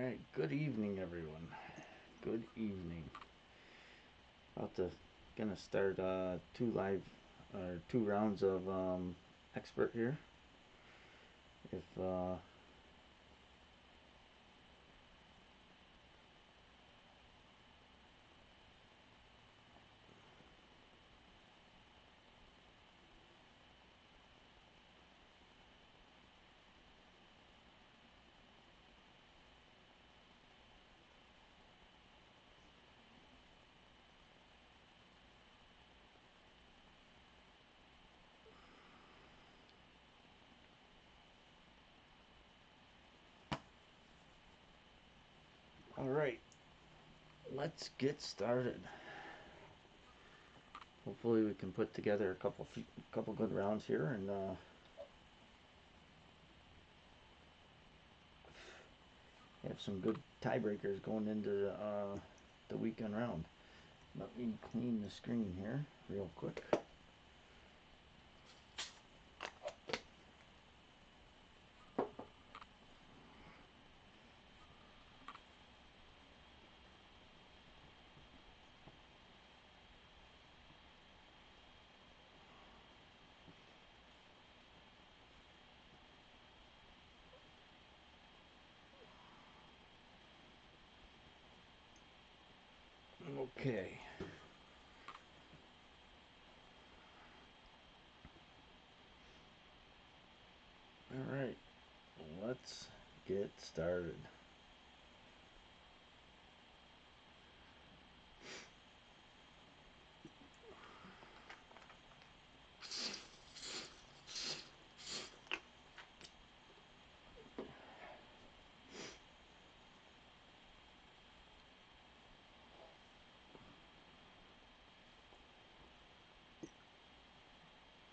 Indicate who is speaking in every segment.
Speaker 1: Alright, good evening everyone. Good evening. About to gonna start two rounds of expert here. If Alright, let's get started. Hopefully we can put together a couple good rounds here and have some good tiebreakers going into the weekend round. Let me clean the screen here real quick. Okay. Alright, let's get started.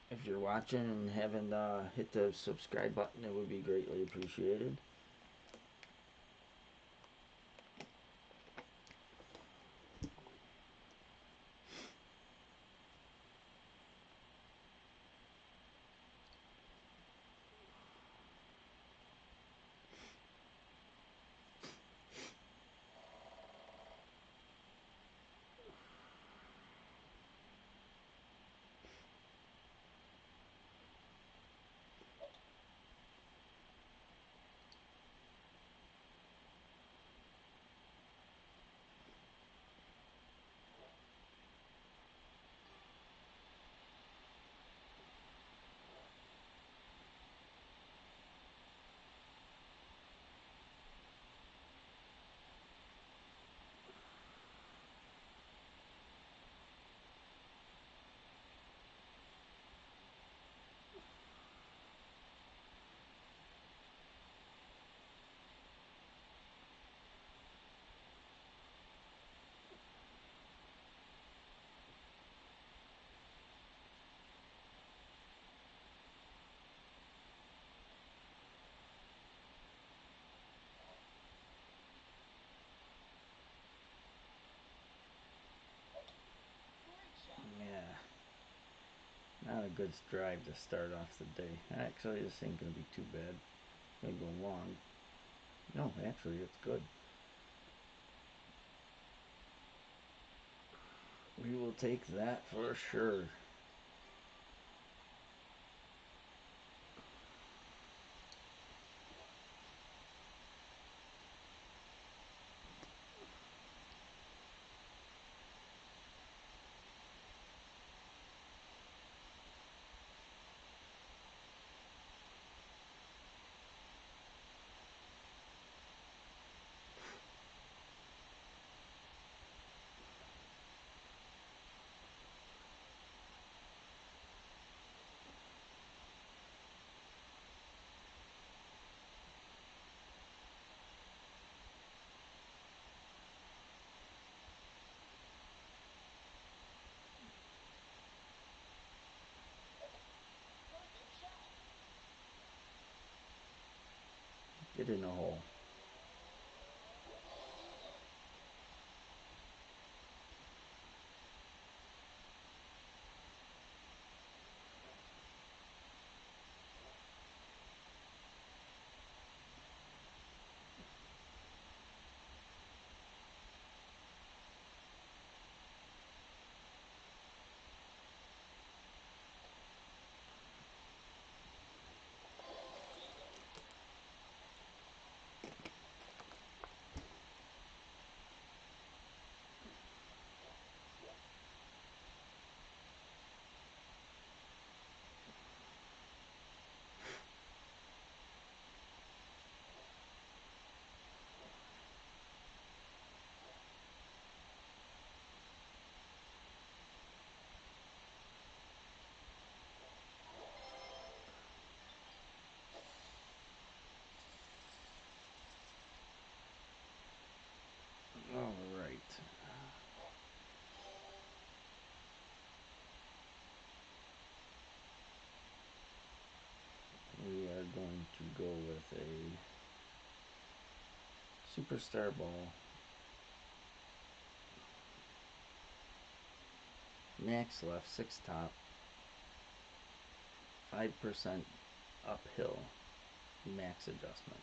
Speaker 1: If you're watching and haven't hit the subscribe button, it would be greatly appreciated. Yeah, not a good drive to start off the day. Actually, this ain't gonna be too bad. Gonna go long. No, actually, it's good. We will take that for sure. Get in the hole. Superstar ball. Max left, 6 top. 5% uphill. Max adjustment.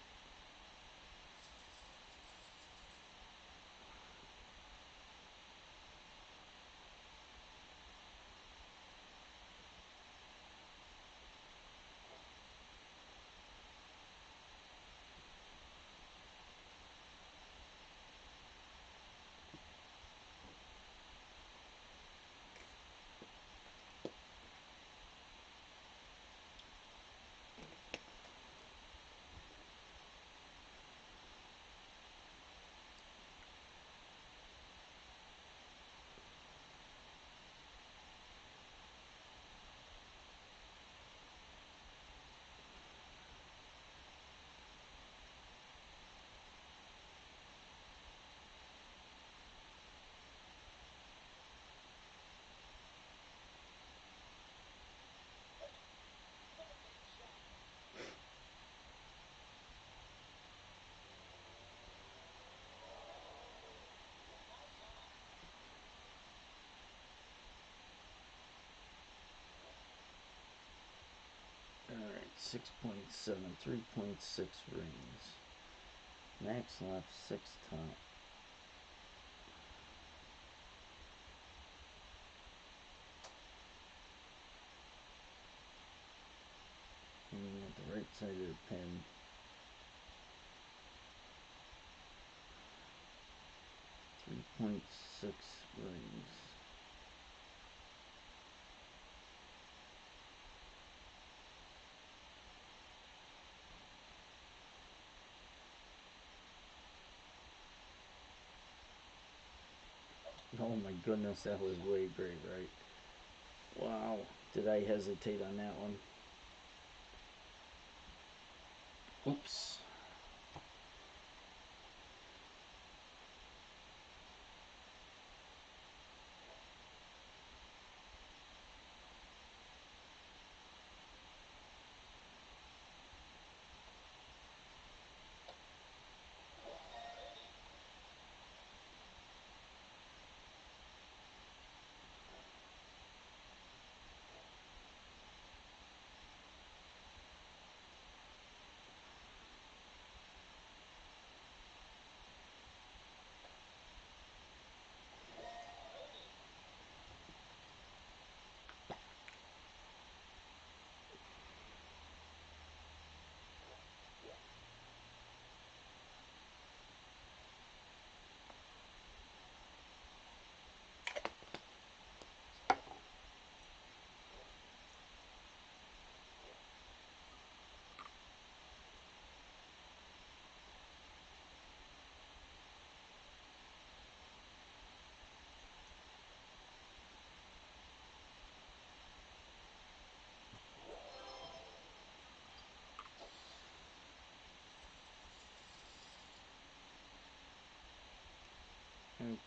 Speaker 1: Alright, 6.7, 3.6 rings. Max left, 6 top. Aiming at the right side of the pin. .6 rings. Oh my goodness, that was way great, right? Wow, did I hesitate on that one? Oops.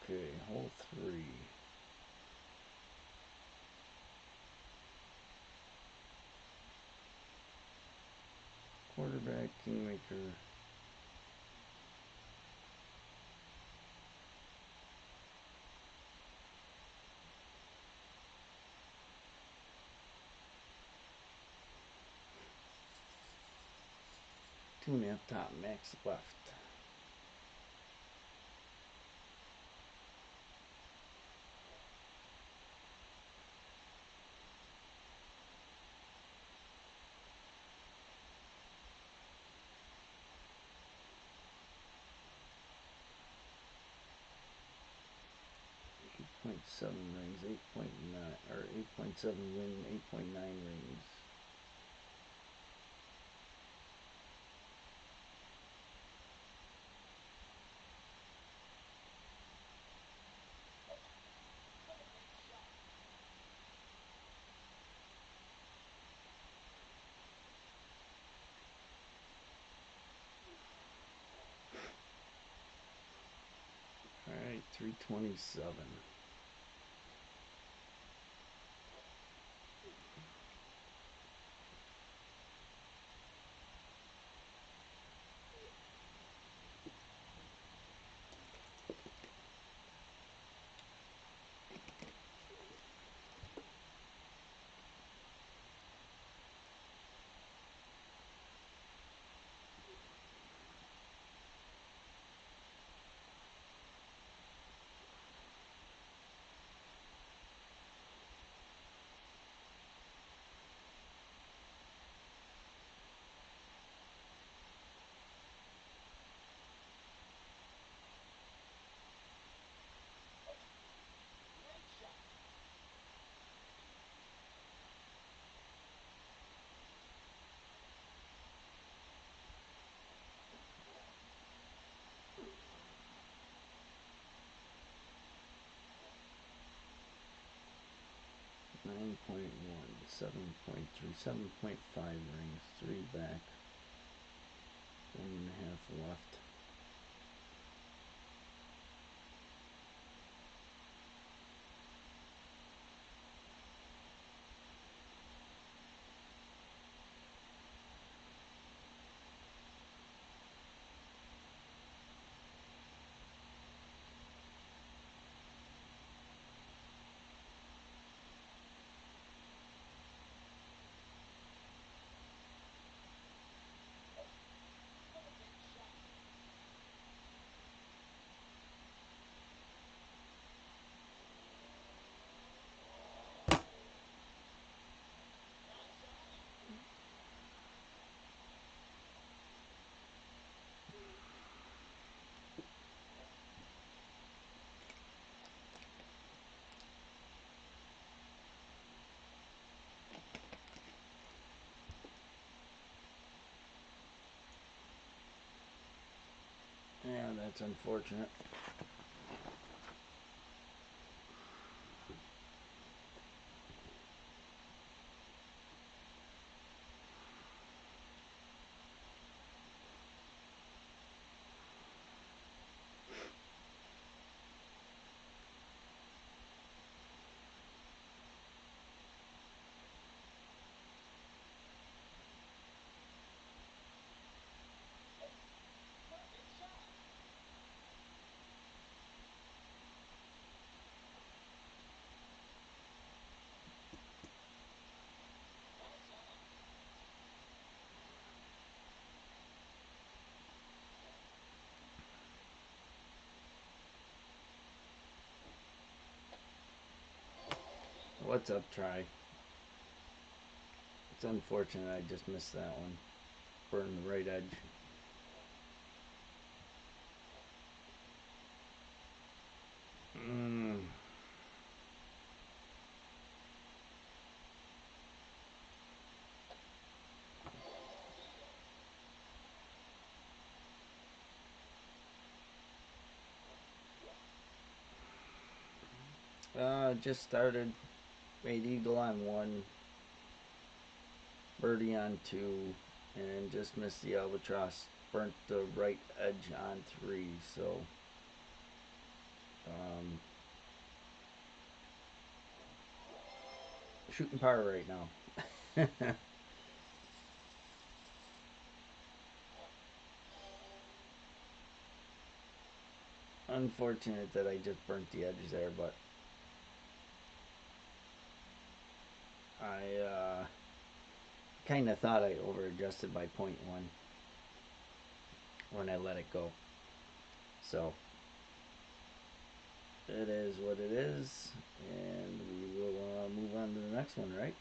Speaker 1: Okay, hole 3. Quarterback, kingmaker. Two and a half top, max left. .7 rings, 8.9 or 8.7 win, 8.9 rings. Alright, 327. 7.1, 7.3, 7.5 rings, 3 back, 1.5 left. Yeah, that's unfortunate. What's up, Try? It's unfortunate I just missed that one. Burned the right edge. Just started. Made eagle on 1, birdie on 2, and just missed the albatross. Burnt the right edge on 3, so shooting par right now. Unfortunate that I just burnt the edge there, but I kind of thought I over adjusted by 0.1 when I let it go. So it is what it is, and we will move on to the next one, right?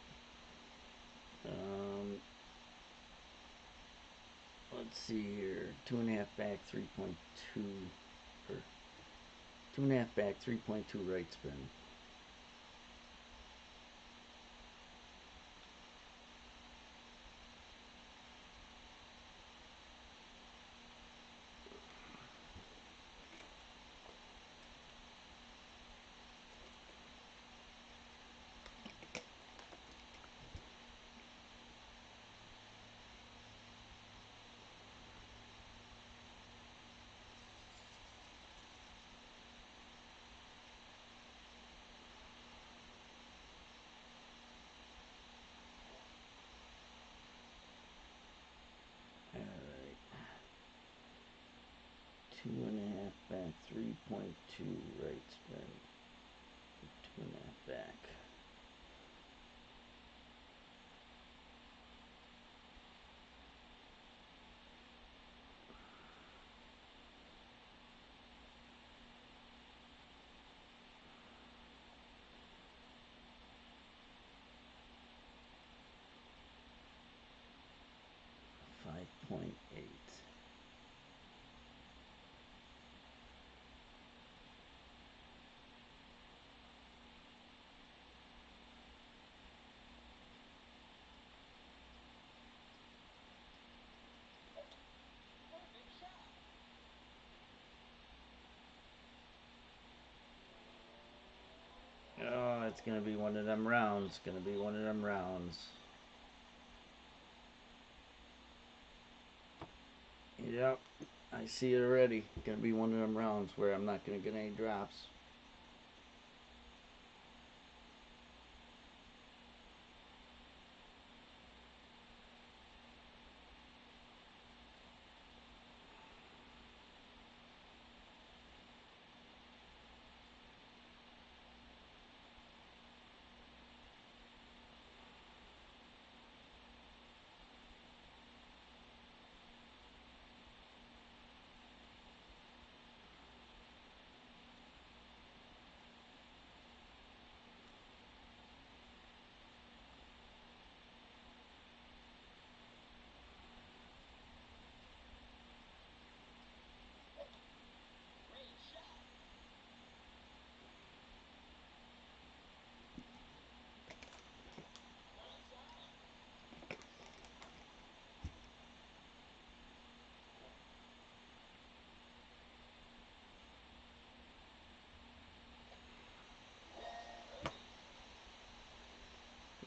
Speaker 1: Let's see here. 2.5 back, 3.2, or 2.5 back, 3.2 right spin. Alright. 2.5 back, 3.2 right spin. 2.5 back. it's gonna be one of them rounds. Gonna be one of them rounds. Yep, I see it already. Gonna be one of them rounds where I'm not gonna get any drops.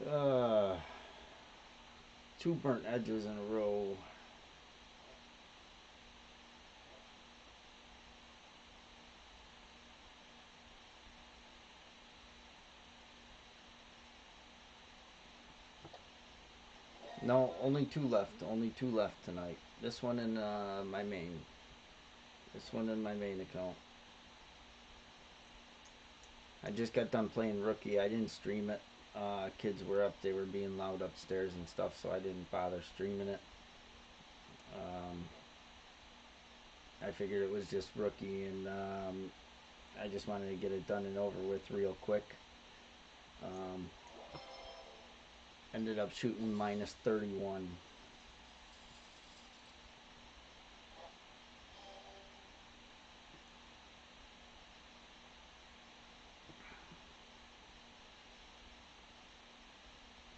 Speaker 1: Uh, Two burnt edges in a row. No, only two left. Only two left tonight. This one and my main. This one in my main account. I just got done playing rookie. I didn't stream it. Kids were up. They were being loud upstairs and stuff, so I didn't bother streaming it. I figured it was just rookie, and I just wanted to get it done and over with real quick. Um, Ended up shooting minus 31.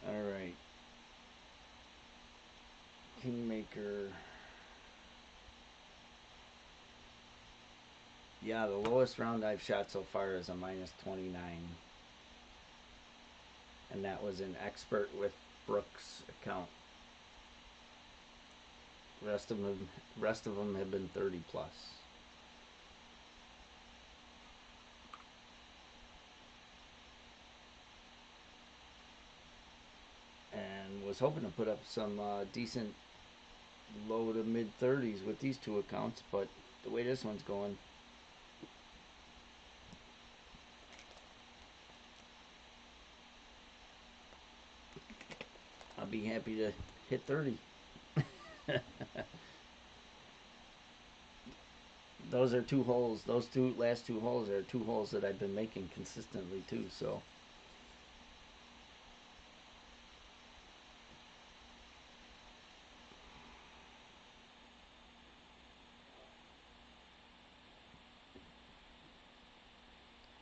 Speaker 1: Alright. Kingmaker. Yeah, the lowest round I've shot so far is a minus 29. And that was an expert with Brooks' account. Rest of them have been 30 plus. And was hoping to put up some decent low to mid 30s with these two accounts, but the way this one's going, I'll be happy to hit 30. Those are two holes. Those two last two holes are two holes that I've been making consistently too. So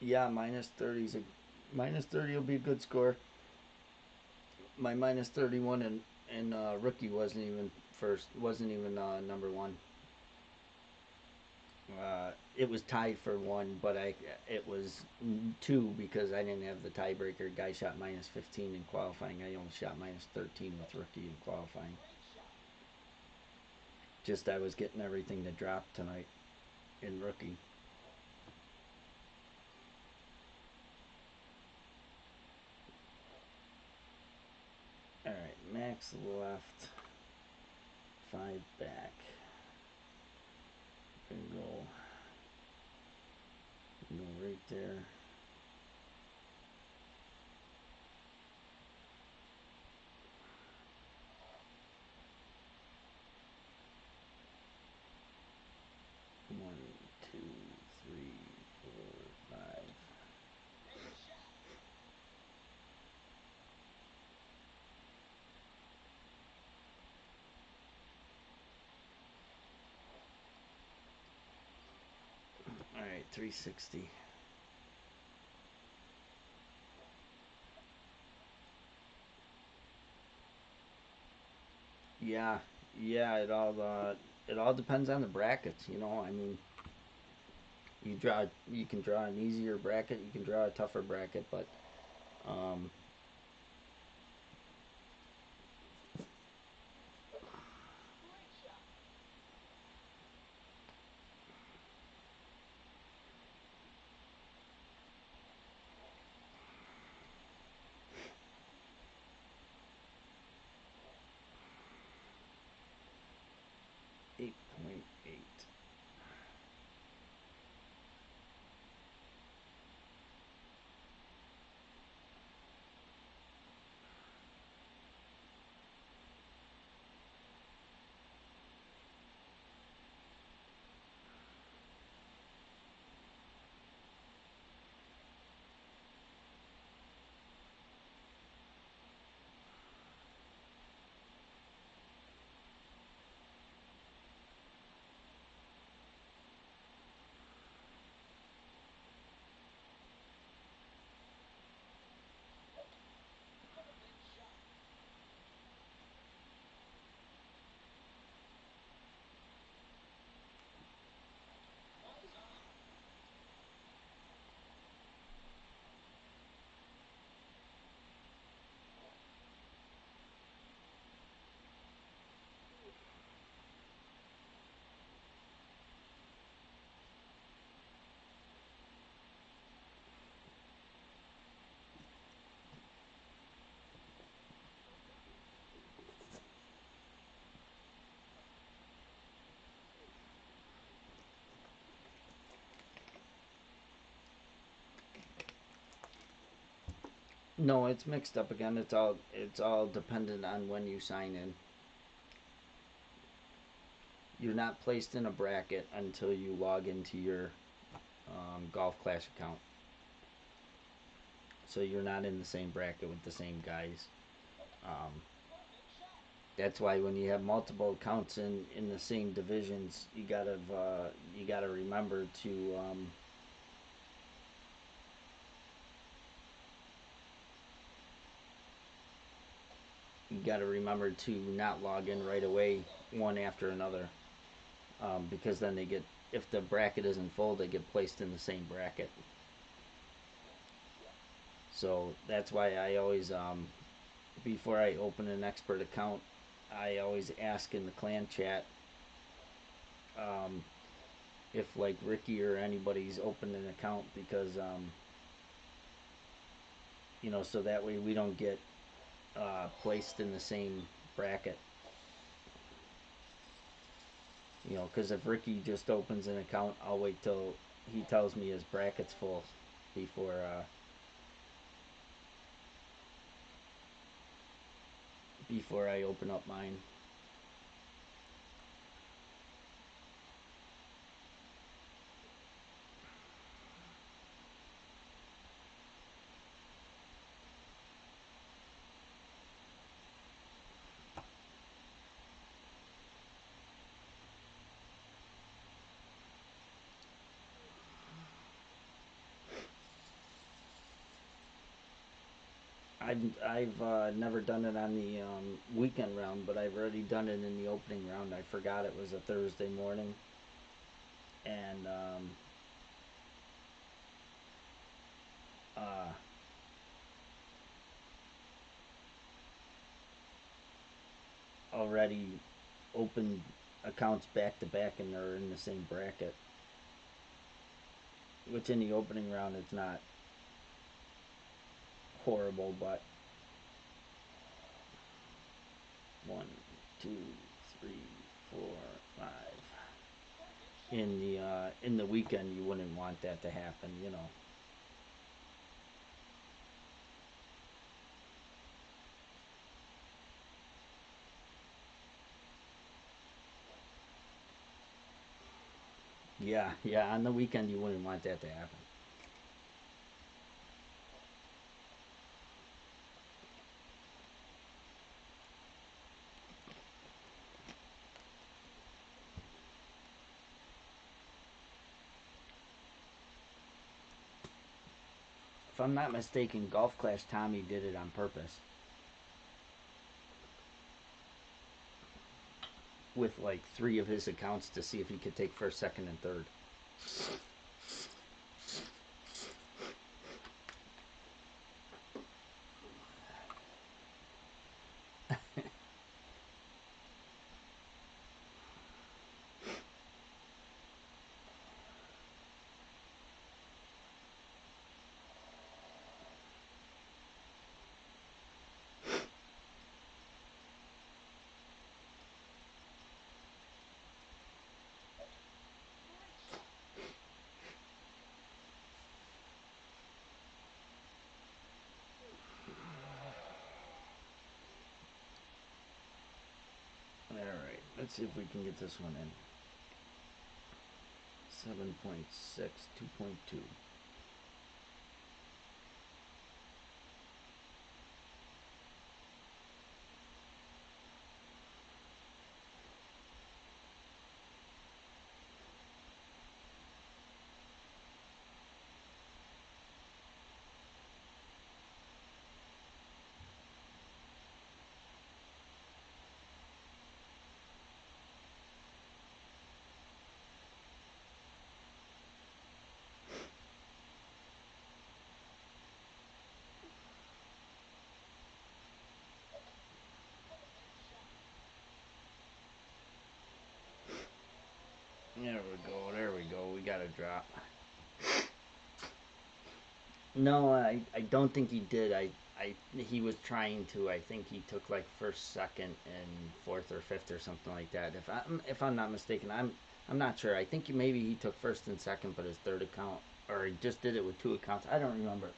Speaker 1: yeah, minus 30's a minus 30 will be a good score. My minus 31 and rookie wasn't even number one. It was tied for one, but it was two because I didn't have the tiebreaker. Guy shot minus 15 in qualifying. I only shot minus 13 with rookie in qualifying. Just I was getting everything to drop tonight in rookie. All right, max left, 5 back. Go right there. One, two, three, four, five. All right, 360. Yeah, yeah. It all depends on the brackets. You know, I mean, you can draw an easier bracket, you can draw a tougher bracket, but Um, 8.8. No, it's mixed up again. It's all dependent on when you sign in. You're not placed in a bracket until you log into your Golf Clash account. So you're not in the same bracket with the same guys. Um, that's why when you have multiple accounts in the same divisions, you gotta remember to not log in right away one after another, because then they get, if the bracket isn't full, they get placed in the same bracket. So that's why I always, before I open an expert account, I always ask in the clan chat, um, if like Ricky or anybody's opened an account, because so that way we don't get placed in the same bracket. Because if Ricky just opens an account, I'll wait till he tells me his bracket's full before I open up mine. I've never done it on the weekend round, but I've already done it in the opening round. I forgot it was a Thursday morning, and uh, already opened accounts back to back, and they're in the same bracket. Which in the opening round it's not horrible, but one, two, three, four, five. In the weekend, you wouldn't want that to happen. Yeah, yeah. On the weekend, you wouldn't want that to happen. If I'm not mistaken, Golf Clash Tommy did it on purpose with like three of his accounts to see if he could take first, second, and third. Let's see if we can get this one in. 7.6, 2.2. There we go. There we go. We got a drop. No, I don't think he did. He was trying to. I think he took like first, second, and fourth or fifth or something like that. If I'm not mistaken, I'm not sure. I think maybe he took first and second, but his third account, or he just did it with two accounts. I don't remember.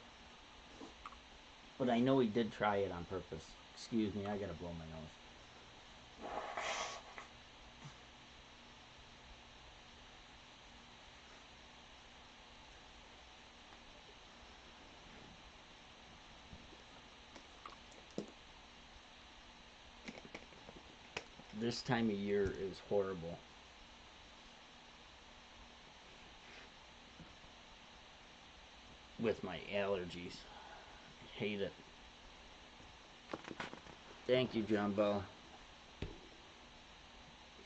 Speaker 1: But I know he did try it on purpose. Excuse me, I gotta blow my nose. This time of year is horrible. With my allergies. I hate it. Thank you, John Bell.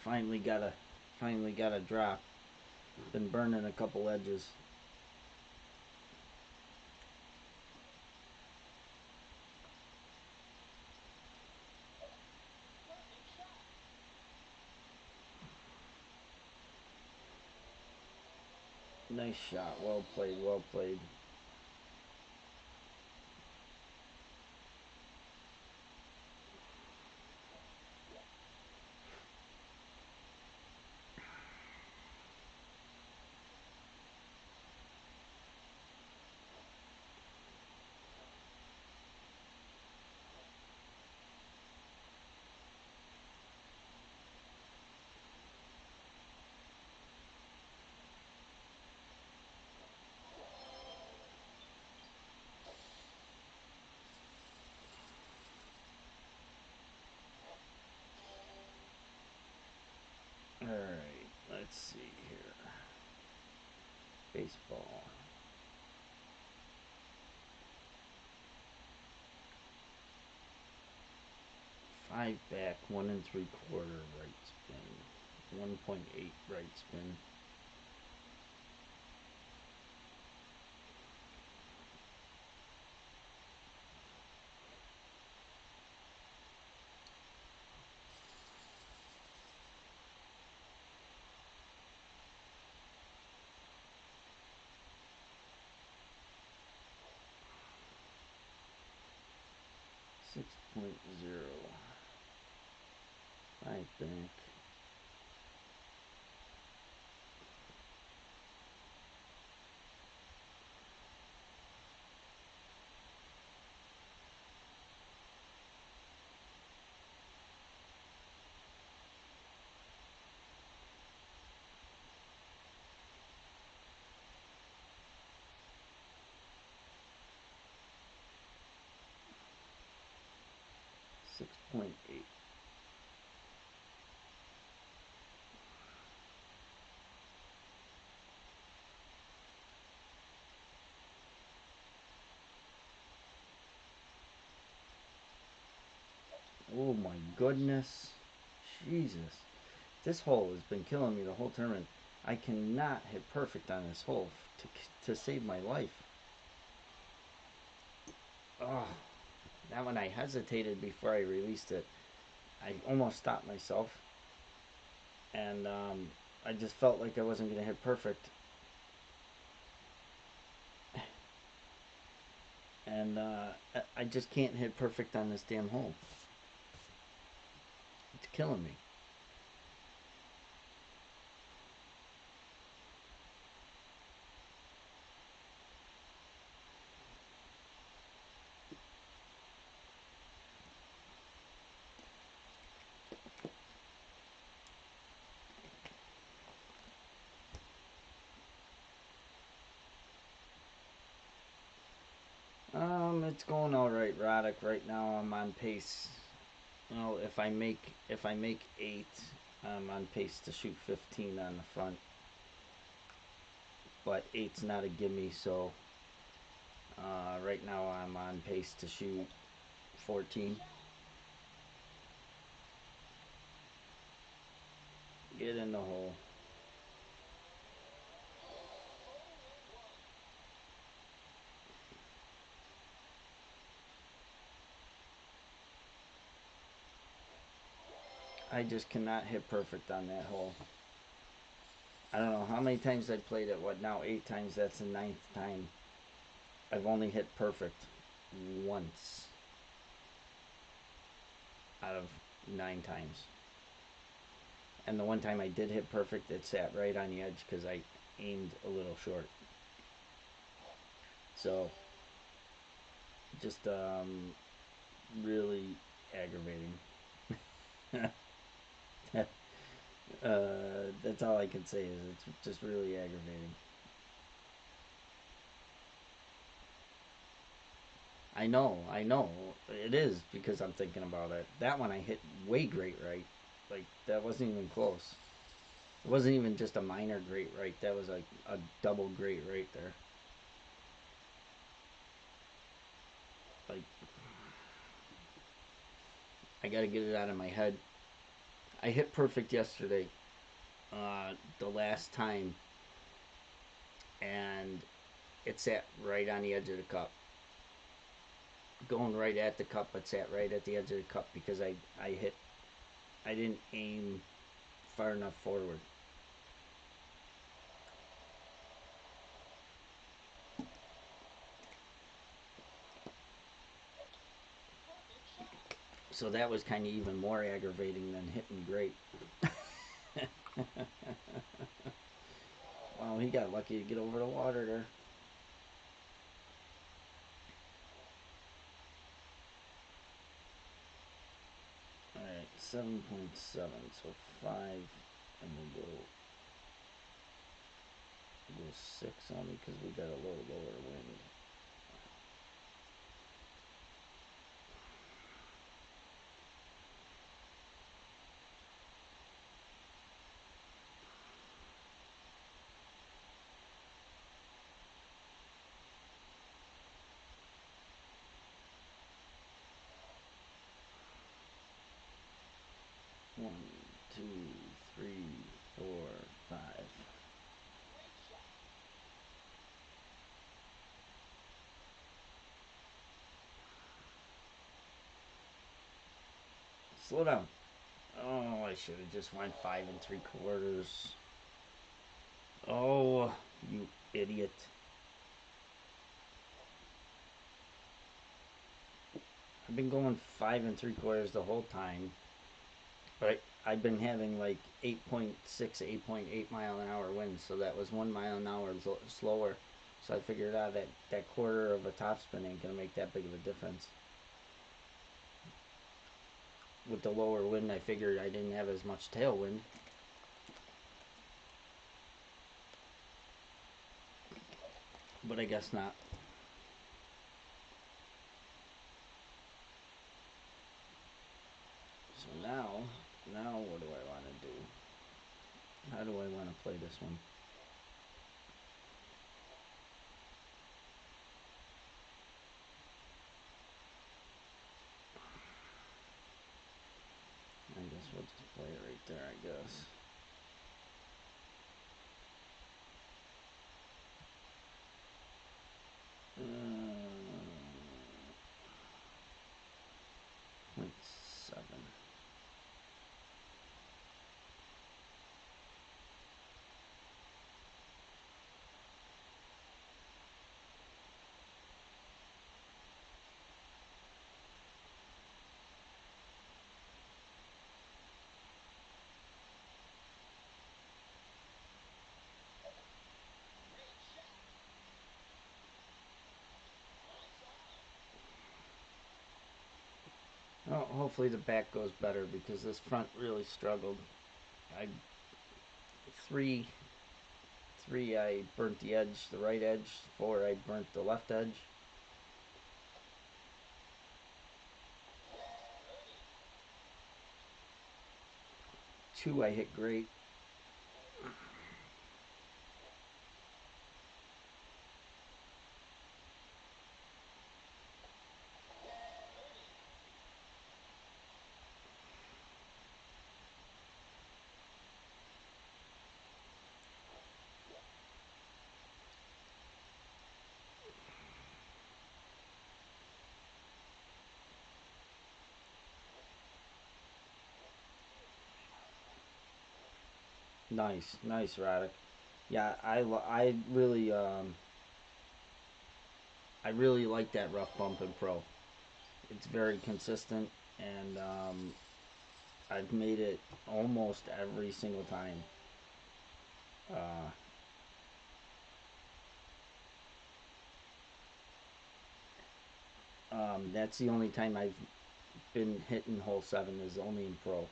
Speaker 1: Finally got a drop. Been burning a couple edges. Nice shot. Well played, well played. Alright, let's see here. Baseball. 5 back, 1 3/4 right spin. 1.8 right spin. Six point zero. 5 back. Six point eight. Oh my goodness. Jesus. This hole has been killing me the whole tournament. I cannot hit perfect on this hole to save my life. Oh, that one I hesitated before I released it. I almost stopped myself. And I just felt like I wasn't going to hit perfect. And I just can't hit perfect on this damn hole. It's killing me. It's going all right, Roddick. Right now, I'm on pace. You know, if I make 8, I'm on pace to shoot 15 on the front. But eight's not a gimme, so right now I'm on pace to shoot 14. Get in the hole. I just cannot hit perfect on that hole. I don't know how many times I played it. What now? 8 times. That's the 9th time. I've only hit perfect once out of 9 times. And the one time I did hit perfect, it sat right on the edge because I aimed a little short. So, just really aggravating. That's all I can say is it's just really aggravating. I know, it is because I'm thinking about it. That one I hit way great right. Like that wasn't even close. It wasn't even just a minor great right. That was like a double great right there. Like I got to get it out of my head. I hit perfect yesterday, the last time, and it sat right on the edge of the cup. Going right at the cup, but sat right at the edge of the cup because I didn't aim far enough forward. So that was kind of even more aggravating than hitting great. Wow, he got lucky to get over the water there. Alright, 7.7, so 5, and we'll go 6 on me because we got a little lower wind. One, two, three, 4, 5. Slow down. Oh, I should have just went 5 3/4. Oh, you idiot. I've been going 5 3/4 the whole time, but I've been having like 8.6, 8.8 mile an hour winds, so that was 1 mile an hour slower. So I figured out that that quarter of a topspin ain't gonna make that big of a difference. With the lower wind, I figured I didn't have as much tailwind. But I guess not. So now what do I want to do? How do I want to play this one? I guess we'll just play it right there, I guess. Point 7. Well, hopefully the back goes better because this front really struggled. I three three I burnt the edge, the right edge. 4 I burnt the left edge. 2 I hit great. Nice, nice, Roddick. Yeah, I really like that rough bump in pro. It's very consistent, and I've made it almost every single time. Uh, that's the only time I've been hitting hole 7 is only in pro.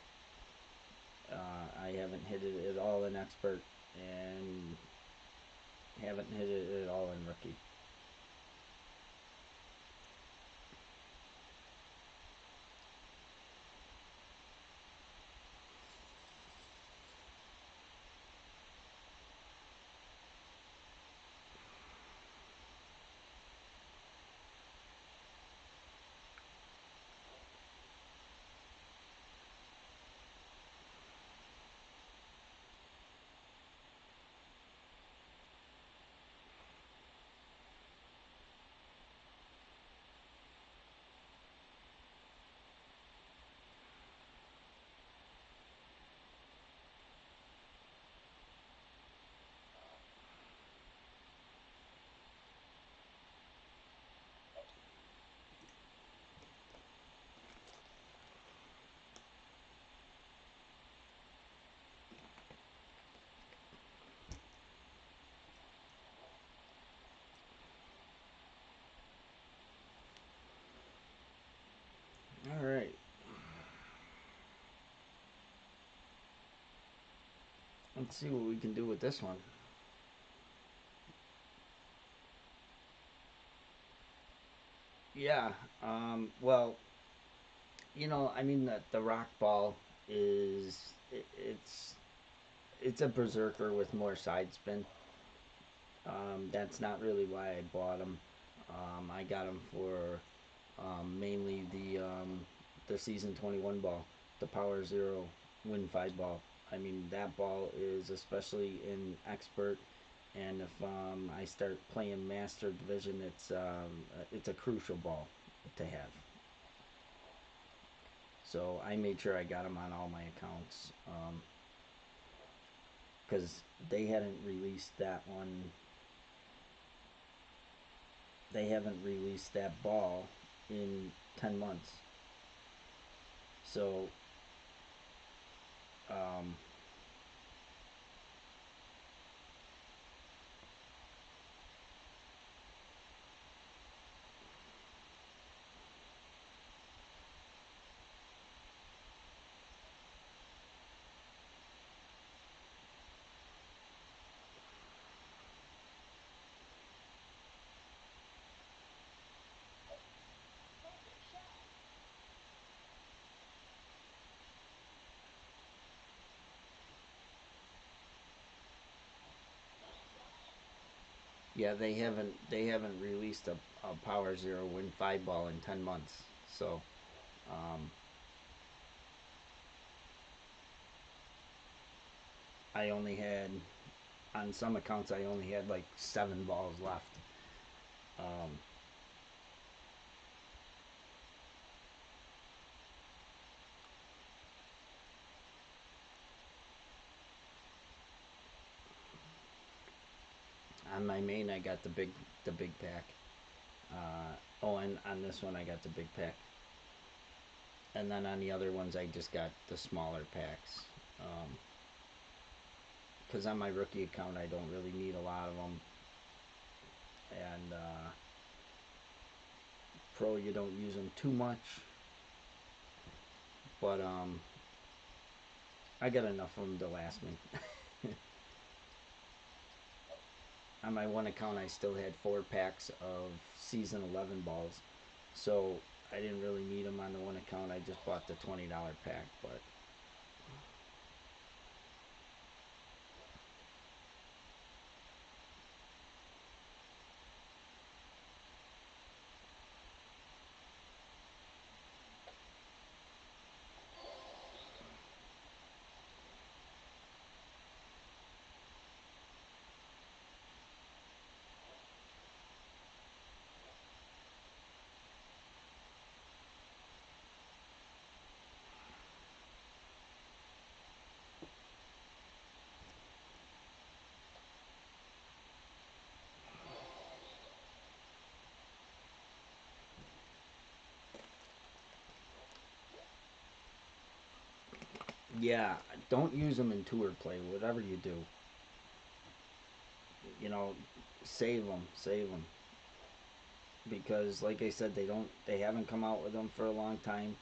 Speaker 1: I haven't hit it at all in expert, and haven't hit it at all in rookie. All right. Let's see what we can do with this one. Yeah. Well, I mean, the rock ball is it's a berserker with more side spin. That's not really why I bought them. I got them for mainly the season 21 ball, the Power Zero Win 5 ball. I mean, that ball is especially in expert, and if I start playing Master Division, it's a crucial ball to have. So I made sure I got them on all my accounts because they hadn't released that one. They haven't released that ball in 10 months. So um, yeah, they haven't released a Power Zero Win 5 ball in 10 months. So um, I only had on some accounts I only had like 7 balls left. Um, on my main I got the big pack. And on this one I got the big pack, and then on the other ones I just got the smaller packs. Because on my rookie account I don't really need a lot of them, and pro you don't use them too much, but I got enough of them to last me. On my one account I still had 4 packs of season 11 balls, so I didn't really need them on the one account. I just bought the $20 pack, but Yeah, don't use them in tour play. Whatever you do, you know, save them, because, like I said, they haven't come out with them for a long time.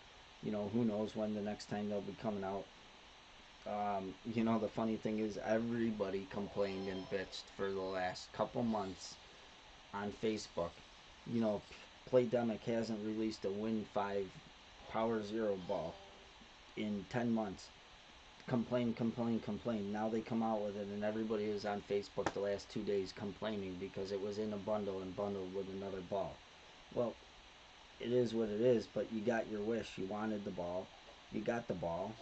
Speaker 1: Who knows when the next time they'll be coming out. The funny thing is, everybody complained and bitched for the last couple months on Facebook. You know, Playdemic hasn't released a Win 5 Power Zero ball in 10 months. Complain, complain, complain. Now they come out with it, and everybody is on Facebook the last 2 days complaining because it was in a bundle and bundled with another ball. Well, it is what it is, but you got your wish. You wanted the ball, you got the ball,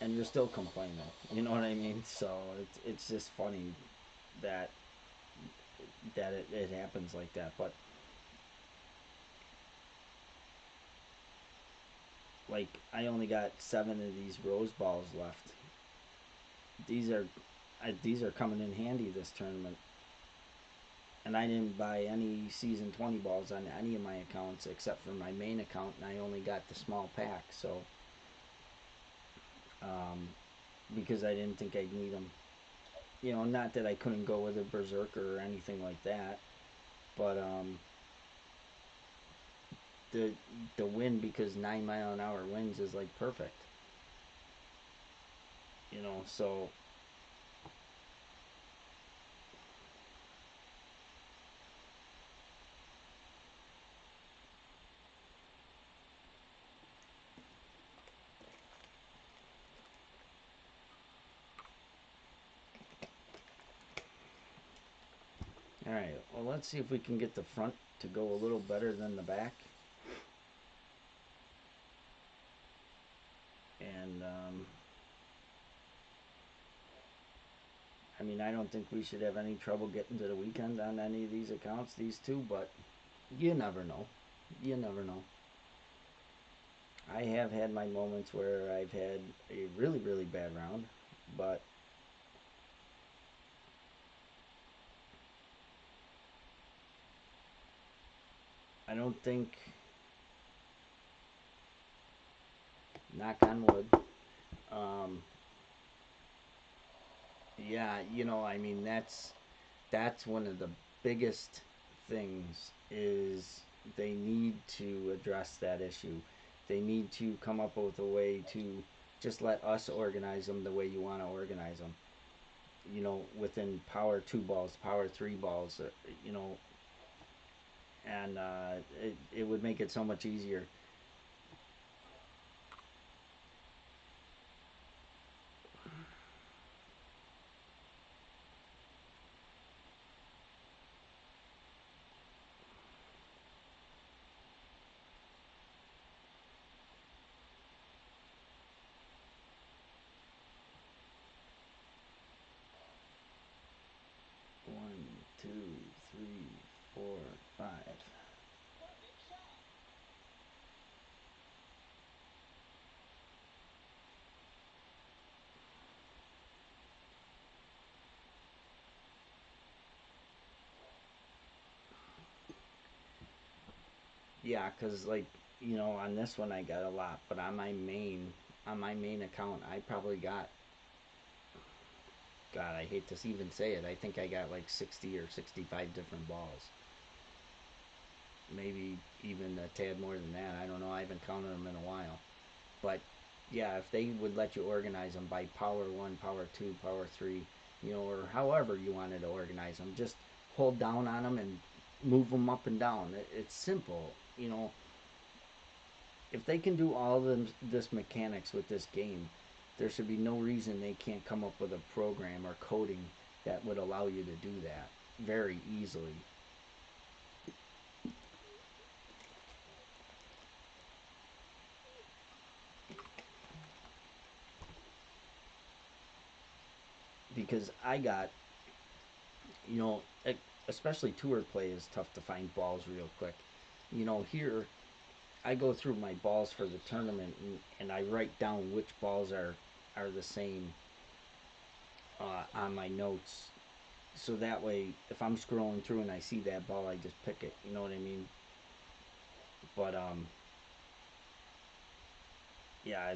Speaker 1: and you're still complaining. You know what I mean? So it's just funny that it happens like that. But like, I only got 7 of these rose balls left. These are these are coming in handy this tournament. And I didn't buy any season 20 balls on any of my accounts except for my main account, and I only got the small pack. So um, because I didn't think I'd need them. Not that I couldn't go with a berserker or anything like that, but the the wind, because 9 mile an hour winds is like perfect. So all right. Well, let's see if we can get the front to go a little better than the back. And I mean, I don't think we should have any trouble getting to the weekend on any of these accounts, these two, but you never know. You never know. I have had my moments where I've had a really, really bad round, but I don't think, knock on wood, um, yeah, I mean, that's one of the biggest things, is they need to address that issue. They need to come up with a way to just let us organize them the way you want to organize them. Within power 2 balls, power 3 balls, and it would make it so much easier. One, two, three, four, five. Yeah, cause like, on this one I got a lot, but on my main account I probably got, God, I hate to even say it. I think I got like 60 or 65 different balls. Maybe even a tad more than that. I don't know. I haven't counted them in a while. But yeah, if they would let you organize them by power 1, power 2, power 3, or however you wanted to organize them, just hold down on them and move them up and down. It's simple. If they can do all this mechanics with this game, there should be no reason they can't come up with a program or coding that would allow you to do that very easily. Because I got, you know, especially tour play is tough to find balls real quick. Here I go through my balls for the tournament, and I write down which balls are the same on my notes. So that way, if I'm scrolling through and I see that ball, I just pick it. You know what I mean? But yeah,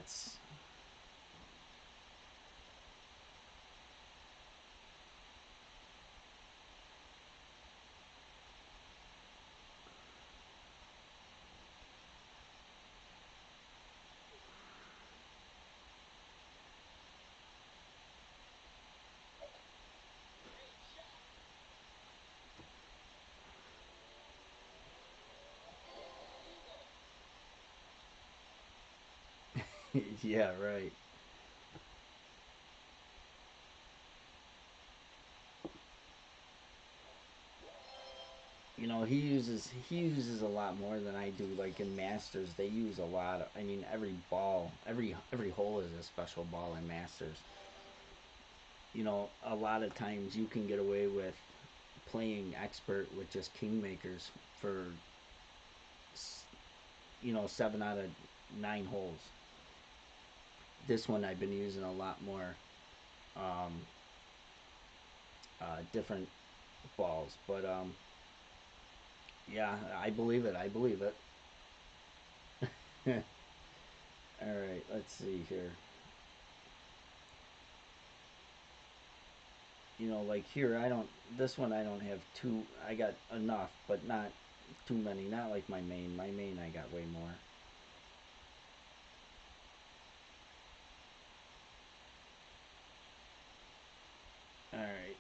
Speaker 1: Yeah, right. He uses a lot more than I do. Like in Masters, they use a lot. I mean, every ball, every hole is a special ball in Masters. A lot of times you can get away with playing expert with just kingmakers for 7 out of 9 holes. This one I've been using a lot more um, different balls, but yeah, I believe it. I believe it. All right, let's see here. Like here, I don't. This one I don't have too. I got enough, but not too many. Not like my main. My main I got way more. All right,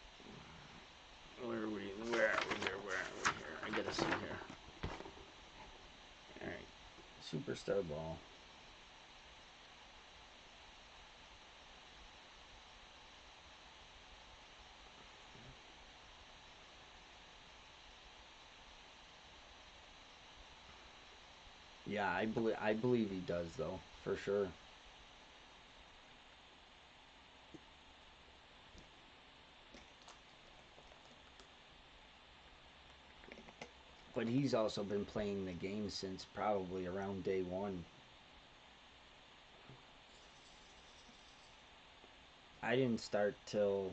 Speaker 1: where are we? Where are we here? Where are we here? I gotta see here. All right, superstar ball. Yeah, I believe he does though, for sure. But he's also been playing the game since probably around day one. I didn't start till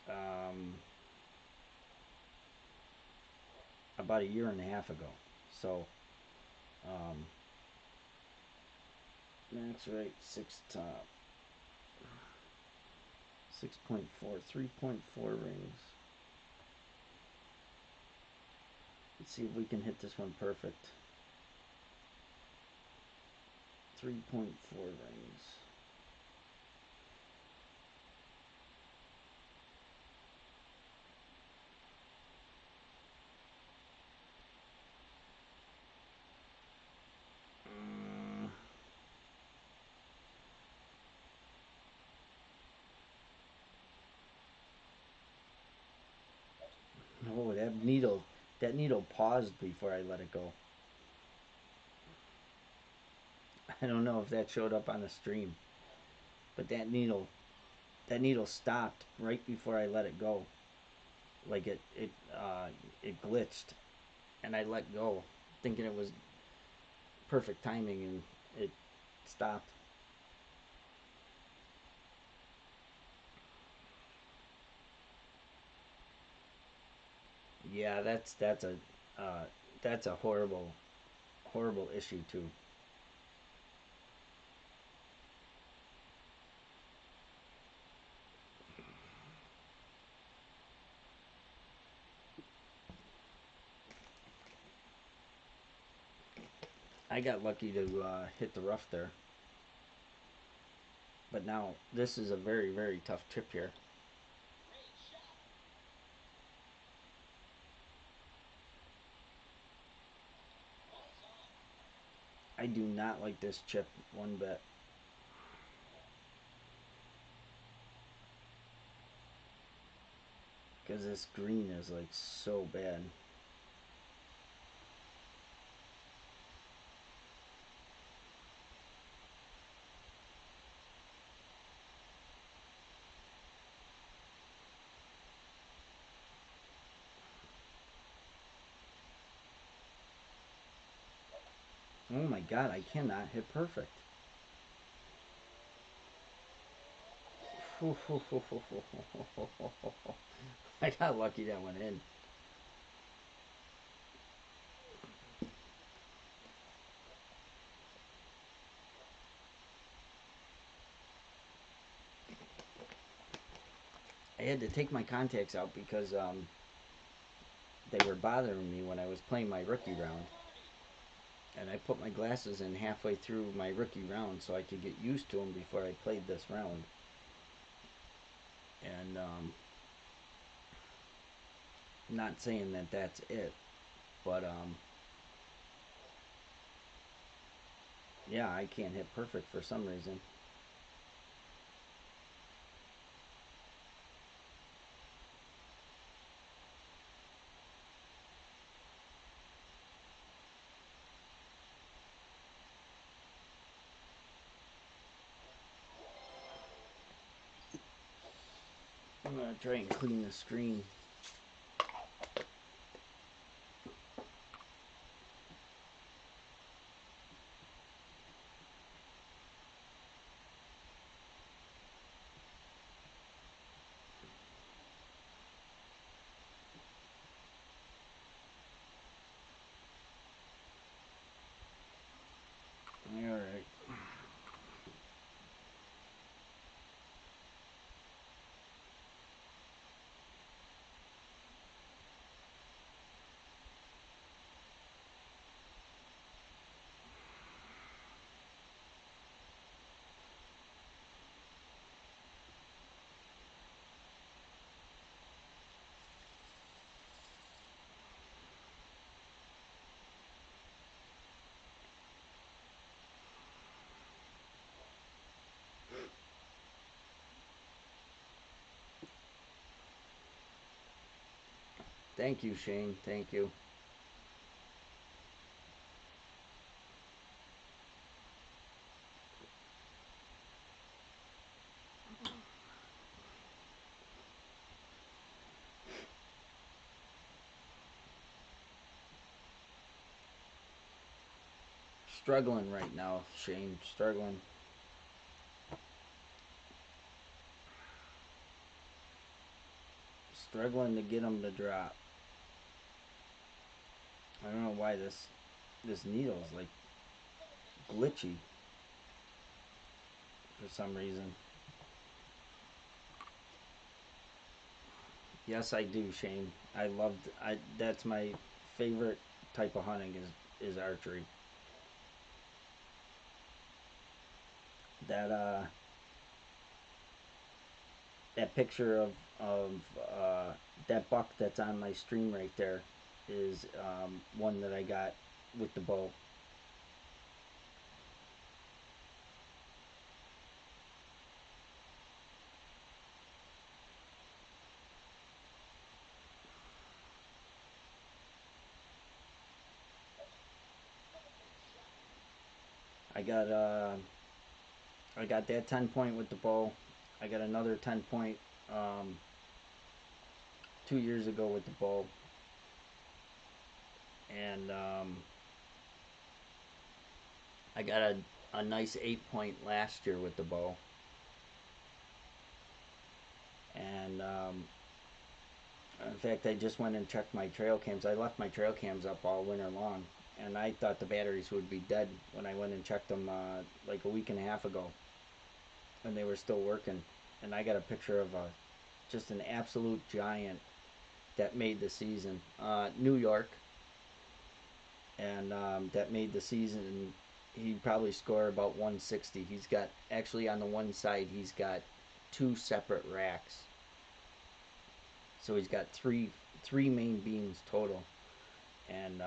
Speaker 1: um, about a year and a half ago. So um, that's right, six top, 6.4, 3.4 rings. Let's see if we can hit this one perfect. 3.4 rings. Mm, oh, that needle paused before I let it go. I don't know if that showed up on the stream, but that needle stopped right before I let it go. Like it glitched, and I let go, thinking it was perfect timing, and it stopped. Yeah, uh, that's a horrible issue too. I got lucky to hit the rough there, but now this is a very tough chip here. I do not like this chip one bit because this green is like so bad. Oh my god, I cannot hit perfect. I got lucky that went in. I had to take my contacts out because they were bothering me when I was playing my rookie round. And I put my glasses in halfway through my rookie round so I could get used to them before I played this round. And not saying that that's it, but Yeah, I can't hit perfect for some reason. I'm gonna try and clean the screen. All right. Thank you, Shane. Thank you. Struggling right now, Shane. Struggling. Struggling to get them to drop. I don't know why this needle is like glitchy for some reason. Yes, I do, Shane. I loved. I That's my favorite type of hunting is archery. That that picture of that buck that's on my stream right there is one that I got with the bow. I got I got that 10 point with the bow. I got another 10 point 2 years ago with the bow, and I got a nice 8 point last year with the bow, and in fact, I just went and checked my trail cams. I left my trail cams up all winter long, and I thought the batteries would be dead when I went and checked them like a week and a half ago, and they were still working. And I got a picture of just an absolute giant that made the season. New York, and that made the season. He'd probably score about 160. He's got actually on the one side he's got two separate racks, so he's got three main beams total, and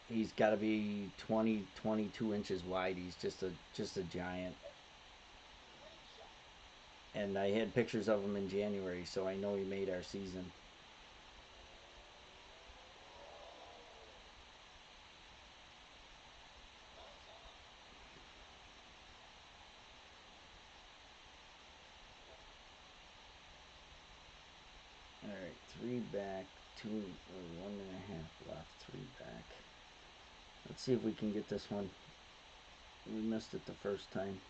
Speaker 1: he's got to be 20 22 inches wide. He's just a giant. And I had pictures of him in January, so I know he made our season. All right, three back, two or 1.5 left, three back. Let's see if we can get this one. We missed it the first time.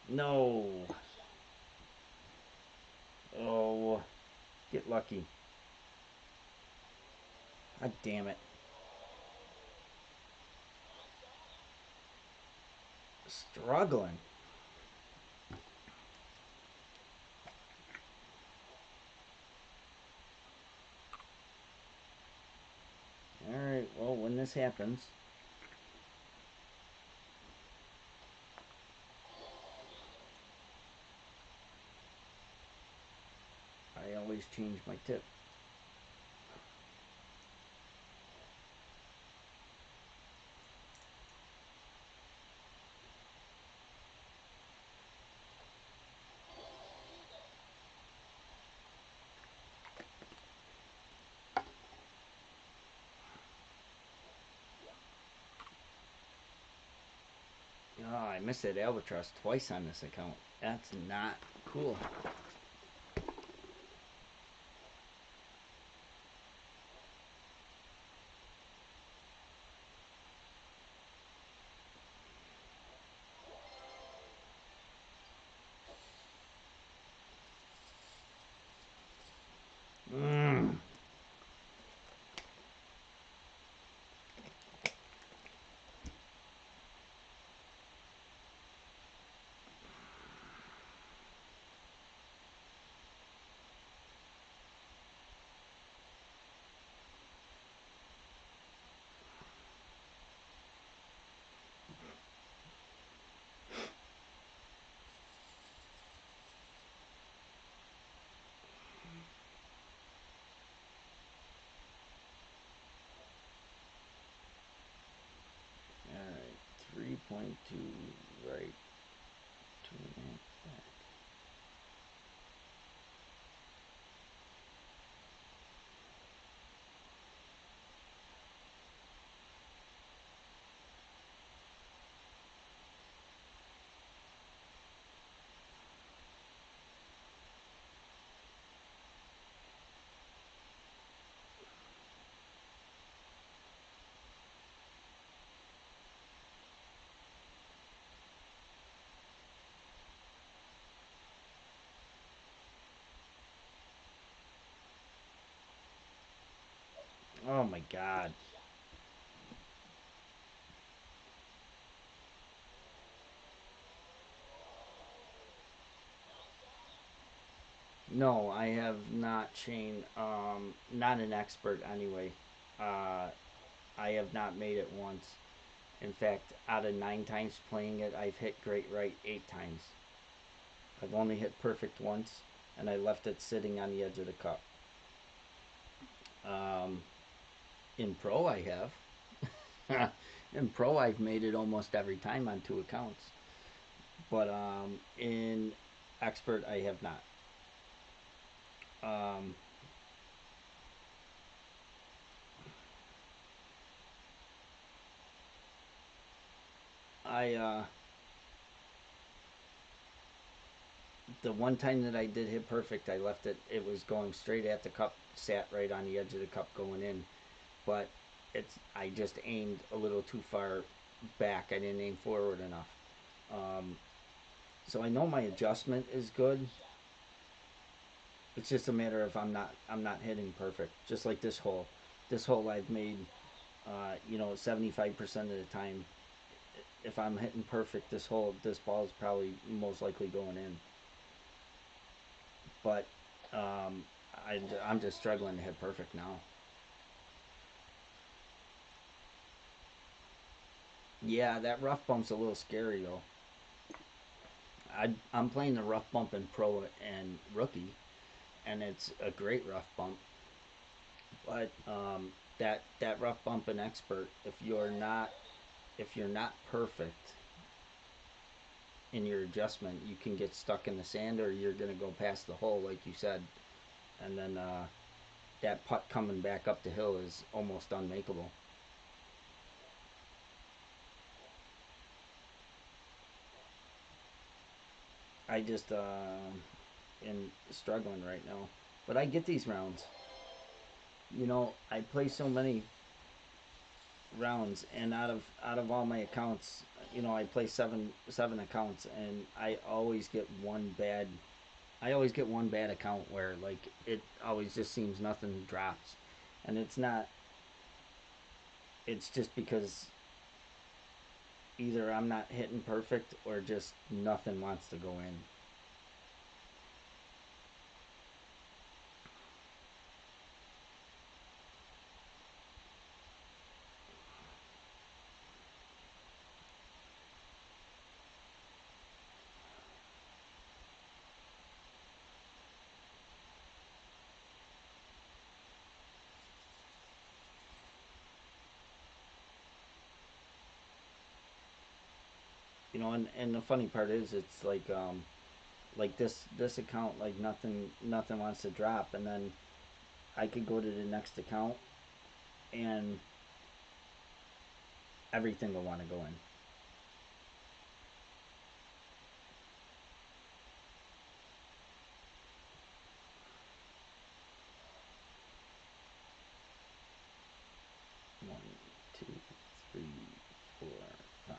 Speaker 1: No. Oh, get lucky. God damn it. Struggling. Alright, well, when this happens, I always change my tip. Oh, I missed that albatross twice on this account. That's not cool. Mm. Alright, 3.2 right, 2.5 back. Oh my god. No, I have not, Shane. Not an expert anyway. Uh, I have not made it once. In fact, out of 9 times playing it, I've hit great right 8 times. I've only hit perfect once, and I left it sitting on the edge of the cup. Um, in pro, I have. In pro, I've made it almost every time on 2 accounts. But in expert, I have not. Um, I the one time that I did hit perfect, I left it. It was going straight at the cup, sat right on the edge of the cup going in. But I just aimed a little too far back. I didn't aim forward enough. Um, so I know my adjustment is good. It's just a matter of I'm not hitting perfect. Just like this hole. This hole I've made 75% of the time. If I'm hitting perfect this hole, this ball is probably most likely going in. But um, I'm just struggling to hit perfect now. Yeah, that rough bump's a little scary though. I'm playing the rough bump in pro and rookie, and it's a great rough bump. But that rough bump in expert, if you're not perfect in your adjustment, you can get stuck in the sand, or you're gonna go past the hole, like you said, and then that putt coming back up the hill is almost unmakeable. I just am struggling right now, but I get these rounds. I play so many rounds, and out of all my accounts, I play seven accounts, and I always get one bad account where like it always just seems nothing drops, and it's not. It's just because either I'm not hitting perfect or just nothing wants to go in. And the funny part is, it's like this account, like nothing wants to drop, and then I could go to the next account and everything will want to go in. 1, 2, 3, 4, 5.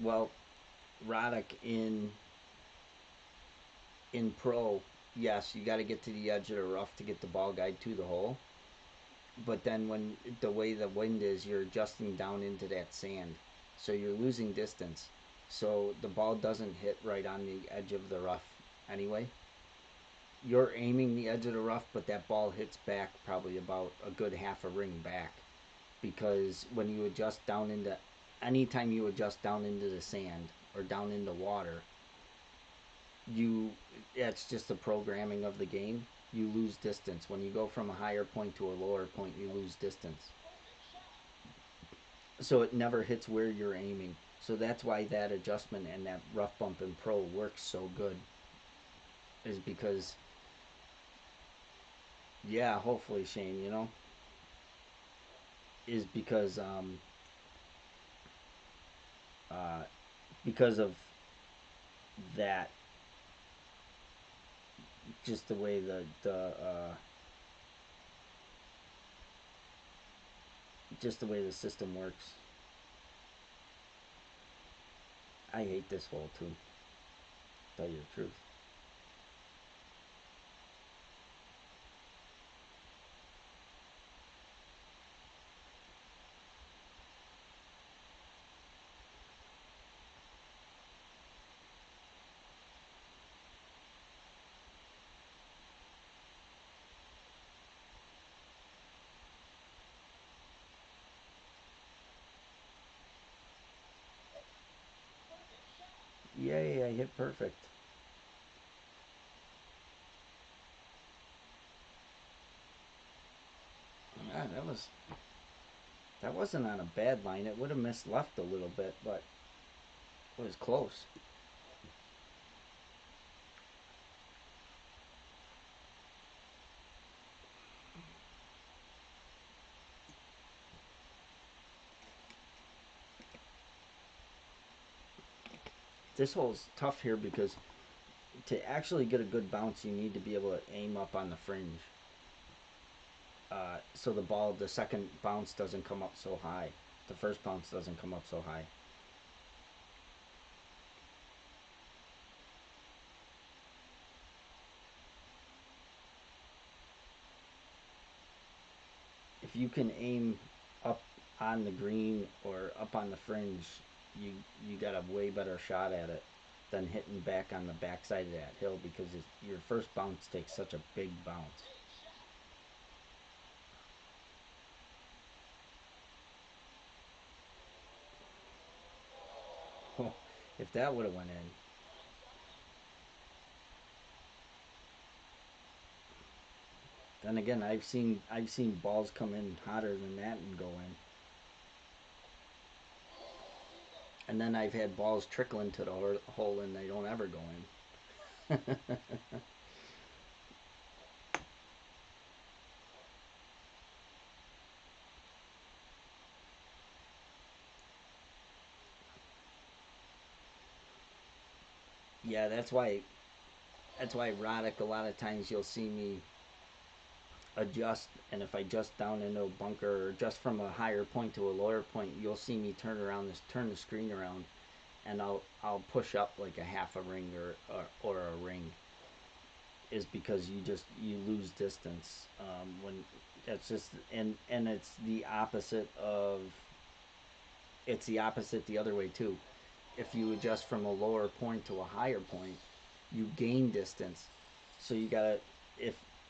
Speaker 1: Well, Roddick in pro, yes, you got to get to the edge of the rough to get the ball guide to the hole. But then when the way the wind is, you're adjusting down into that sand, so you're losing distance. So the ball doesn't hit right on the edge of the rough anyway. You're aiming the edge of the rough, but that ball hits back probably about a good half a ring back, because when you adjust down into, anytime you adjust down into the sand or down into water, you that's just the programming of the game. You lose distance when you go from a higher point to a lower point. You lose distance, so it never hits where you're aiming. So that's why that adjustment and that rough bump in pro works so good, is because, yeah, hopefully, Shane, is uh, because of that, just the way just the way the system works. I hate this hole too, tell you the truth. Yay, I hit perfect. Ah, that wasn't on a bad line. It would have missed left a little bit, but it was close. This hole's tough here because to actually get a good bounce, you need to be able to aim up on the fringe. So the second bounce doesn't come up so high. The first bounce doesn't come up so high. If you can aim up on the green or up on the fringe, you you got a way better shot at it than hitting back on the backside of that hill, because your first bounce takes such a big bounce. If that would have went in, then again, I've seen balls come in hotter than that and go in, and then I've had balls trickle into the hole and they don't ever go in. Yeah, that's why Roddick, a lot of times you'll see me adjust, and if I adjust down into a bunker or just from a higher point to a lower point, you'll see me turn the screen around, and I'll push up like a half a ring or a ring, is because you lose distance when that's just and it's the opposite the other way too. If you adjust from a lower point to a higher point, you gain distance. So you gotta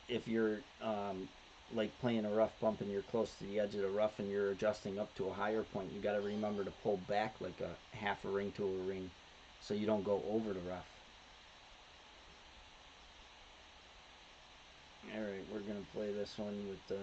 Speaker 1: if you're like playing a rough bump and you're close to the edge of the rough and you're adjusting up to a higher point, you gotta remember to pull back like a half a ring to a ring, so you don't go over the rough. All right, we're gonna play this one with the.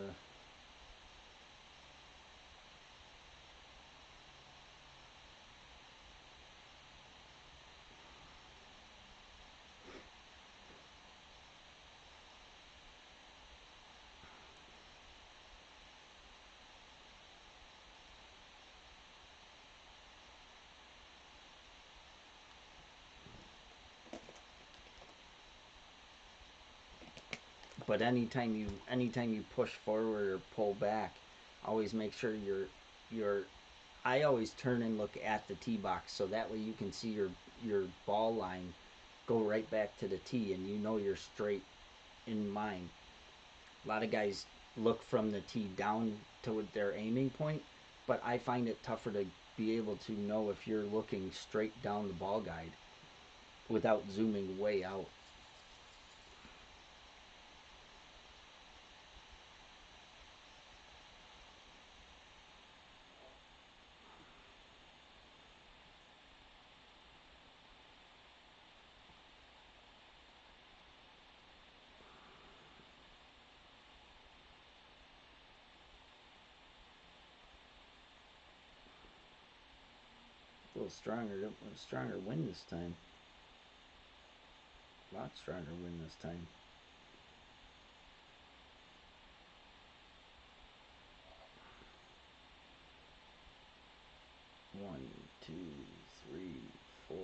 Speaker 1: But anytime you push forward or pull back, always make sure you're. I always turn and look at the tee box, so that way you can see your ball line go right back to the tee, and you know you're straight in mind. A lot of guys look from the tee down to their aiming point, but I find it tougher to be able to know if you're looking straight down the ball guide without zooming way out. A little stronger wind this time. A lot stronger wind this time. One, two, three, four,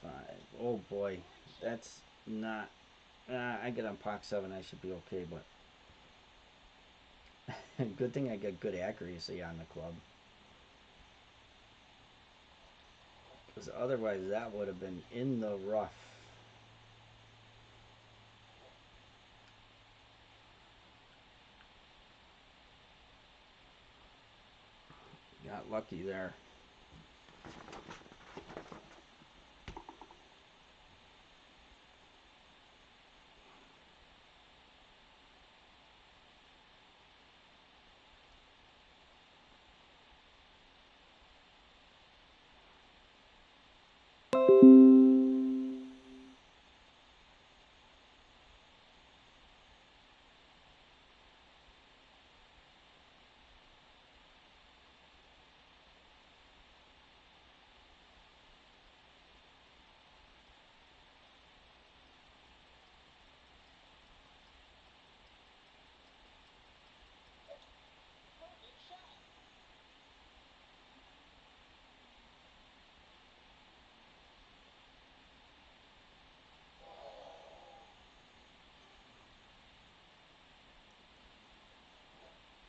Speaker 1: five. Oh boy, that's not. I get on Poc 7, I should be okay, but good thing I got good accuracy on the club. Because otherwise, that would have been in the rough. Got lucky there.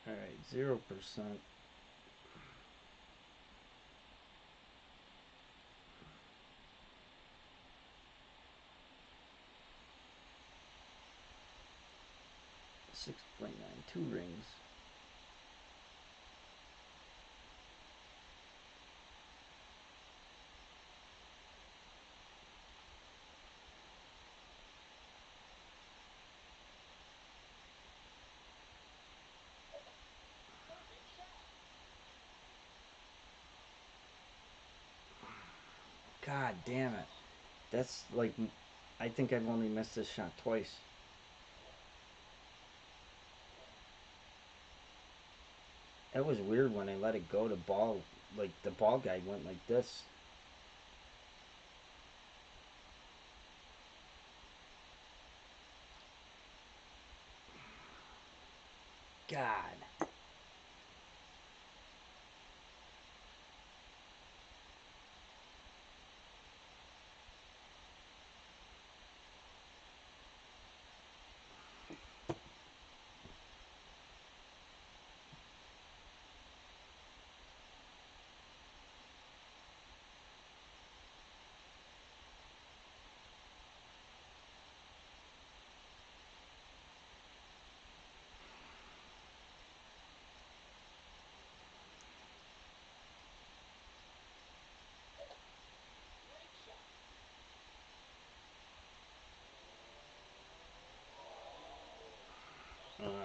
Speaker 1: All right, 0%. .9, 2 rings. God damn it. That's like, I think I've only missed this shot twice. That was weird when I let it go. Like the ball guide went like this. God.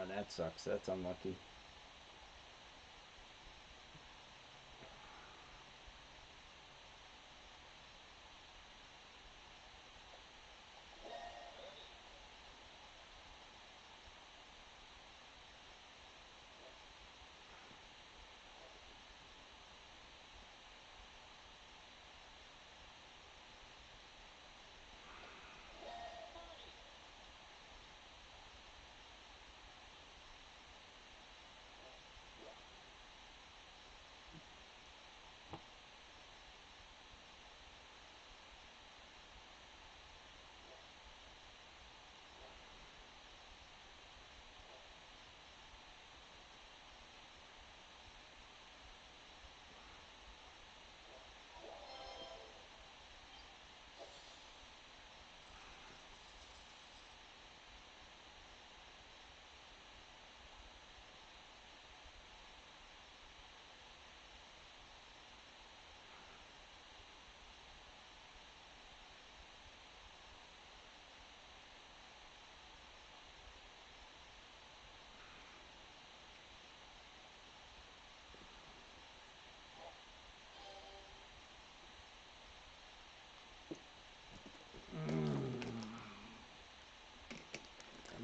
Speaker 1: That sucks. That's unlucky.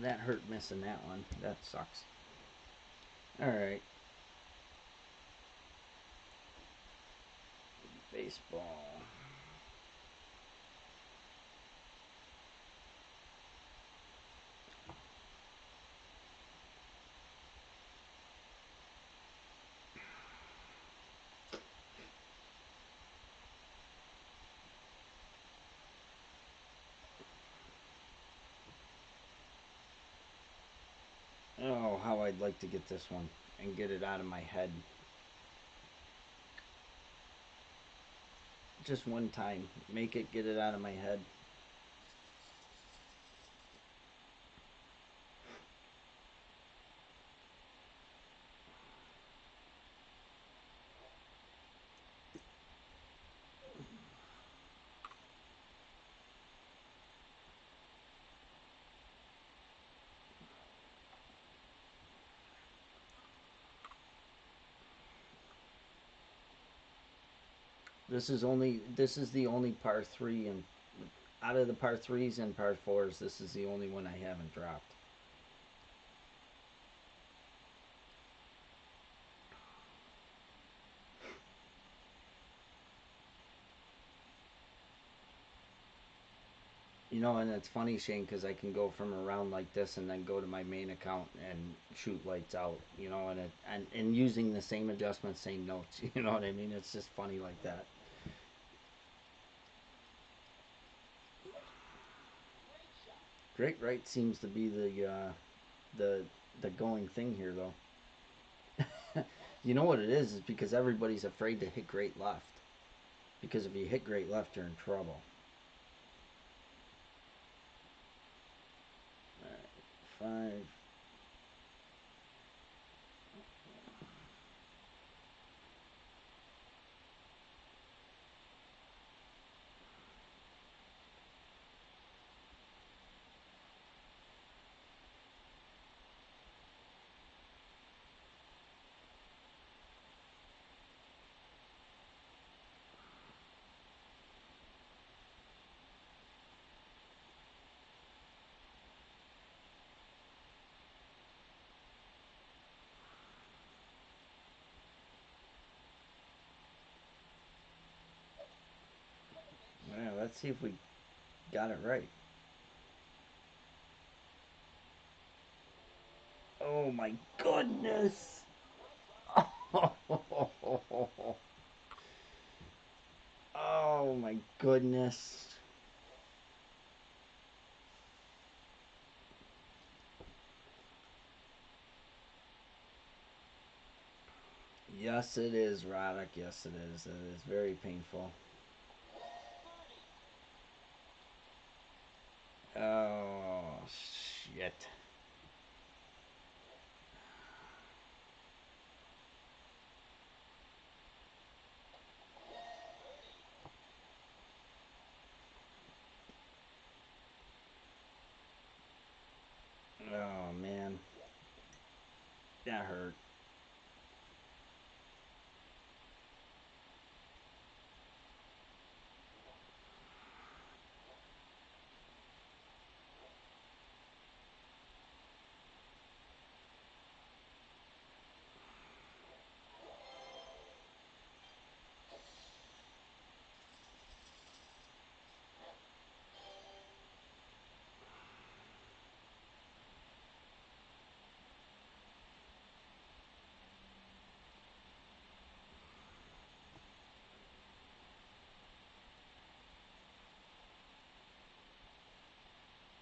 Speaker 1: That hurt missing that one. That sucks. All right. Baseball. Oh, how I'd like to get this one and get it out of my head. Just one time. Make it, get it out of my head. This is the only par three, and out of the par threes and par fours, this is the only one I haven't dropped. You know, and it's funny, Shane, because I can go from a round like this and then go to my main account and shoot lights out. You know, and using the same adjustments, same notes. You know what I mean? It's just funny like that. Great right seems to be the the going thing here, though. You know what it is because everybody's afraid to hit great left. Because if you hit great left, you're in trouble. All right, 5. Yeah, let's see if we got it right. Oh my goodness! Oh my goodness! Yes, it is, Roddick. Yes, it is. It is very painful. Oh shit! Oh man. That hurt.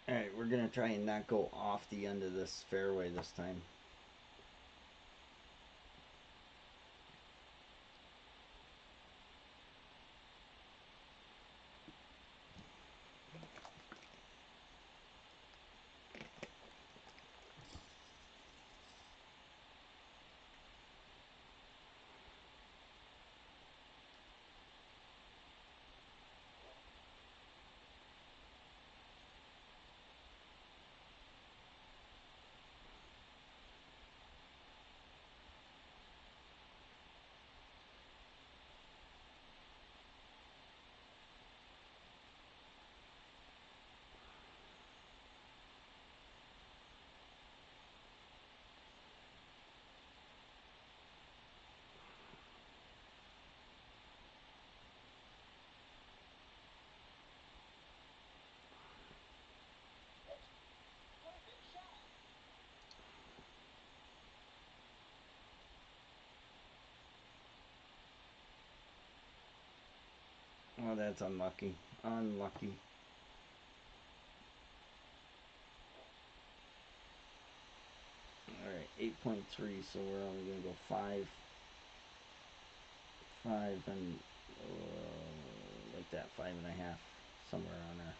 Speaker 1: Alright, we're going to try and not go off the end of this fairway this time. Oh, that's unlucky. Unlucky. Alright, 8.3, so we're only going to go 5. 5 and like that, 5.5, somewhere around there.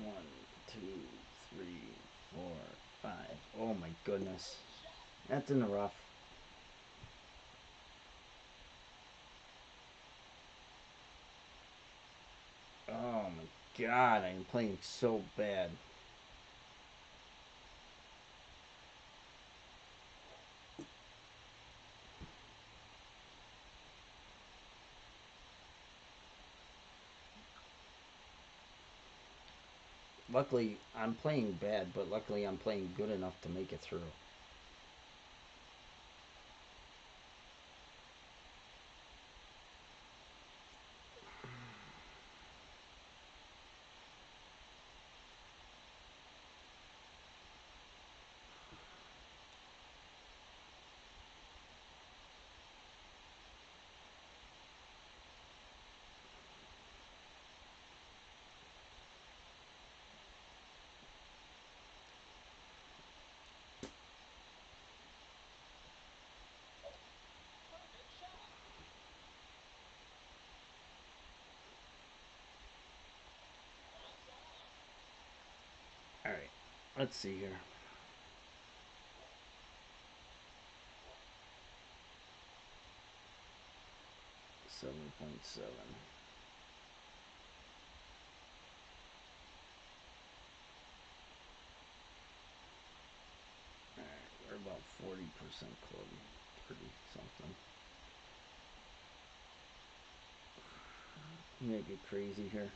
Speaker 1: One, two, three, 4, 5. Oh my goodness. That's in the rough. Oh my god, I'm playing so bad. Luckily, I'm playing bad, but luckily I'm playing good enough to make it through. Alright, let's see here. 7.7. Alright, we're about 40% club. Pretty something. Make it crazy here.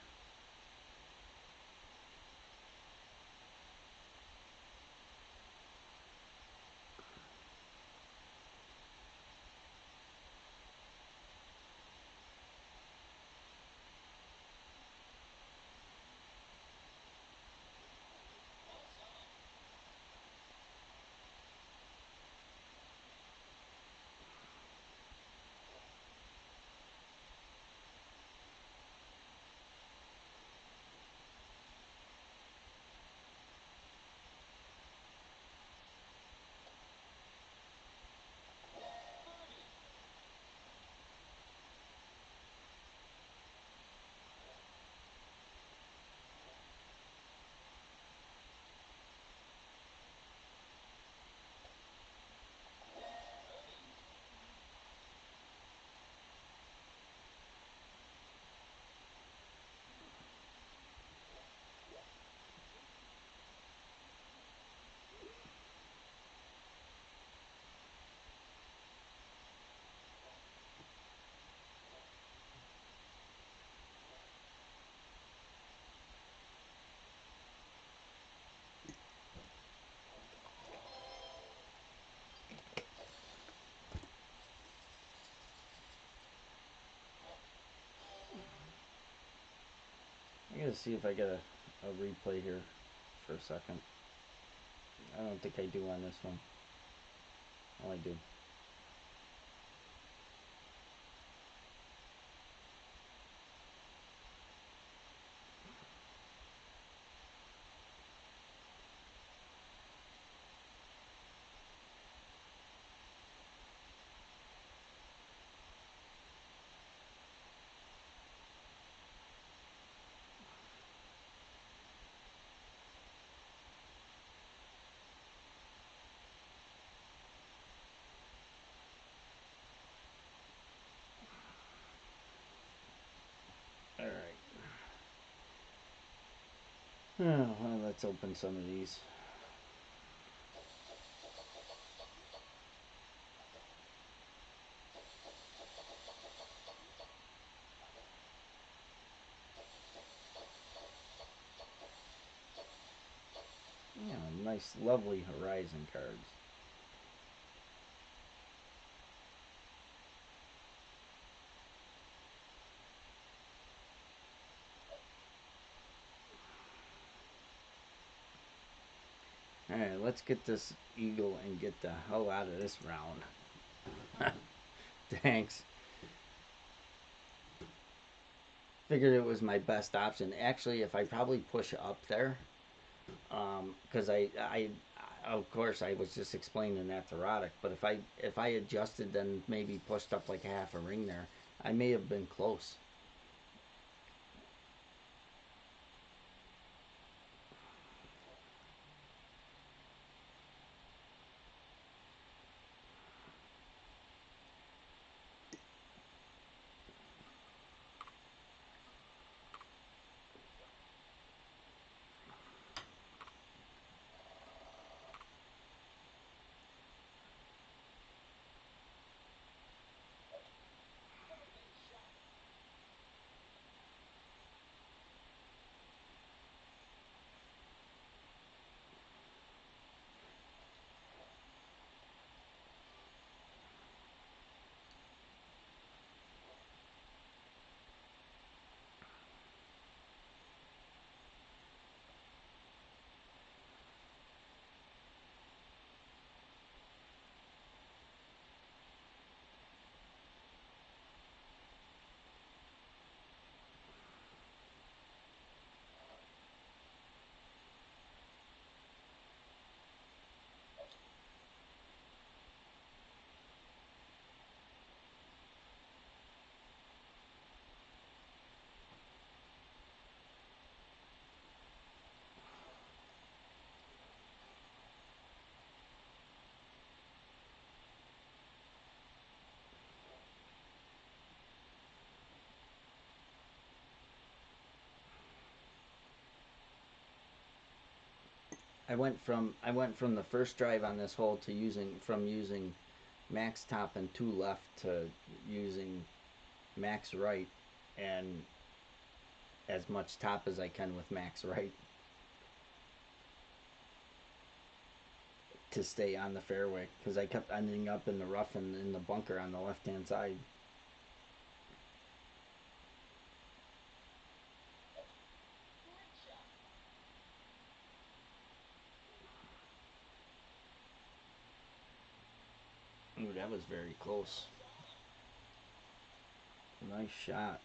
Speaker 1: gotta see if I get a replay here for a second. I don't think I do on this one. Oh, I do. All right. Oh, well, let's open some of these. Yeah, nice, lovely Horizon cards. All right, let's get this eagle and get the hell out of this round. Thanks. Figured it was my best option. Actually, if I probably push up there, because of course, I was just explaining that to Roddick. But if I adjusted, then maybe pushed up like half a ring there, I may have been close. I went from the first drive on this hole to using max top and two left to using max right and as much top as I can with max right to stay on the fairway because I kept ending up in the rough and in the bunker on the left hand side. Ooh, that was very close. Nice shot.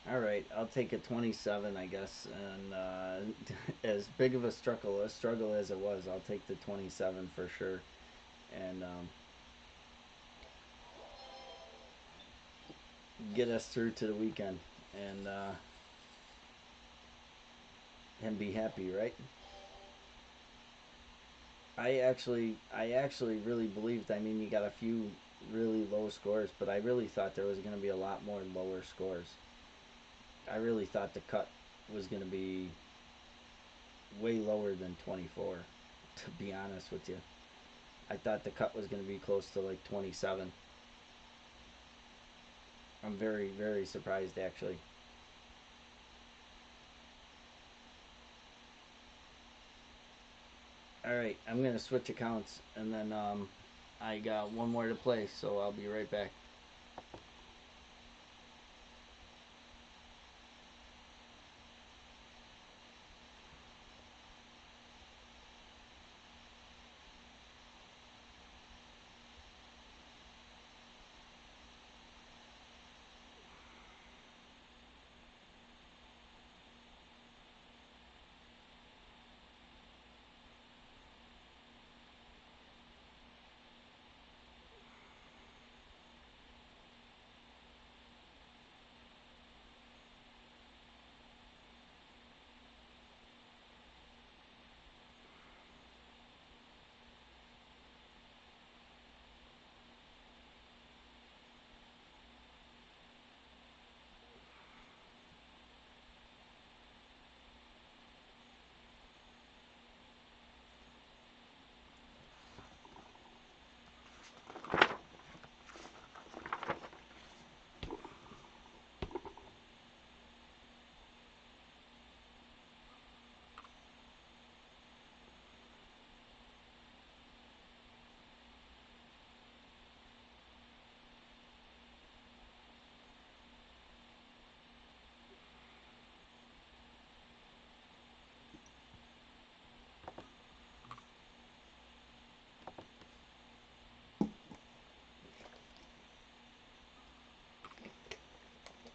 Speaker 1: All right, I'll take a 27, I guess. And as big of a struggle as it was, I'll take the 27 for sure. And get us through to the weekend and uh, and be happy, right? I actually really believed. I mean, you got a few really low scores, but I really thought there was going to be a lot more lower scores. I really thought the cut was going to be way lower than 24. To be honest with you, I thought the cut was going to be close to like 27. I'm very, very surprised actually. All right, I'm gonna switch accounts and then I got one more to play, so I'll be right back.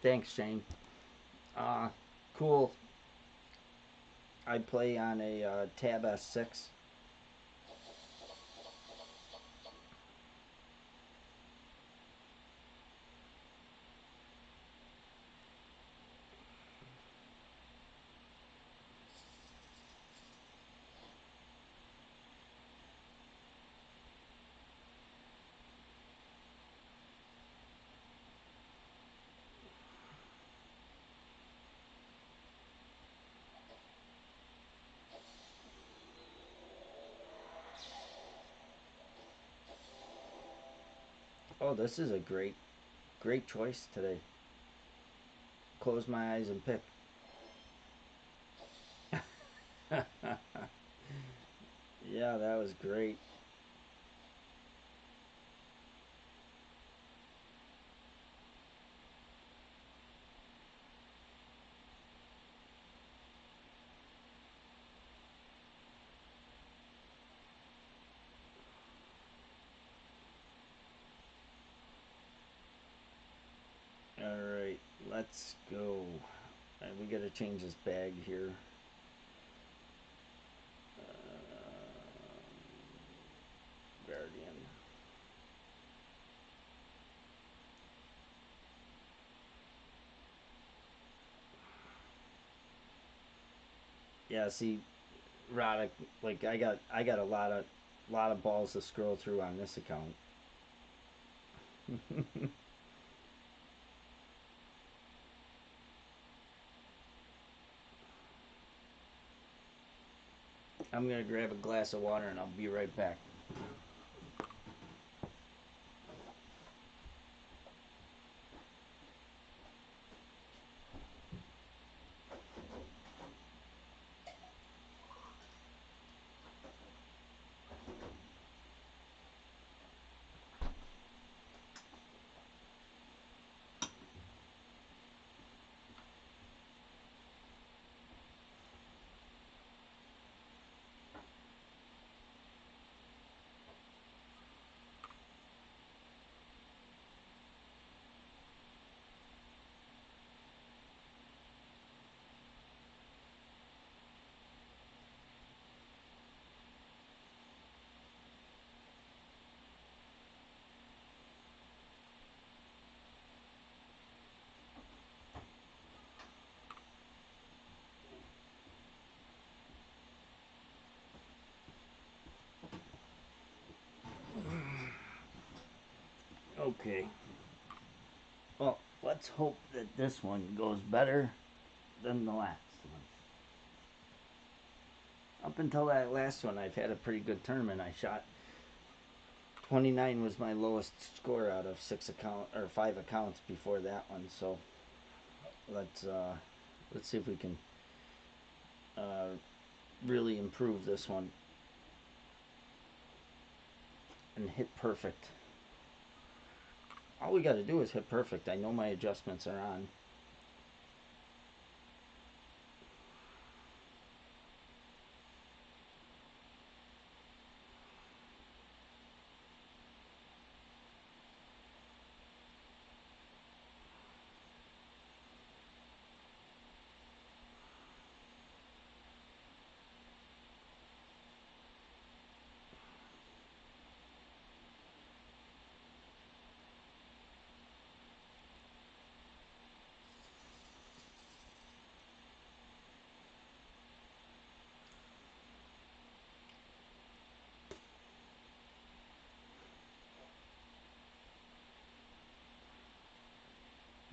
Speaker 1: Thanks, Shane. Uh, cool. I play on a Tab S6. Oh, this is a great, great choice today. Close my eyes and pick. Yeah, that was great. All right, let's go. We got to change this bag here. Guardian. Yeah, see, Roddick, like I got a lot of balls to scroll through on this account. I'm gonna grab a glass of water and I'll be right back. Okay. Well, let's hope that this one goes better than the last one. Up until that last one, I've had a pretty good tournament. I shot 29 was my lowest score out of 5 accounts before that one. So let's let's see if we can uh, really improve this one and hit perfect. All we got to do is hit perfect. I know my adjustments are on.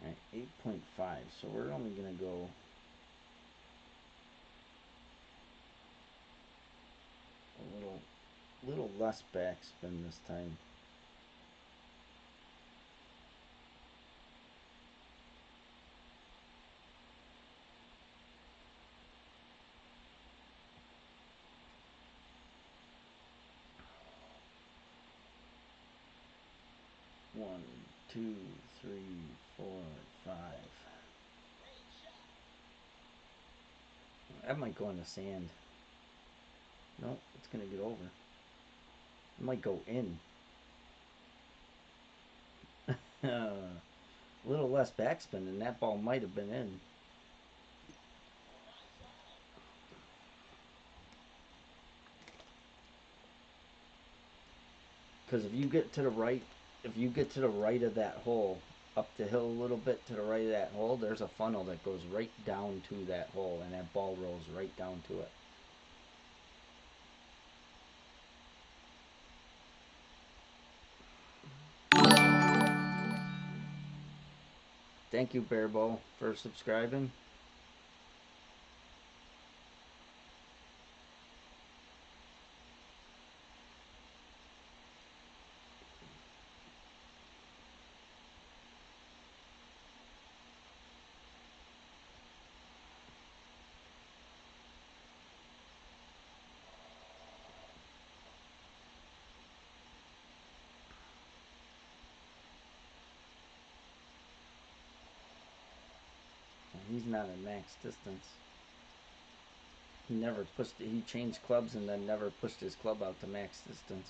Speaker 1: All right, 8.5. So we're only going to go a little less backspin this time. One, two, three, four, five. That might go in the sand. No, it's gonna get over. It might go in. A little less backspin, and that ball might have been in. Because if you get to the right, if you get to the right of that hole, up the hill a little bit to the right of that hole, there's a funnel that goes right down to that hole, and that ball rolls right down to it. Thank you, Bearbo, for subscribing. He's not at max distance. He never pushed it. He changed clubs and then never pushed his club out to max distance.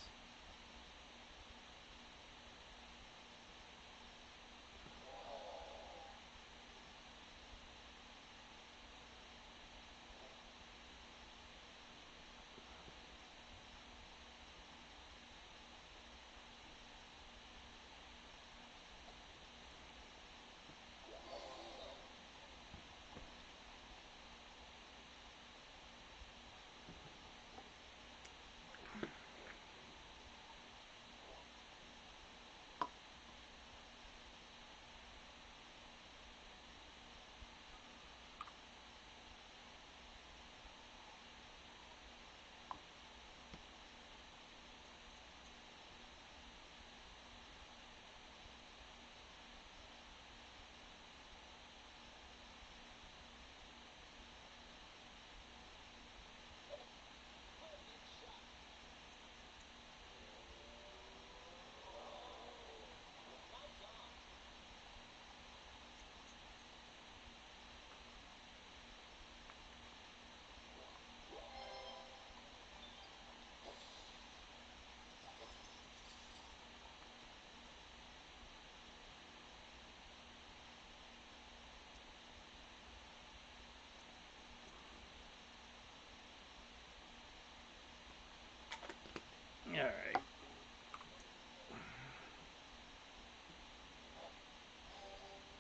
Speaker 1: All right.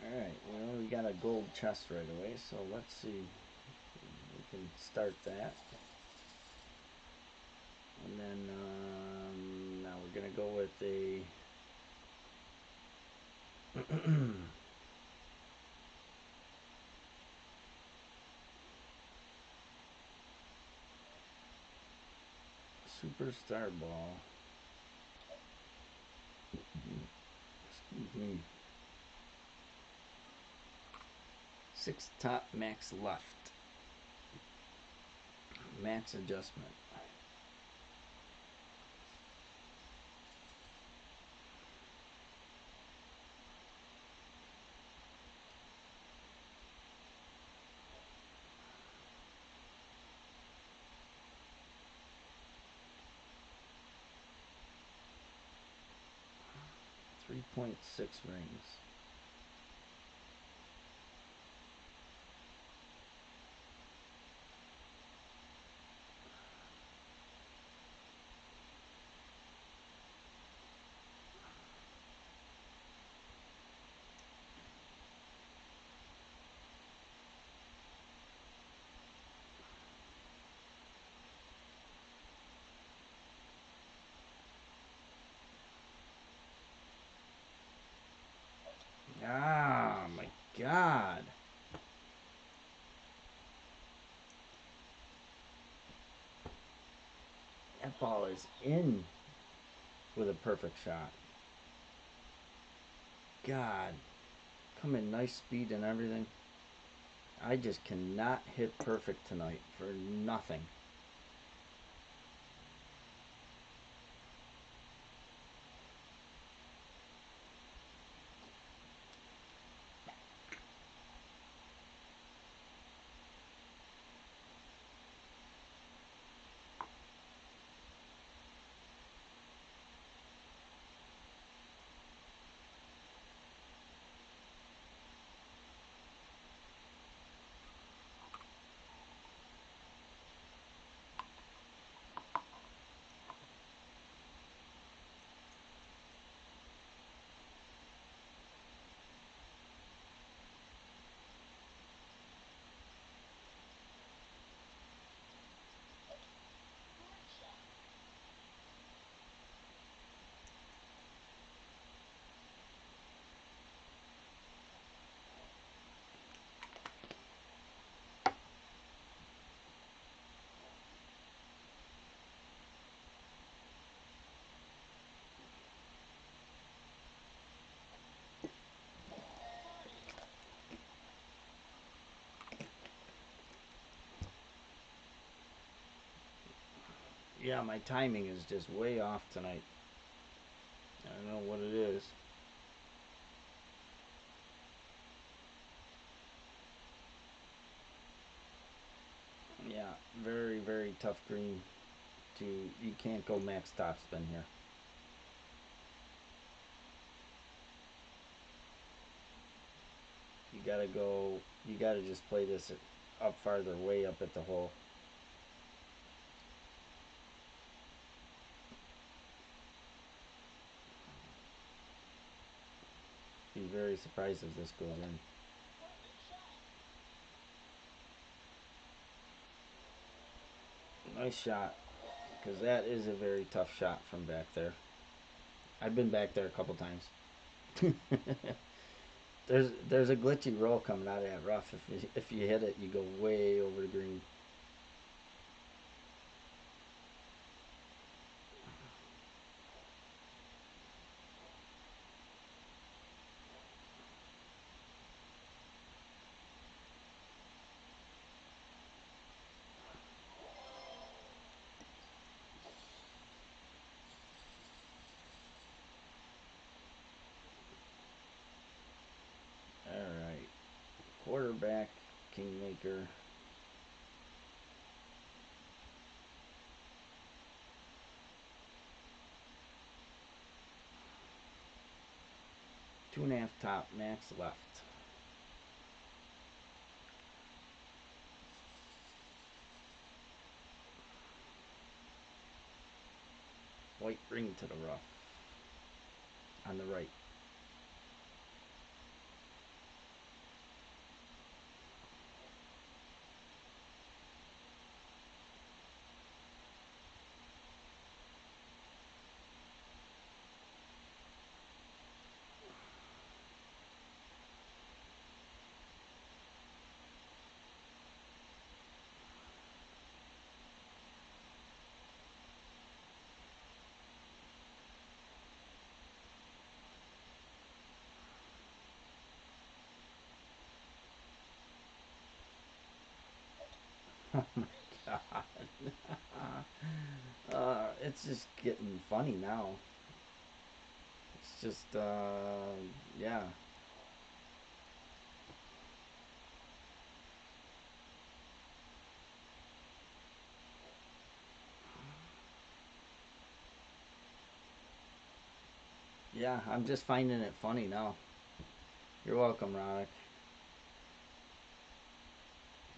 Speaker 1: All right. Well, we got a gold chest right away, so let's see. We can start that. And then now we're going to go with a Superstar ball. Excuse me. 6 top, max left. Max adjustment. .6 rings. Ah, my God. That ball is in with a perfect shot. God. Come in nice speed and everything. I just cannot hit perfect tonight for nothing. Yeah, my timing is just way off tonight. I don't know what it is. Yeah, very, very tough green. You can't go max topspin here. You gotta just play this up farther, way up at the hole. Be very surprised if this goes in. Nice shot, because that is a very tough shot from back there. I've been back there a couple times. there's a glitchy roll coming out of that rough. If you hit it, you go way over the green. All right, quarterback, kingmaker. Two and a half top, max left. White ring to the rough. On the right. Oh my god. It's just getting funny now. It's just, yeah. Yeah, I'm just finding it funny now. You're welcome, Ronick.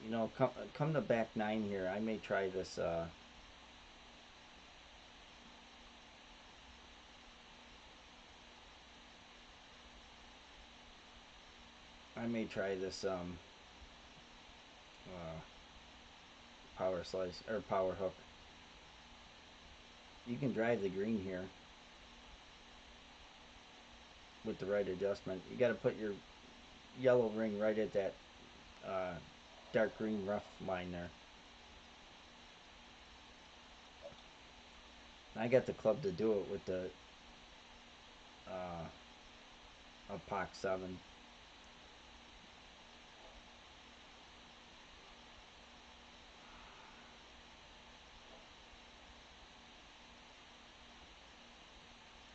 Speaker 1: You know, come to back nine here. I may try this. I may try this uh, power slice or power hook. You can drive the green here with the right adjustment. You got to put your yellow ring right at that uh, dark green rough line there. I got the club to do it with the uh, a POC 7.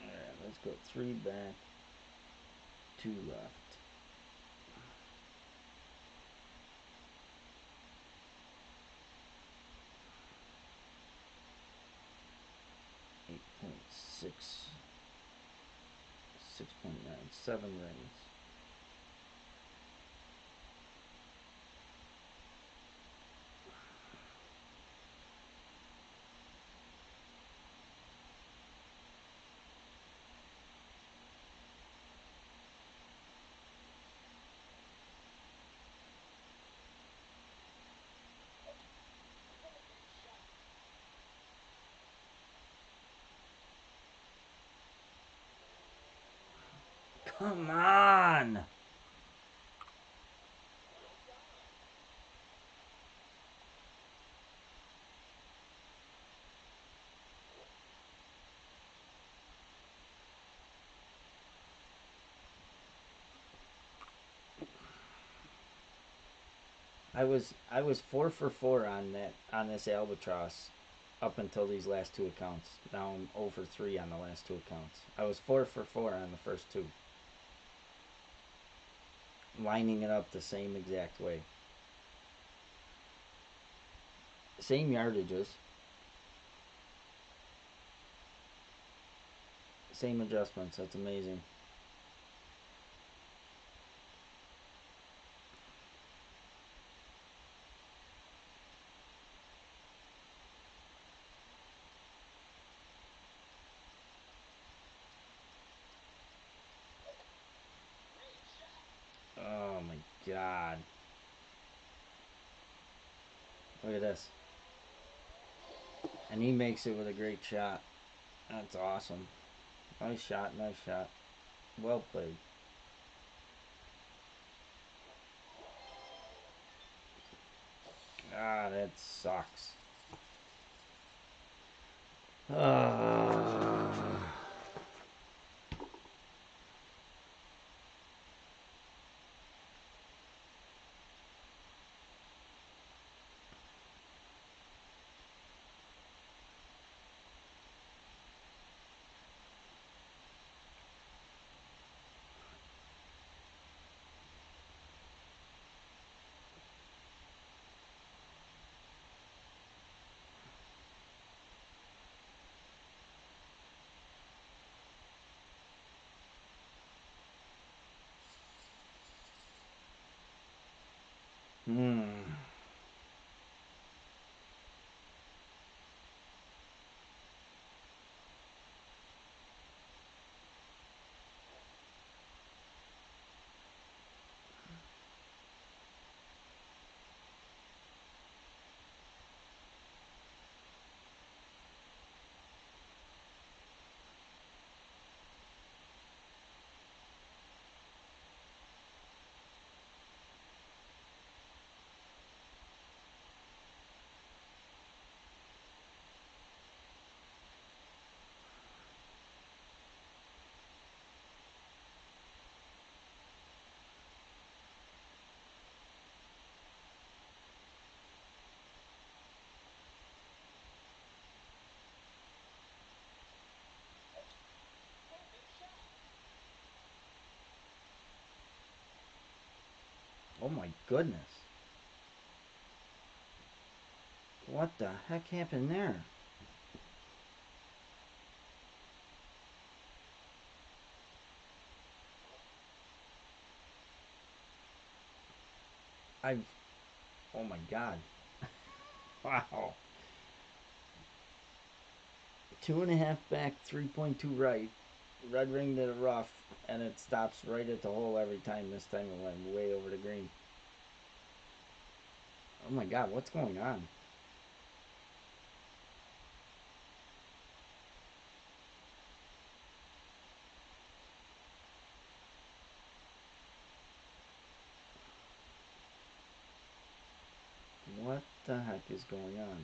Speaker 1: Alright, let's go 3 back, 2 left. 8.6, 6.9, 7 rings. Come on! I was 4 for 4 on that on this albatross up until these last 2 accounts. Now I'm over 3 on the last 2 accounts. I was 4 for 4 on the first 2, lining it up the same exact way, same yardages, same adjustments. That's amazing. Oh my god! Look at this, and he makes it with a great shot. That's awesome. Nice shot, nice shot. Well played. Ah, that sucks. Uh, Oh my goodness. What the heck happened there? I've. Oh my god. Wow. 2.5 back, 3.2 right. Red ring to the rough, and it stops right at the hole every time. This time it went way over the green. Oh my god, what's going on? What the heck is going on?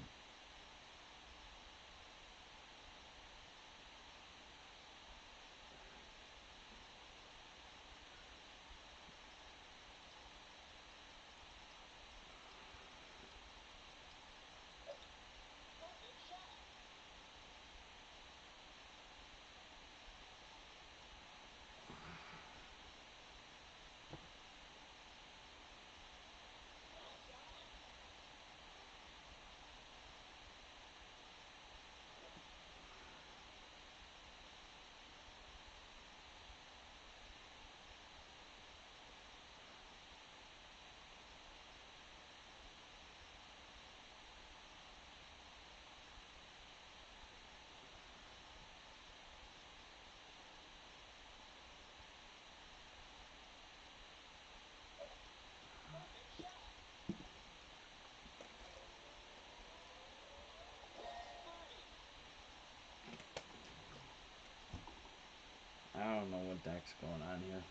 Speaker 1: I don't know what the heck's going on here.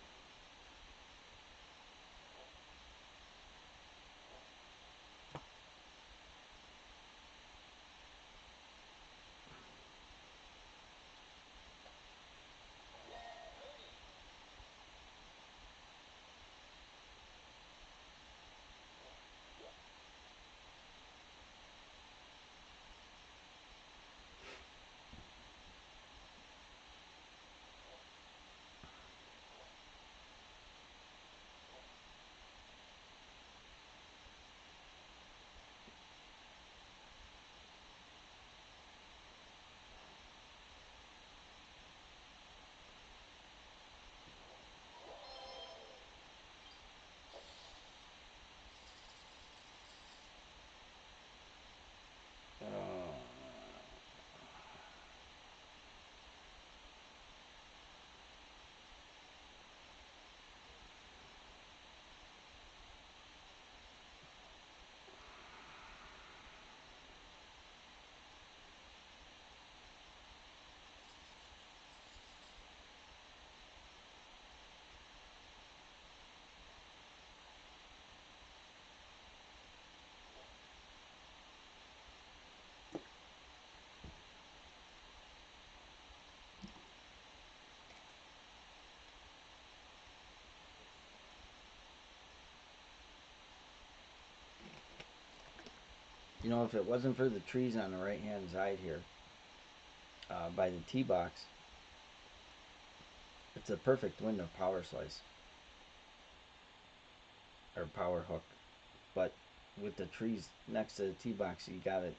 Speaker 1: Uh, you know, if it wasn't for the trees on the right hand side here, by the tee box, it's a perfect window power slice or power hook. But with the trees next to the tee box, you got it.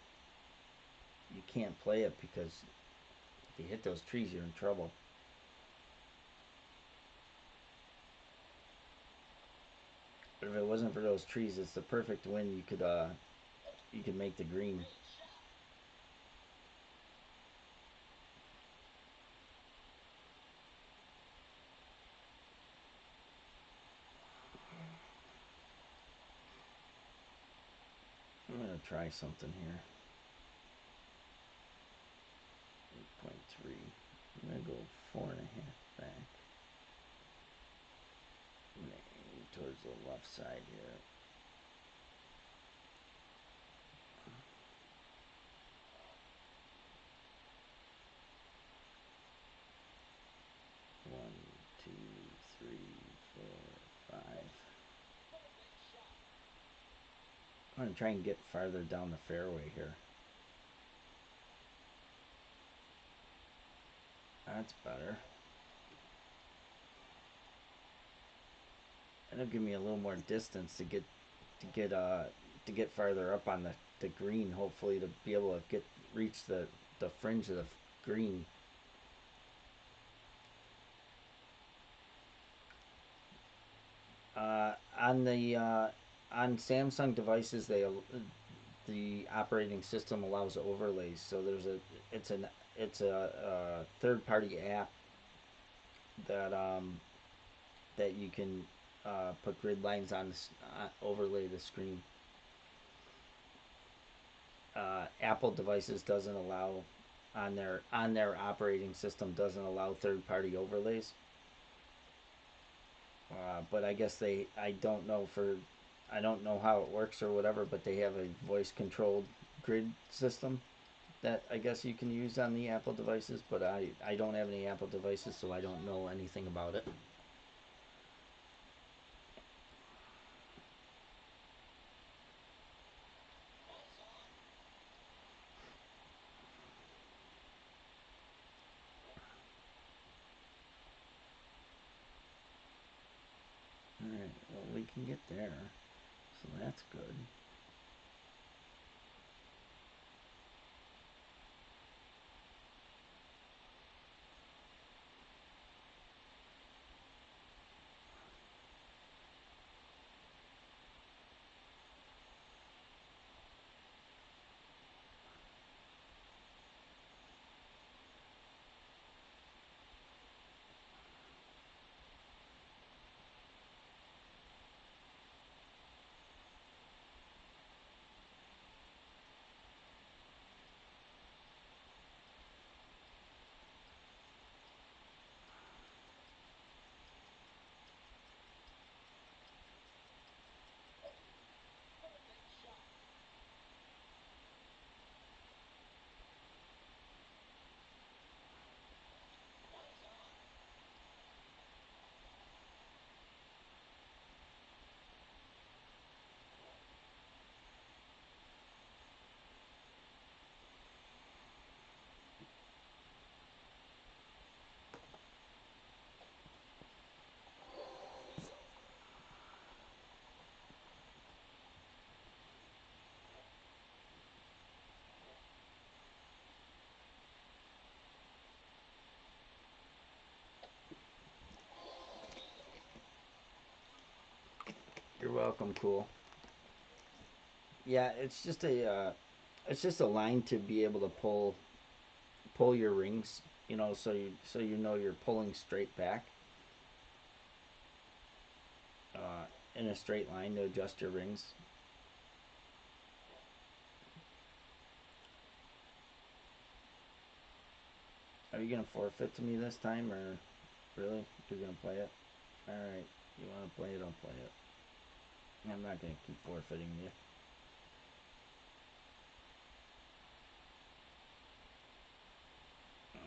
Speaker 1: You can't play it because if you hit those trees, you're in trouble. But if it wasn't for those trees, it's the perfect wind. You could make the green. I'm gonna try something here. 8.3. I'm gonna go 4.5 back. I'm gonna aim towards the left side here. One, two, three, four, five. I'm gonna try and get farther down the fairway here. That's better. it'll give me a little more distance to get uh to get farther up on the green. Hopefully to be able to get reach the fringe of the green. On the on Samsung devices, the operating system allows overlays. So it's an it's a third party app that that you can put grid lines on overlay the screen. Apple devices doesn't allow on their operating system doesn't allow third party overlays. But I guess they I don't know how it works or whatever, but they have a voice controlled grid system that I guess you can use on the Apple devices, but I don't have any Apple devices, so I don't know anything about it. Alright, well, we can get there, so that's good. You're welcome, cool. Yeah, it's just a line to be able to pull your rings, so you know you're pulling straight back in a straight line to adjust your rings. Are you gonna forfeit to me this time, or really you're gonna play it? All right, you want to play it? I'll play it. I'm not gonna keep forfeiting you.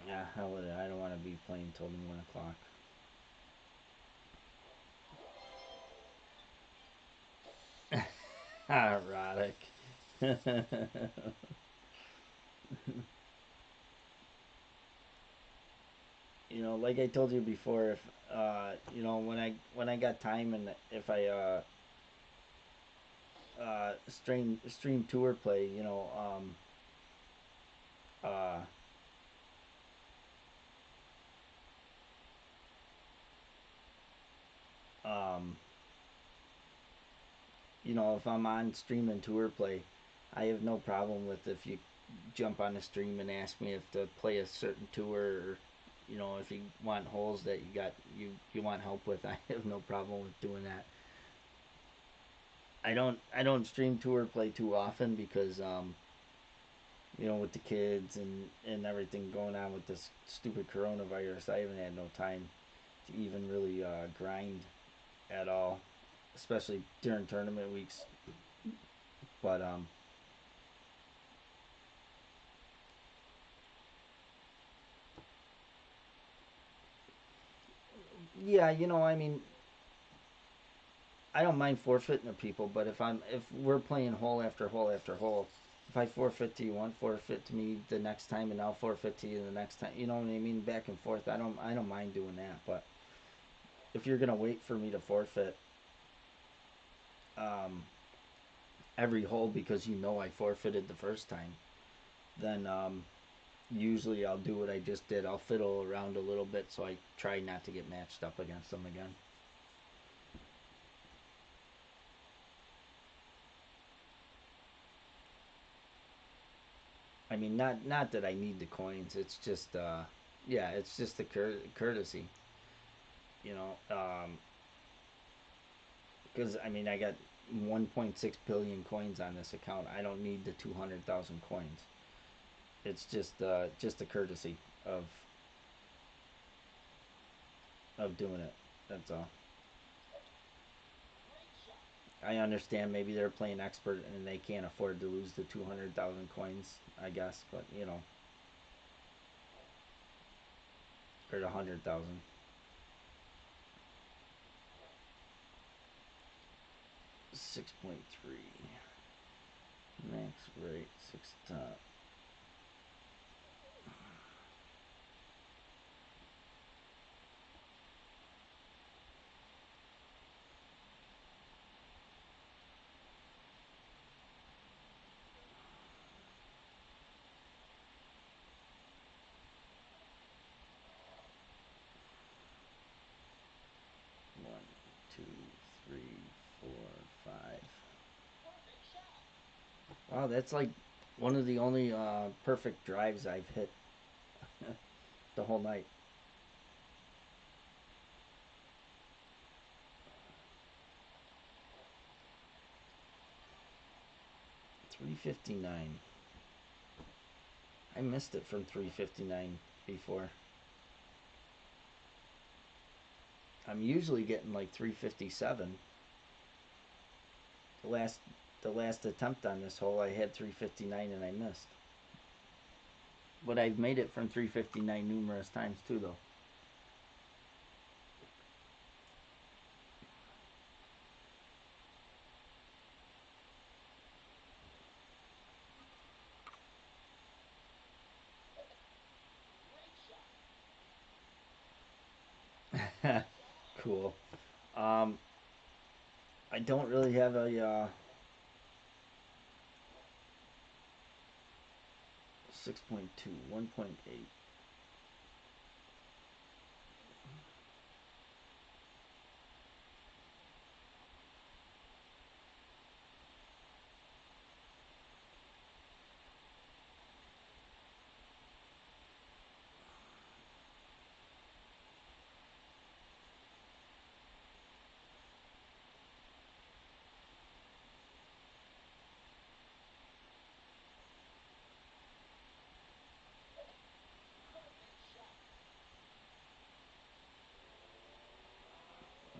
Speaker 1: Yeah, hell with it. I don't want to be playing till 1 o'clock. Erotic. Like I told you before, if when I got time and if I stream tour play, uh, um, if I'm on stream and tour play, I have no problem with if you jump on the stream and ask me if to play a certain tour, or if you want holes that you want help with. I have no problem with doing that. I don't stream tour play too often because with the kids and everything going on with this stupid coronavirus, I haven't had no time to even really grind at all, especially during tournament weeks. But yeah, I mean, I don't mind forfeiting to people, but if we're playing hole after hole after hole, if I forfeit to you one, forfeit to me the next time, and I'll forfeit to you the next time. You know what I mean? Back and forth. I don't mind doing that. But if you're gonna wait for me to forfeit, um, every hole because you know I forfeited the first time, then usually I'll do what I just did. I'll fiddle around a little bit so I try not to get matched up against them again. I mean, not that I need the coins. It's just yeah, it's just a courtesy, you know. Because I mean, I got 1.6 billion coins on this account. I don't need the 200,000 coins. It's just a courtesy of doing it. That's all. I understand maybe they're playing expert and they can't afford to lose the 200,000 coins, I guess, but you know, or the 100,000. 6.3 max rate, six top. 1, 2, 3, 4, 5. Wow, that's like one of the only perfect drives I've hit the whole night. 359. I missed it from 359 before. I'm usually getting like 357. The last the last attempt on this hole, I had 359 and I missed. But I've made it from 359 numerous times too, though. Cool. Um, I don't really have a 6.2, 1.8.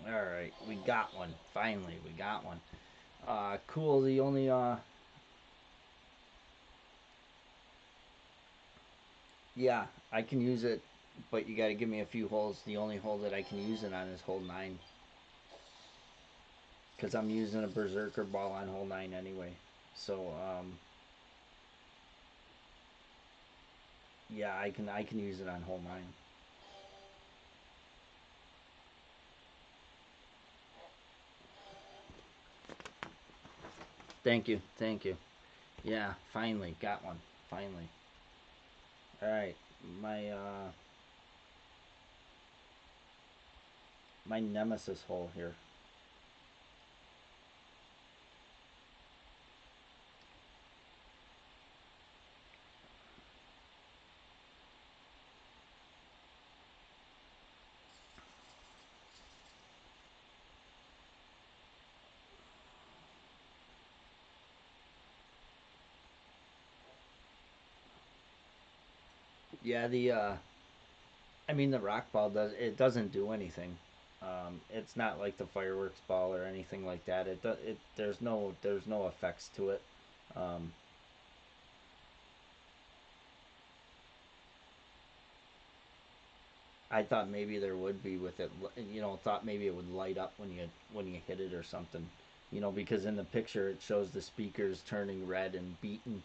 Speaker 1: All right, we got one. Finally, we got one. Cool. The only yeah, I can use it, but you got to give me a few holes. The only hole that I can use it on is hole 9, because I'm using a berserker ball on hole 9 anyway. So yeah, I can use it on hole 9. Thank you, thank you. Yeah, finally got one. Finally. All right, my my nemesis hole here. Yeah, the I mean the rock ball doesn't do anything. It's not like the fireworks ball or anything like that. It there's no effects to it. Um, I thought maybe there would be with it. You know, thought maybe it would light up when you hit it or something. You know, because in the picture it shows the speakers turning red and beaten.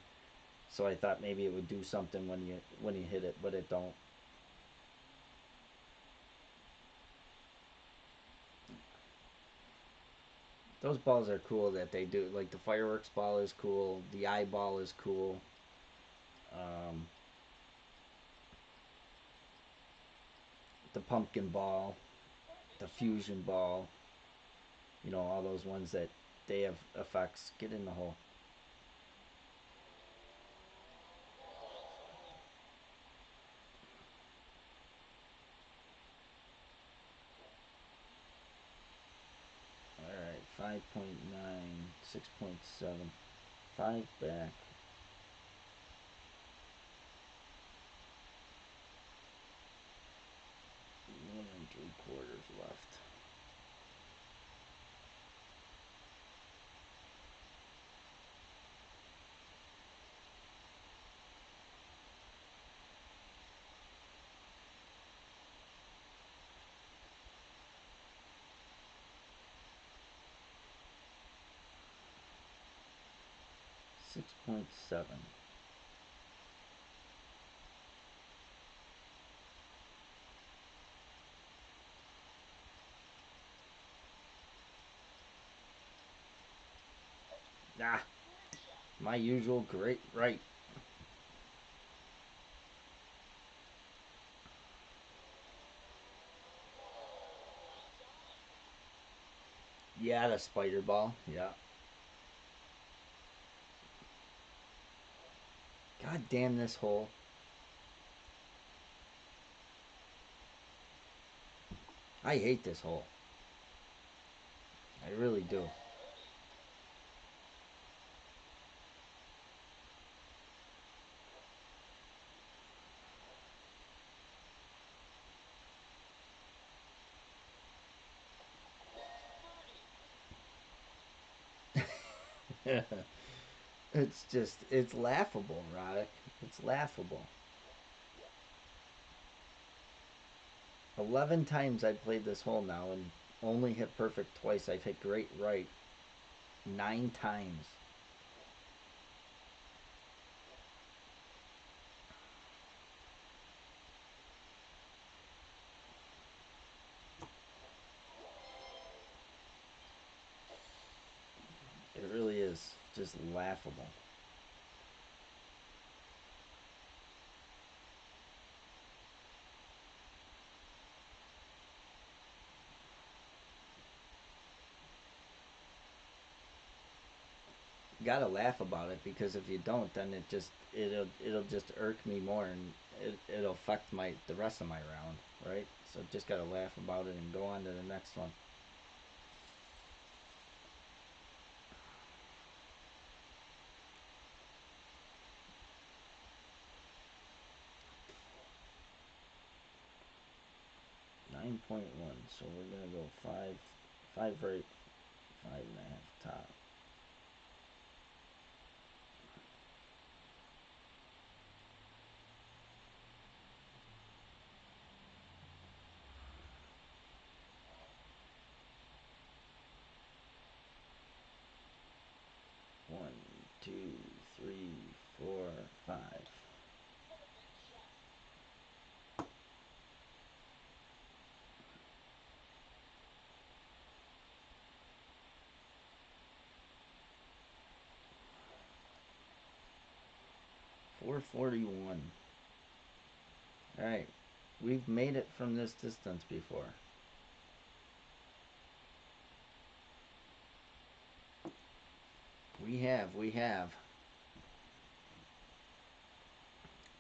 Speaker 1: So I thought maybe it would do something when you hit it, but it don't. Those balls are cool that they do. Like the fireworks ball is cool. The eyeball is cool. Um, the pumpkin ball, the fusion ball. You know, all those ones that they have effects. Get in the hole. All right, 5.9, 6.7, 5 back. 1 3/4 left. 6.7. Ah, my usual great right. Yeah, the spider ball. Yeah. God damn this hole. I hate this hole. I really do. It's just, it's laughable, Roddick. It's laughable. 11 times I've played this hole now and only hit perfect twice. I've hit great right 9 times. It really is just laughable. You gotta laugh about it because if you don't, then it'll just irk me more and it'll affect my the rest of my round, right? So just gotta laugh about it and go on to the next one. 9.1. So we're gonna go five right, 5.5 top. 1 2 3 4 5. 441. All right, we've made it from this distance before. We have.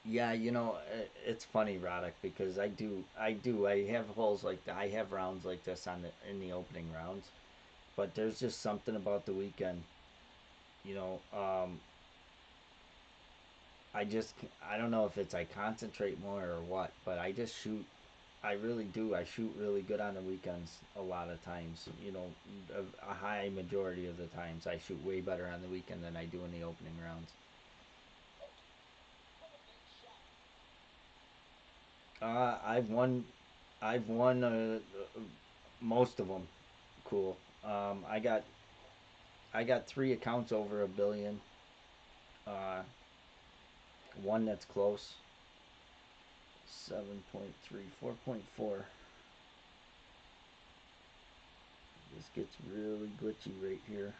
Speaker 1: Yeah, you know, it's funny, Roddick, because I have holes like that. I have rounds like this on the in the opening rounds, but there's just something about the weekend. You know, I don't know if it's I concentrate more or what, but I just shoot. I really do. I shoot really good on the weekends a lot of times. You know, a high majority of the times I shoot way better on the weekend than I do in the opening rounds. I've won. I've won most of them. Cool. I got 3 accounts over 1 billion. Uh, one that's close. 7.3, 4.4. This gets really glitchy right here.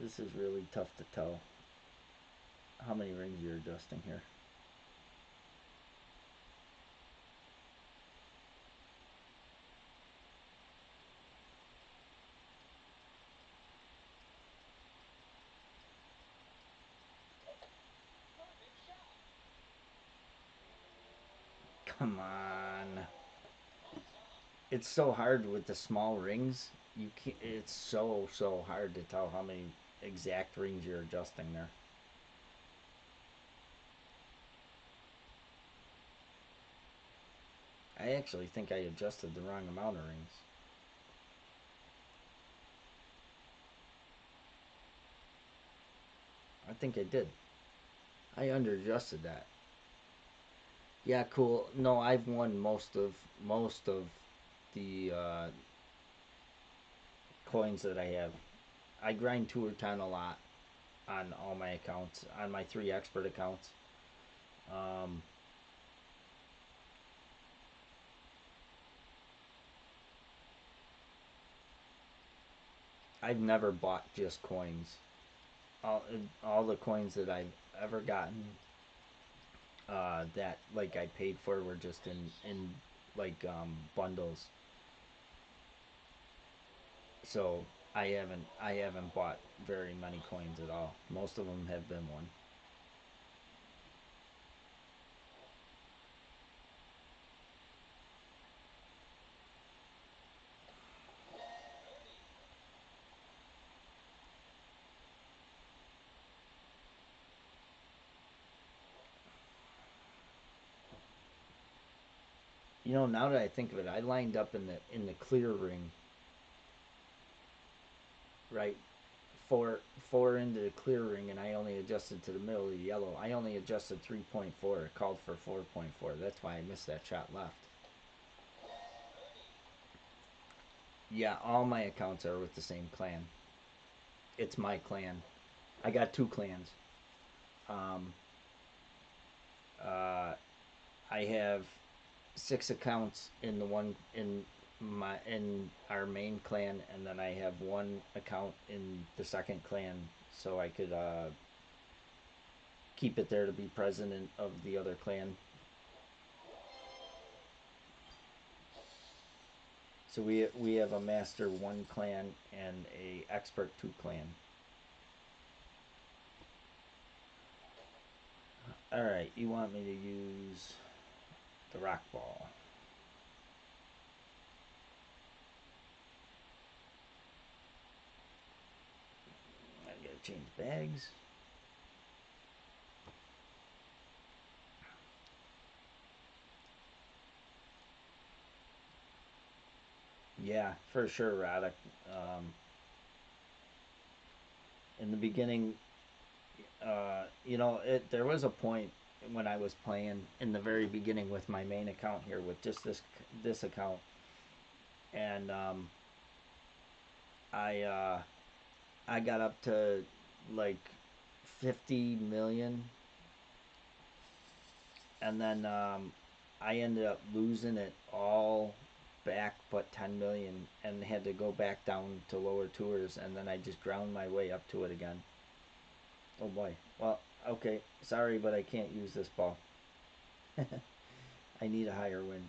Speaker 1: This is really tough to tell how many rings you're adjusting here. Come on. It's so hard with the small rings. You can't, it's so hard to tell how many exact rings you're adjusting there. I actually think I adjusted the wrong amount of rings. I think I did. I underadjusted that. Yeah, cool. No, I've won most of the coins that I have. I grind 2 or 10 a lot on all my accounts, on my 3 expert accounts. Um, I've never bought just coins. All all the coins that I've ever gotten, that like I paid for were just in like bundles. So I haven't bought very many coins at all. Most of them have been one. Now that I think of it, I lined up in the clear ring, right? Four into the clear ring, and I only adjusted to the middle of the yellow. I only adjusted 3.4. It called for 4.4. That's why I missed that shot left. Yeah, all my accounts are with the same clan. It's my clan. I got 2 clans. Um, uh, I have 6 accounts in the one in our main clan, and then I have 1 account in the second clan, so I could keep it there to be president of the other clan. So we have a master 1 clan and a expert 2 clan. All right, you want me to use the rock ball? I gotta change bags. Yeah, for sure, Radek. In the beginning, there was a point when I was playing in the very beginning with my main account here with just this account, and I I got up to like 50 million, and then I ended up losing it all back but 10 million and had to go back down to lower tours, and then I just ground my way up to it again. Oh boy. Well, okay. Sorry, but I can't use this ball. I need a higher wind.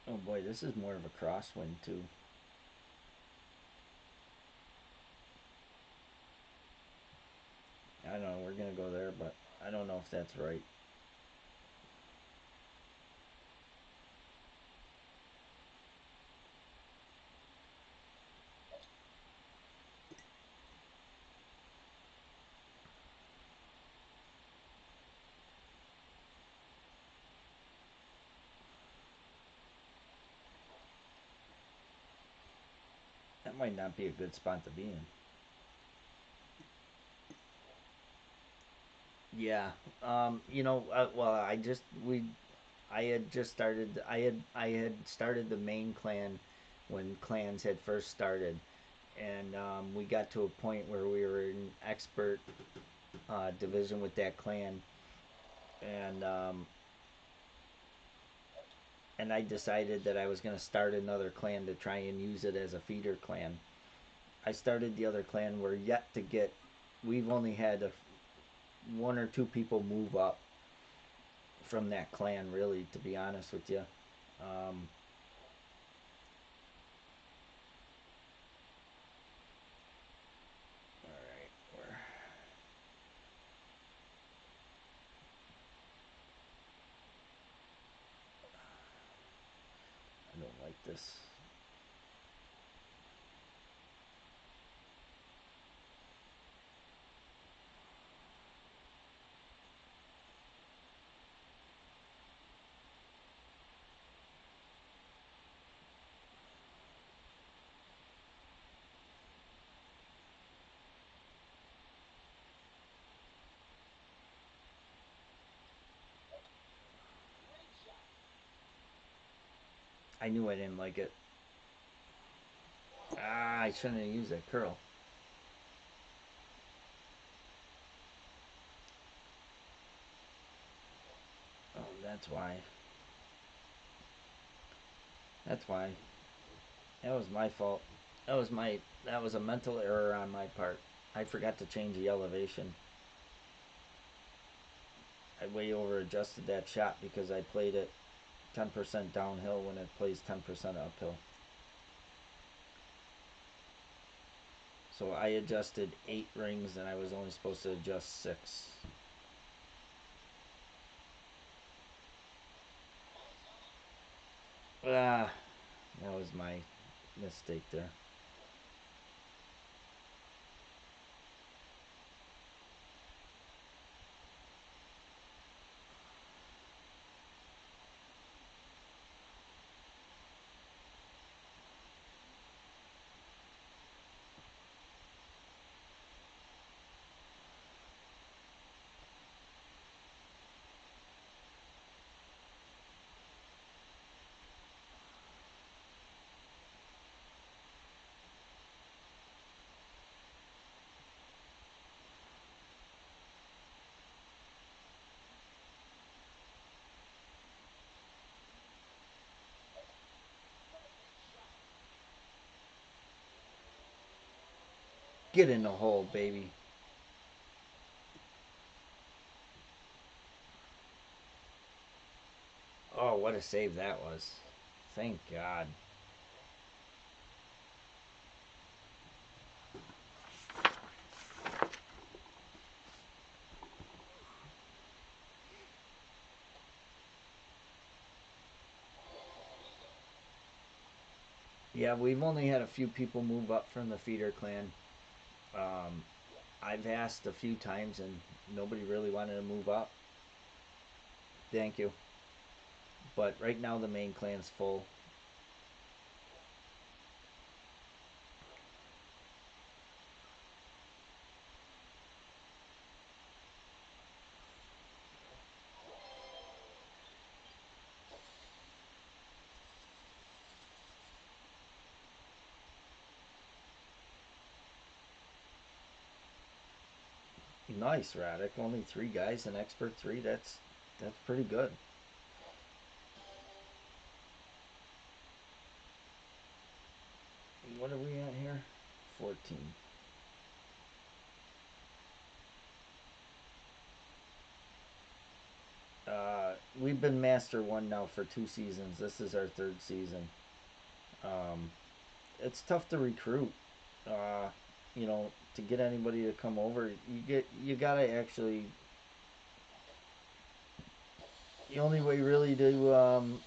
Speaker 1: Oh boy, this is more of a crosswind too. I don't know. We're gonna go there, but I don't know if that's right. That might not be a good spot to be in. Yeah. Well, I had just started. I had started the main clan when clans had first started, and we got to a point where we were in expert division with that clan, and and I decided that I was going to start another clan to try and use it as a feeder clan. I started the other clan. We're yet to get. We've only had one or two people move up from that clan, really, to be honest with you. Um, all right, I don't like this. I knew I didn't like it. Ah, I shouldn't have used that curl. Oh, that's why. That's why. That was my fault. That was a mental error on my part. I forgot to change the elevation. I way over adjusted that shot because I played it 10% downhill when it plays 10% uphill. So I adjusted 8 rings and I was only supposed to adjust 6. Ah, that was my mistake there. Get in the hole, baby. Oh, what a save that was. Thank God. Yeah, we've only had a few people move up from the feeder clan. Um, I've asked a few times and nobody really wanted to move up. Thank you. But right now the main clan's full. Nice, Radic. Only 3 guys, an expert 3. That's pretty good. What are we at here? 14. We've been Master 1 now for 2 seasons. This is our third season. Um, it's tough to recruit. Uh, to get anybody to come over, you gotta actually. The only way really to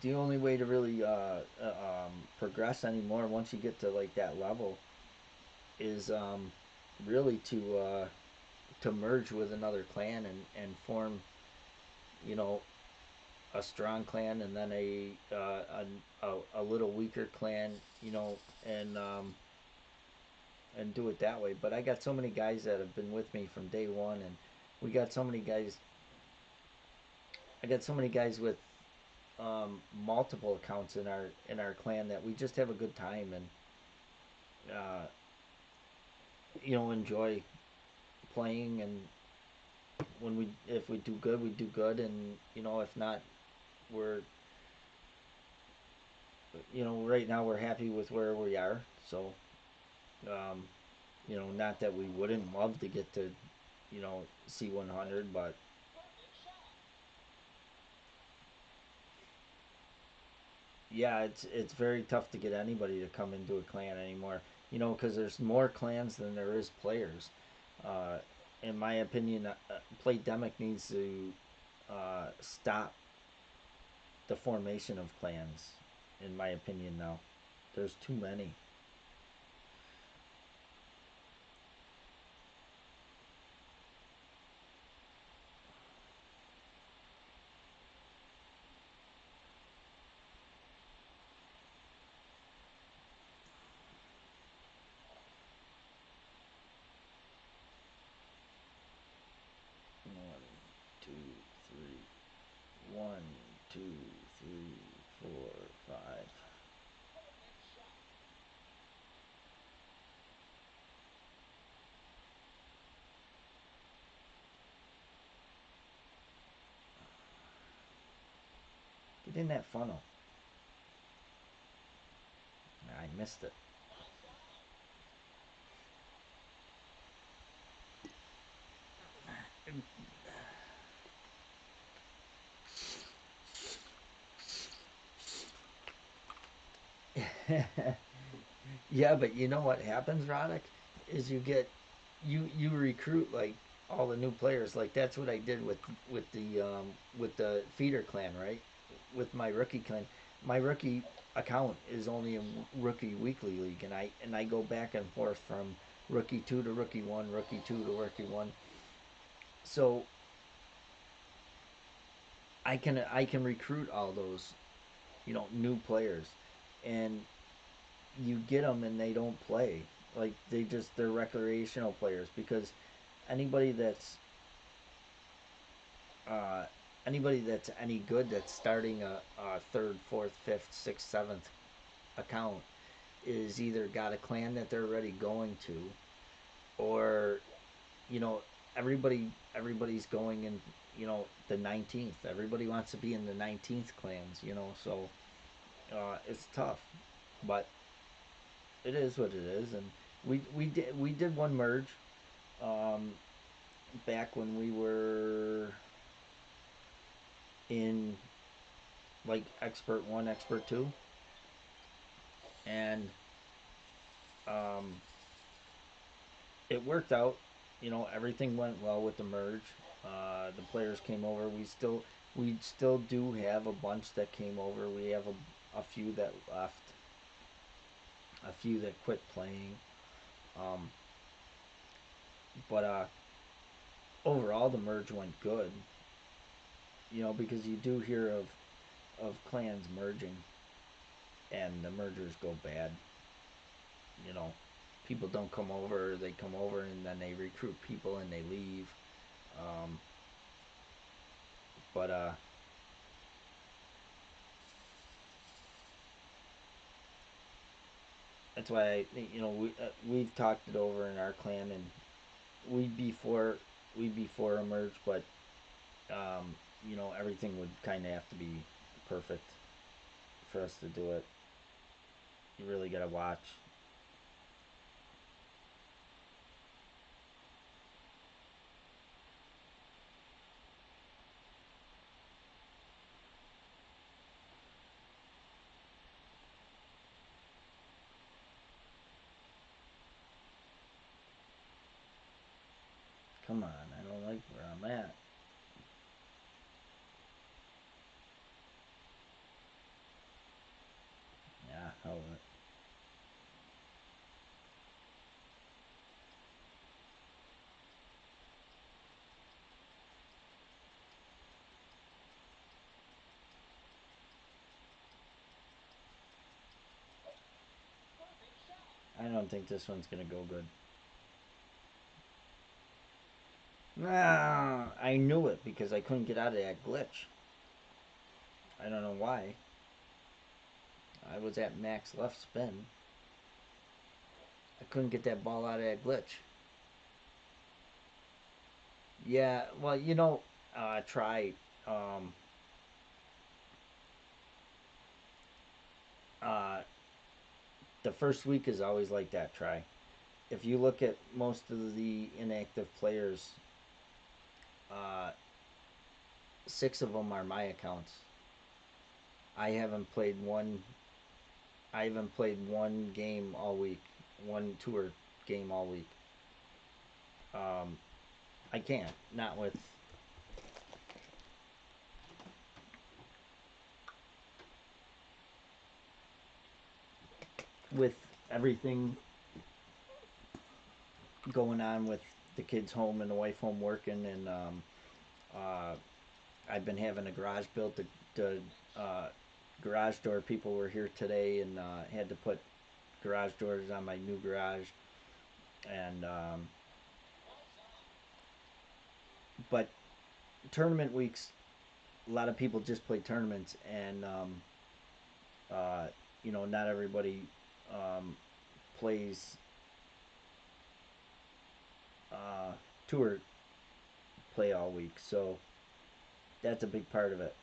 Speaker 1: the only way to really progress anymore once you get to like that level is really to merge with another clan and form you know a strong clan and then a little weaker clan and and do it that way. But I got so many guys that have been with me from day one, and we got so many guys. I got so many guys with multiple accounts in our clan that we just have a good time and uh, enjoy playing. And when we if we do good, we do good, and if not, we're right now we're happy with where we are. So um, not that we wouldn't love to get to C100, but yeah, it's very tough to get anybody to come into a clan anymore. Because there's more clans than there is players. Uh, in my opinion, Playdemic needs to stop the formation of clans. In my opinion, now there's too many. 1, 2, 3. 1, 2, 3, 4, 5. Get in that funnel. I missed it. Yeah, but you know what happens, Roddick, is you recruit like all the new players. Like that's what I did with the feeder clan, right? With my rookie clan, my rookie account is only a rookie weekly league, and I go back and forth from rookie two to rookie one, rookie two to rookie one. So I can recruit all those new players, and you get them and they don't play. Like they're recreational players because anybody that's uh, anybody that's any good that's starting a third, fourth, fifth, sixth, seventh account is either got a clan that they're already going to, or you know everybody's going in the 19th. Everybody wants to be in the 19th clans. So it's tough, but it is what it is. And we did one merge um, back when we were in like expert one, expert two, and um, it worked out. Everything went well with the merge. The players came over. We still do have a bunch that came over. We have a few that left, a few that quit playing. Um, but overall, the merge went good. Because you do hear of clans merging, and the mergers go bad. You know, People don't come over. They come over and then they recruit people and they leave. Um, but that's why we've talked it over in our clan, and we before we before a merge, but um, everything would kind of have to be perfect for us to do it. You really gotta watch. Come on, I don't like where I'm at. Yeah, hell of it. I don't think this one's gonna go good. Nah, I knew it because I couldn't get out of that glitch. I don't know why. I was at max left spin. I couldn't get that ball out of that glitch. Yeah, well, try. Um, uh, the first week is always like that. Try. If you look at most of the inactive players, uh, 6 of them are my accounts. I haven't played one. I haven't played one game all week. One tour game all week. Um, I can't. Not with everything going on with the kids home and the wife home working, and uh, I've been having a garage built. The garage door people were here today and had to put garage doors on my new garage, and but tournament weeks, a lot of people just play tournaments, and uh, not everybody um, plays uh, tour play all week, so that's a big part of it.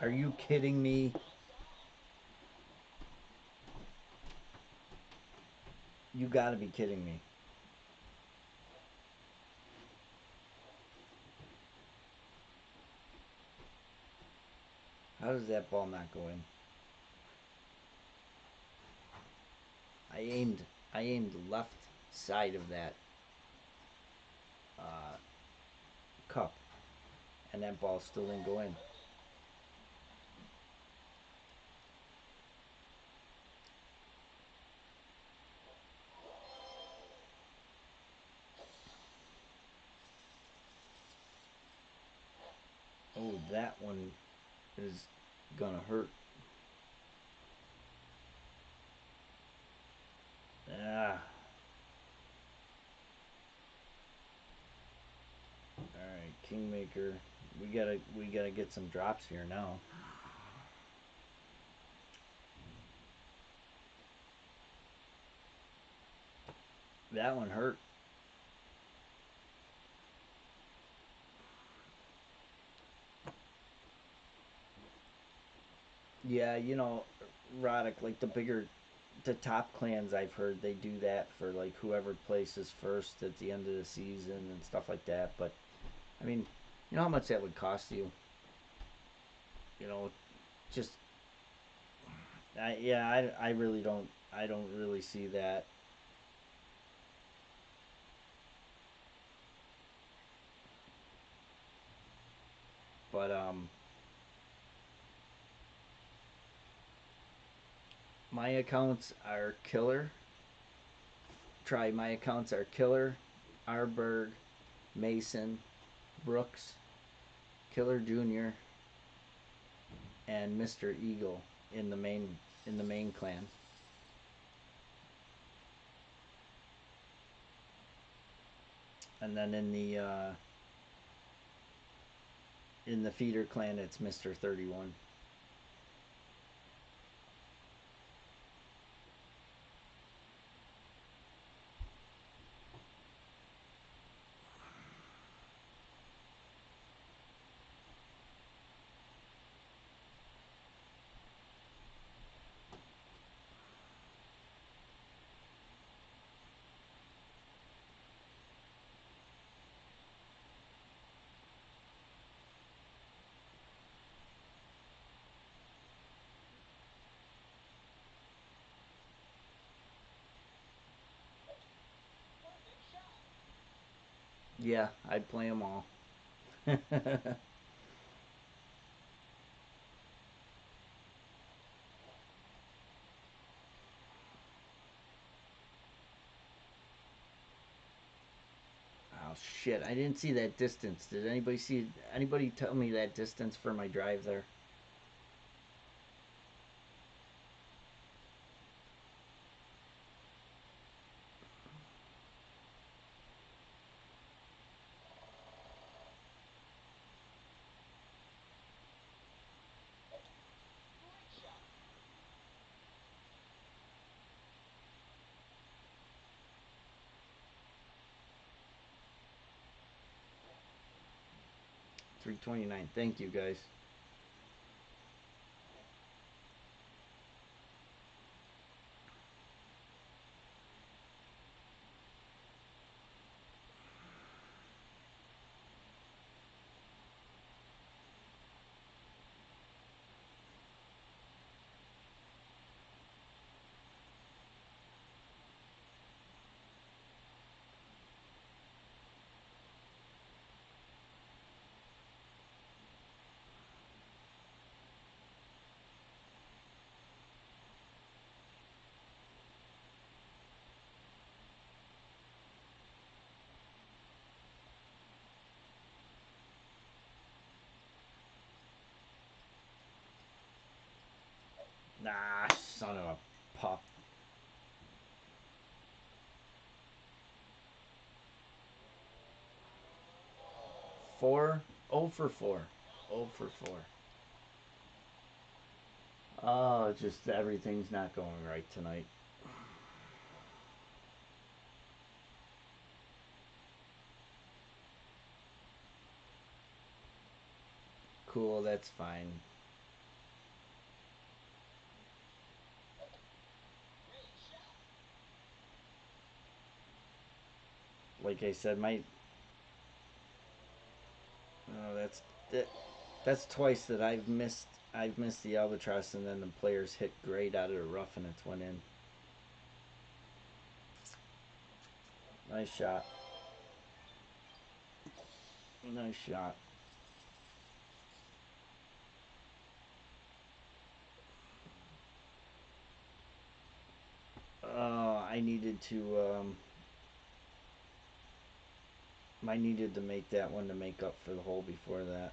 Speaker 1: Are you kidding me? You got to be kidding me. How does that ball not go in? I aimed I aimed left side of that uh, cup, and that ball still didn't go in. Oh, that one is gonna hurt. Ah, all right, Kingmaker. We gotta get some drops here now. That one hurt. Yeah, Roddick, like the top clans I've heard they do that for like whoever places first at the end of the season and stuff like that. But I mean, you know how much that would cost you? You know, just I really don't. I don't really see that. But my accounts are killer. Try my accounts are killer, Arberg, Mason, Brooks, Killer Junior, and Mister Eagle in the main clan. And then in the feeder clan, it's Mister 31. Yeah, I'd play them all. Oh shit! I didn't see that distance. Did anybody see? Anybody tell me that distance for my drive there? 329. Thank you guys. Nah, son of a pup. 4? 0 for 4. 0 for 4. Oh, just everything's not going right tonight. Cool, that's fine. Like I said, my that's that, that's twice that I've missed the albatross, and then the players hit great out of the rough and it's went in. Nice shot. Nice shot. I needed to I needed to make that one to make up for the hole before that.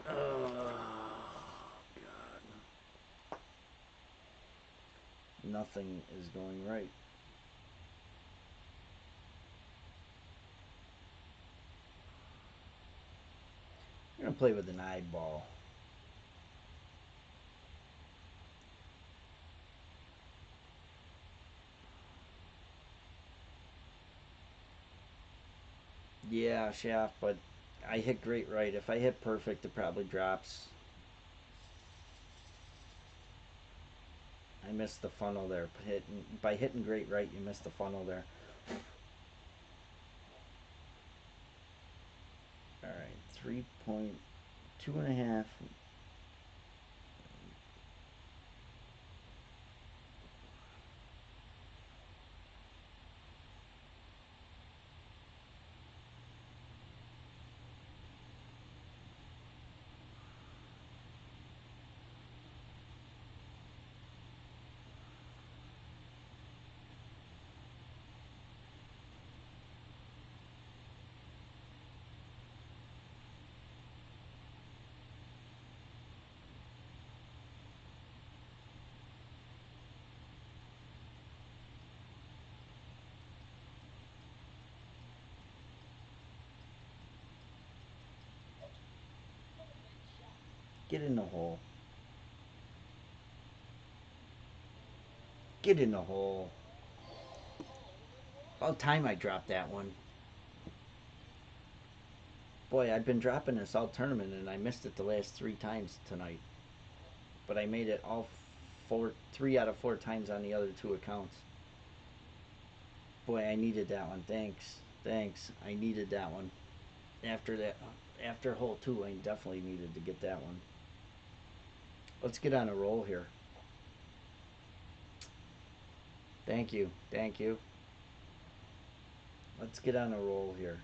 Speaker 1: Oh God. Nothing is going right. I'm gonna play with an eyeball. Yeah, shaft, but I hit great right. If I hit perfect, it probably drops. I missed the funnel there. By hitting great right, you missed the funnel there. All right, 3.2.5. Get in the hole. Get in the hole. About time I dropped that one. Boy, I've been dropping this all tournament and I missed it the last 3 times tonight. But I made it all 3 out of 4 times on the other 2 accounts. Boy, I needed that one. Thanks. Thanks. I needed that one. After that, after hole 2, I definitely needed to get that one. Let's get on a roll here. Thank you. Thank you. Let's get on a roll here.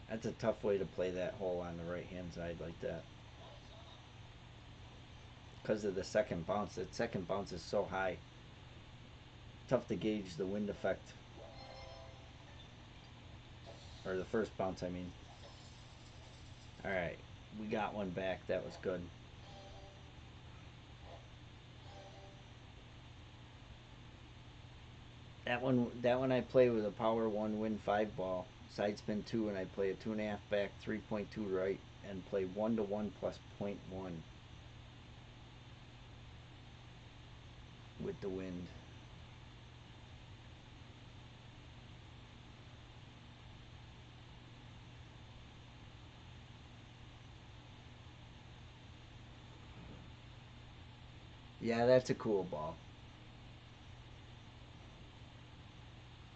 Speaker 1: That's a tough way to play that hole on the right hand side like that. Because of the second bounce. That second bounce is so high. Tough to gauge the wind effect. Or the first bounce, I mean. Alright. We got one back. That was good. That one I play with a power one win five ball. Side spin two and I play a 2.5 back, 3.2 right, and play 1 to 1 plus .1 with the wind. Yeah, that's a cool ball.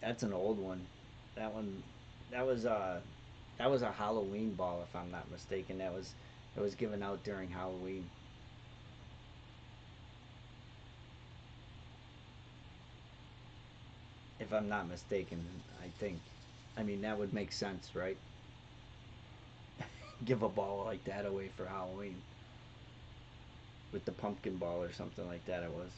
Speaker 1: That's an old one. That one, that was that was a Halloween ball if I'm not mistaken. That was given out during Halloween. If I'm not mistaken, I think. I mean, that would make sense, right? Give a ball like that away for Halloween with the pumpkin ball or something like that. It was.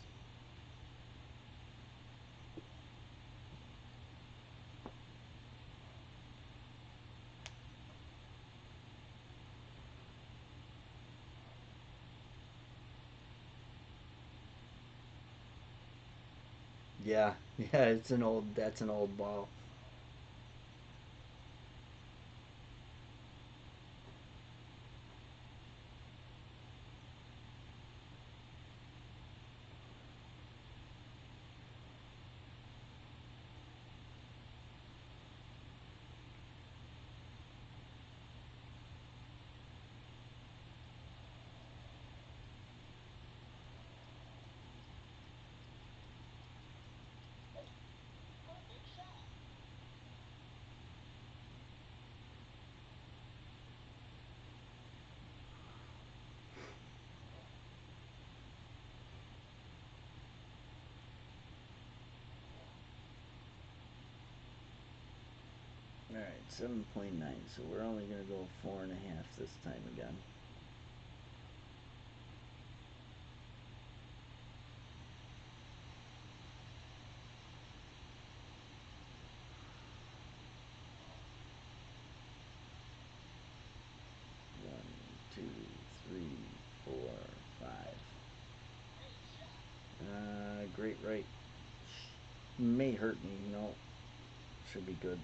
Speaker 1: Yeah, yeah. It's an old. That's an old ball. All right, 7.9. So we're only gonna go 4.5 this time again. One, two, three, four, five. Great right. May hurt me. No, should be good.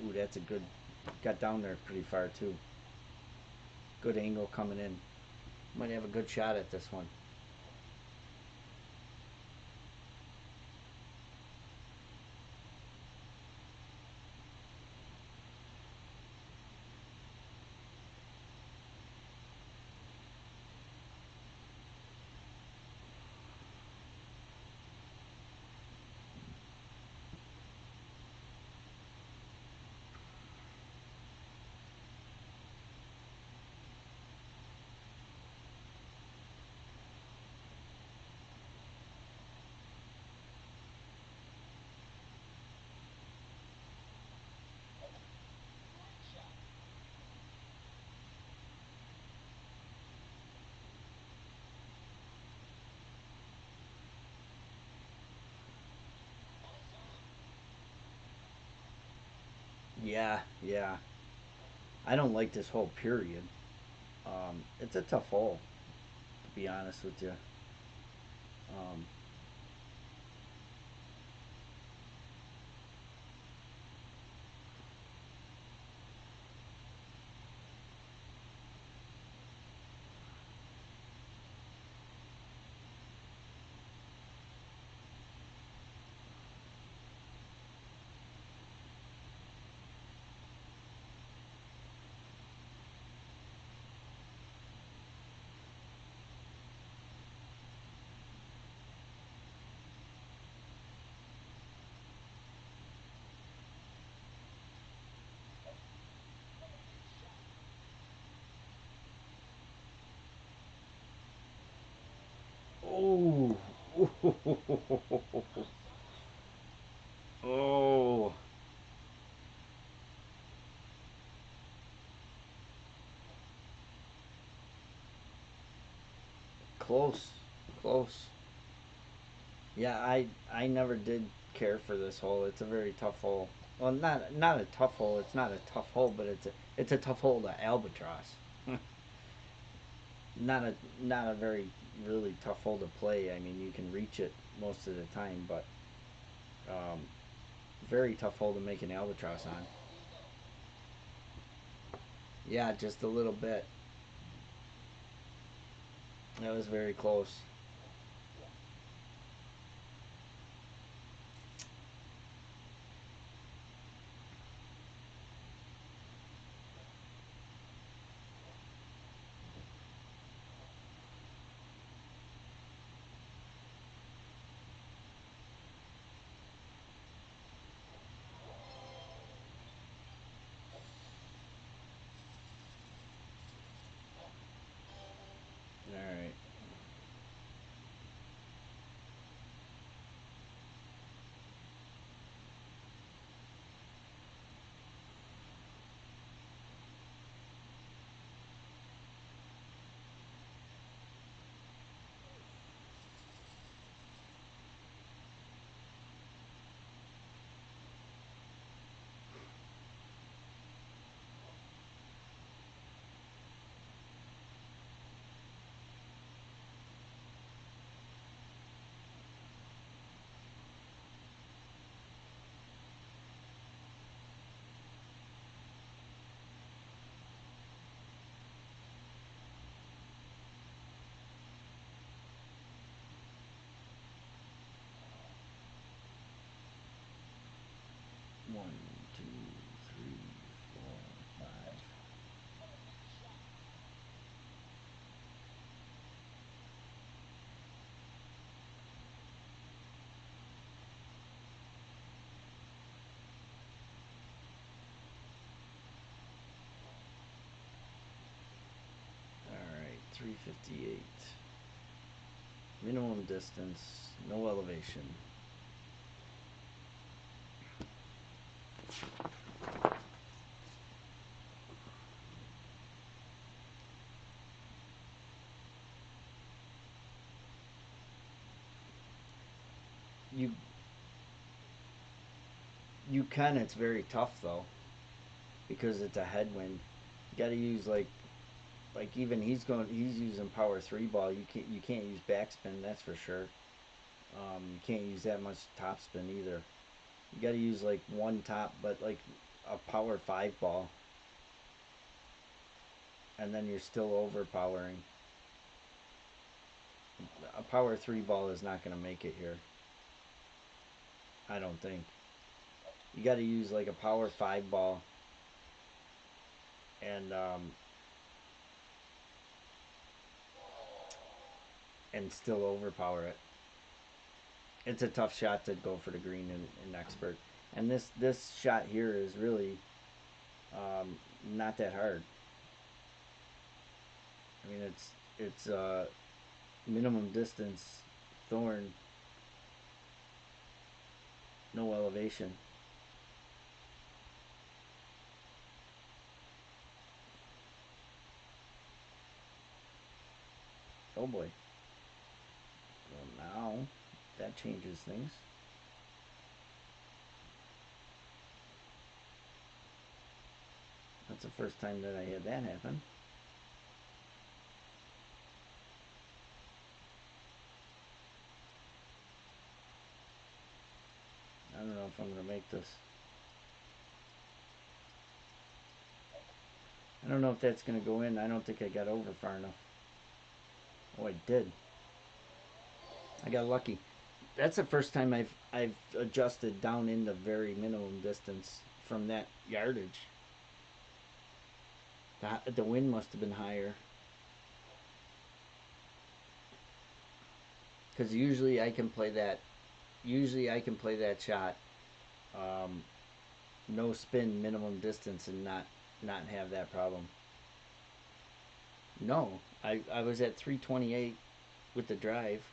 Speaker 1: Ooh, that's a good. Got down there pretty far too. Good angle coming in. Might have a good shot at this one. Yeah, yeah. I don't like this whole period. It's a tough hole, to be honest with you. Um, oh, oh, Close. Close. Yeah, I never did care for this hole. It's a very tough hole. Well, not a tough hole. It's not a tough hole, but it's a tough hole to albatross. Not a very really tough hole to play. I mean, you can reach it most of the time, but um, very tough hole to make an albatross on. Yeah, just a little bit. That was very close. All right. One, two, three, four, five. All right, 358. Minimum distance, no elevation. You you can. It's very tough though because it's a headwind. You got to use like even he's using power three ball. You can't use backspin. That's for sure. You can't use that much topspin either. You got to use like one top, but like a power five ball, and then you're still overpowering. A power three ball is not going to make it here. I don't think. You got to use like a power five ball and still overpower it. It's a tough shot to go for the green in expert, and this shot here is really not that hard. I mean, it's minimum distance, thorn, no elevation. Oh boy. Well, now that changes things. That's the first time that I had that happen. I don't know if I'm gonna make this. I don't know if that's gonna go in. I don't think I got over far enough. Oh, I did. I got lucky. That's the first time I've adjusted down into very minimum distance from that yardage. The wind must have been higher because usually I can play that. Usually I can play that shot, um, no spin, minimum distance, and not have that problem. No, I was at 328 with the drive.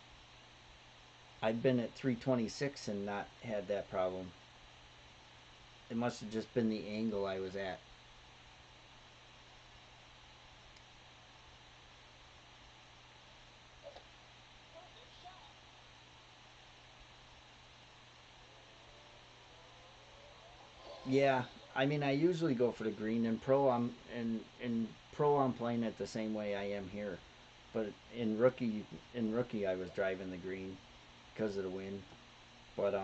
Speaker 1: I've been at 326 and not had that problem. It must have just been the angle I was at. Yeah, I mean, I usually go for the green. In pro, in pro, I'm playing it the same way I am here. But in rookie, I was driving the green because of the wind. But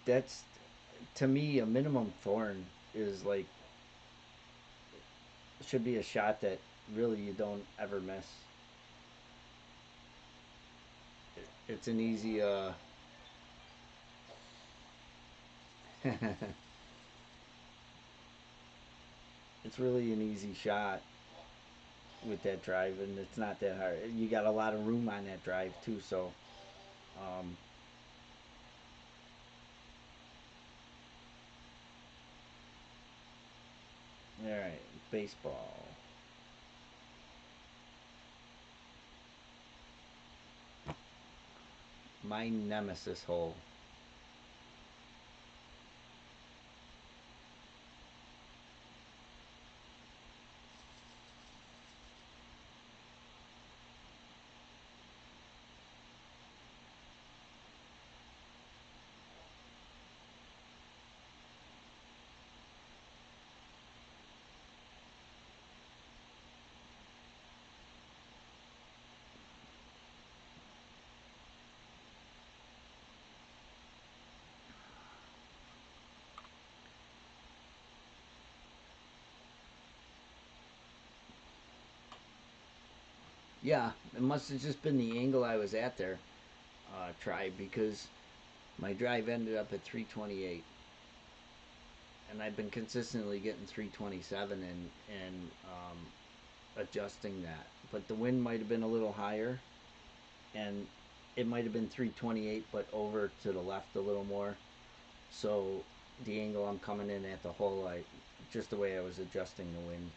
Speaker 1: that's to me a minimum thorn is like should be a shot that really you don't ever miss. It's an easy it's really an easy shot with that drive, and it's not that hard. You got a lot of room on that drive too, so um, all right, baseball. My nemesis hole. Yeah, it must have just been the angle I was at there. Try because my drive ended up at 328, and I've been consistently getting 327 and adjusting that. But the wind might have been a little higher, and it might have been 328, but over to the left a little more. So the angle I'm coming in at the hole, I just the way I was adjusting the wind,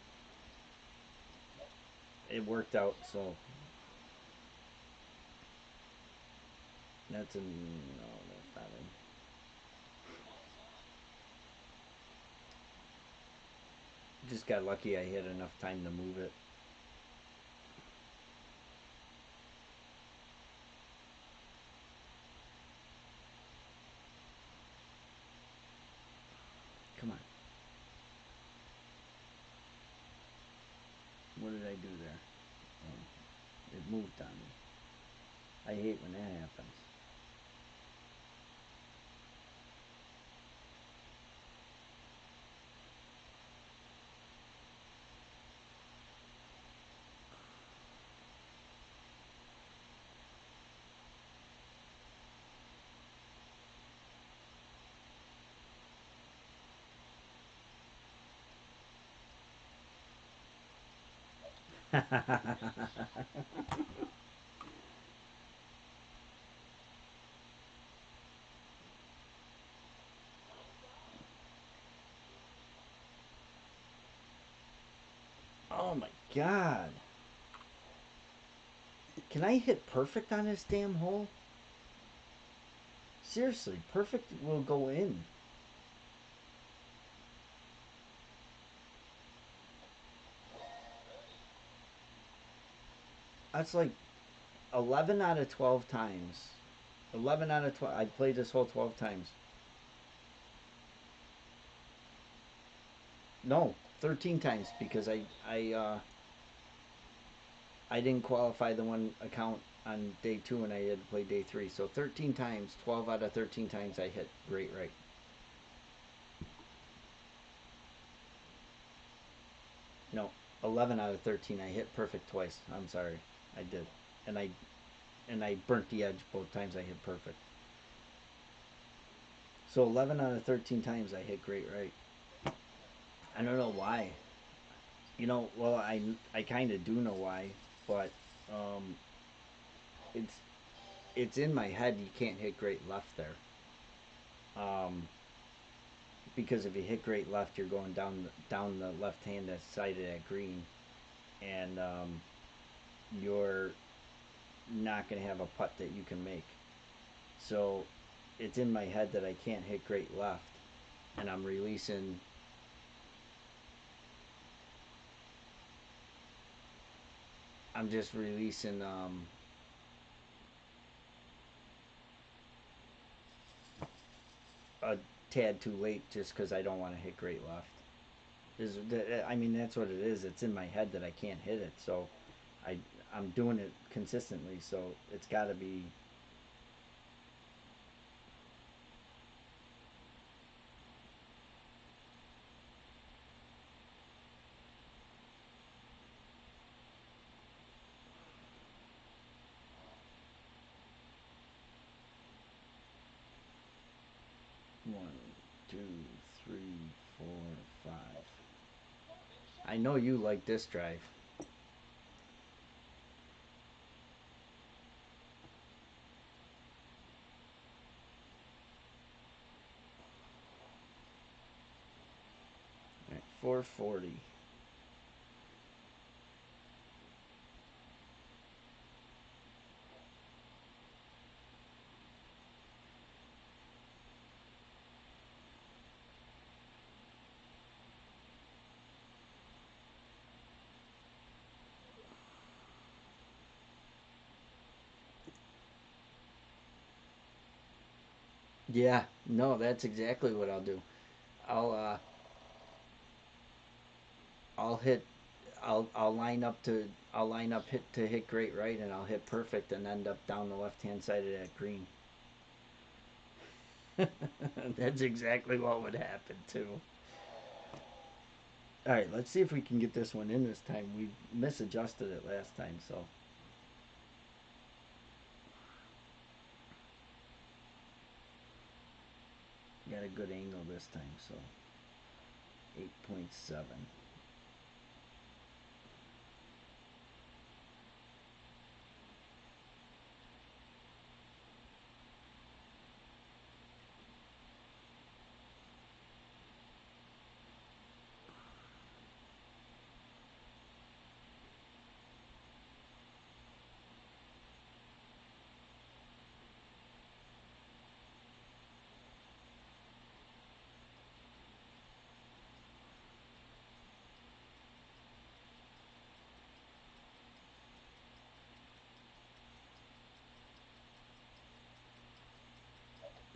Speaker 1: it worked out. So that's a no, that's not in. Just got lucky. I had enough time to move it. Come on. What did I do there? Oh, it moved on me. I hate when that happens. Oh my god. Can I hit perfect on this damn hole? Seriously, perfect will go in. That's like 11 out of 12 times. 11 out of 12. I played this hole 12 times. No, 13 times because I didn't qualify the one account on day 2 and I had to play day 3. So 13 times, 12 out of 13 times I hit great right. No, 11 out of 13 I hit perfect twice. I'm sorry. I did. And I burnt the edge both times I hit perfect. So 11 out of 13 times I hit great right. I don't know why. Well, I kind of do know why, but um, it's it's in my head you can't hit great left there. Um, because if you hit great left, you're going down the left hand side of that green, and you're not going to have a putt that you can make. So it's in my head that I can't hit great left, and I'm just releasing. a tad too late just because I don't want to hit great left. I mean, that's what it is. It's in my head that I can't hit it, so I I'm doing it consistently. So it's got to be. 1, 2, 3, 4, 5. I know you like this drive. All right, 440. Yeah, no, that's exactly what I'll do. I'll uh, I'll hit I'll line up to I'll line up hit to hit great right, and I'll hit perfect and end up down the left hand side of that green. That's exactly what would happen too. All right, let's see if we can get this one in this time. We misadjusted it last time, so got a good angle this time. So 8.7.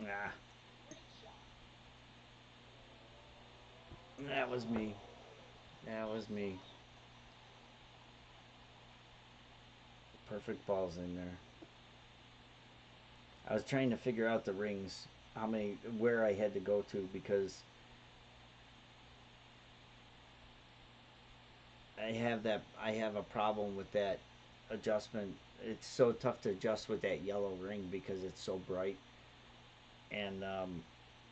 Speaker 1: Ah, that was me. That was me. Perfect balls in there. I was trying to figure out the rings, how many, where I had to go to because I have a problem with that adjustment. It's so tough to adjust with that yellow ring because it's so bright, and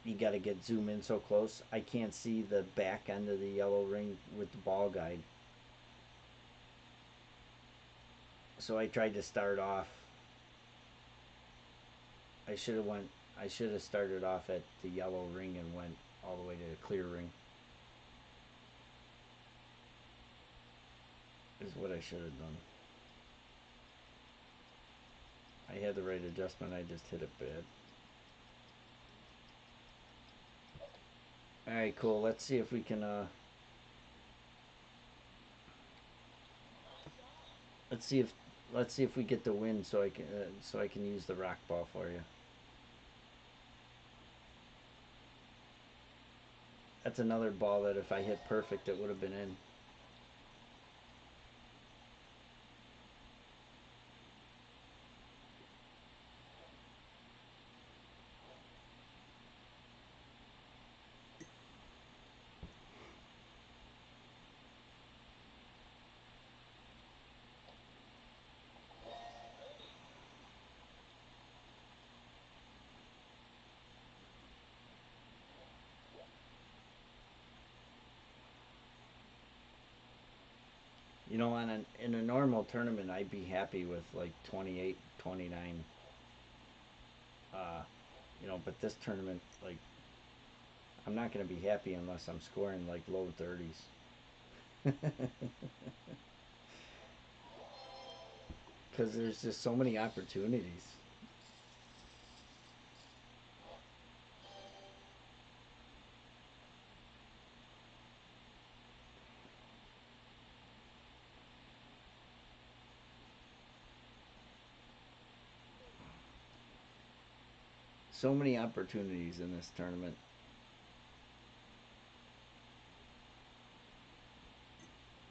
Speaker 1: you got to get zoom in so close. I can't see the back end of the yellow ring with the ball guide. So I tried to start off. I should have went. I should have started off at the yellow ring and went all the way to the clear ring. Is what I should have done. I had the right adjustment. I just hit it bad. All right, cool. Let's see if we can. Let's see if let's see if we get the win so I can use the rock ball for you. That's another ball that if I hit perfect, it would have been in. You know, in a normal tournament, I'd be happy with like 28, 29. Uh, but this tournament, like, I'm not going to be happy unless I'm scoring like low 30s. Because there's just so many opportunities. So many opportunities in this tournament.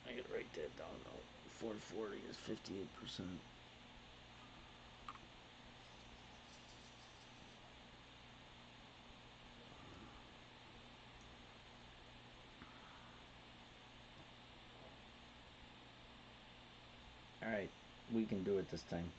Speaker 1: I gotta write that down though. 440 is 58%. All right, we can do it this time.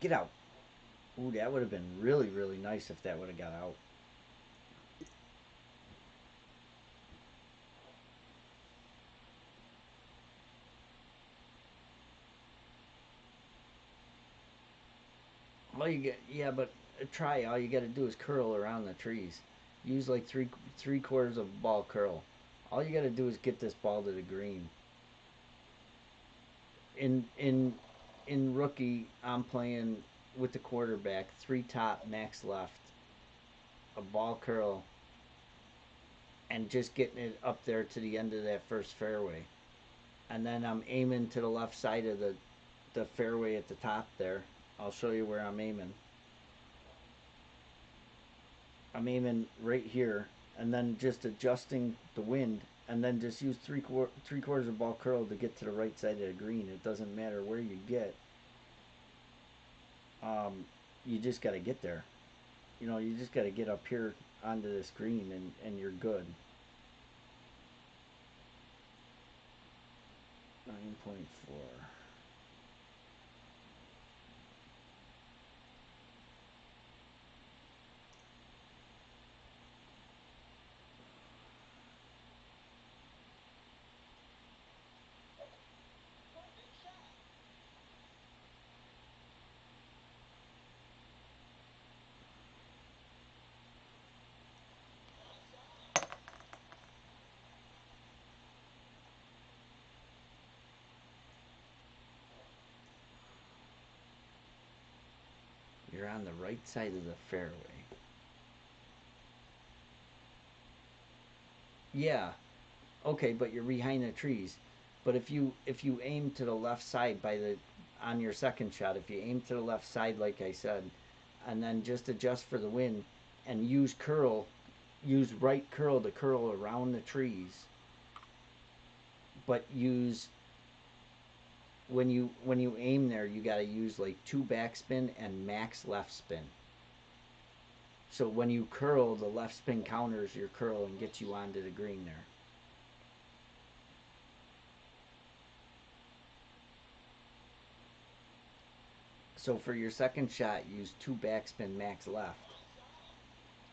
Speaker 1: Get out. Ooh, that would have been really, really nice if that would have got out. All you get, yeah, but try. All you got to do is curl around the trees. Use like three quarters of ball curl. All you got to do is get this ball to the green. In in in rookie, I'm playing with the quarterback, three top, max left, a ball curl, and just getting it up there to the end of that first fairway. And then I'm aiming to the left side of the fairway at the top there. I'll show you where I'm aiming. I'm aiming right here, and then just adjusting the wind, and then just use three quarters of ball curl to get to the right side of the green. It doesn't matter where you get. Um, you just got to get there. You just got to get up here onto this green, and you're good. 9.4. You're on the right side of the fairway. Yeah, okay, but you're behind the trees. But if you aim to the left side by the on your second shot, if you aim to the left side like I said, and then just adjust for the wind and use right curl to curl around the trees, but use when you aim there, you got to use like two backspin and max left spin. So when you curl, the left spin counters your curl and gets you onto the green there. So for your second shot, use two backspin max left,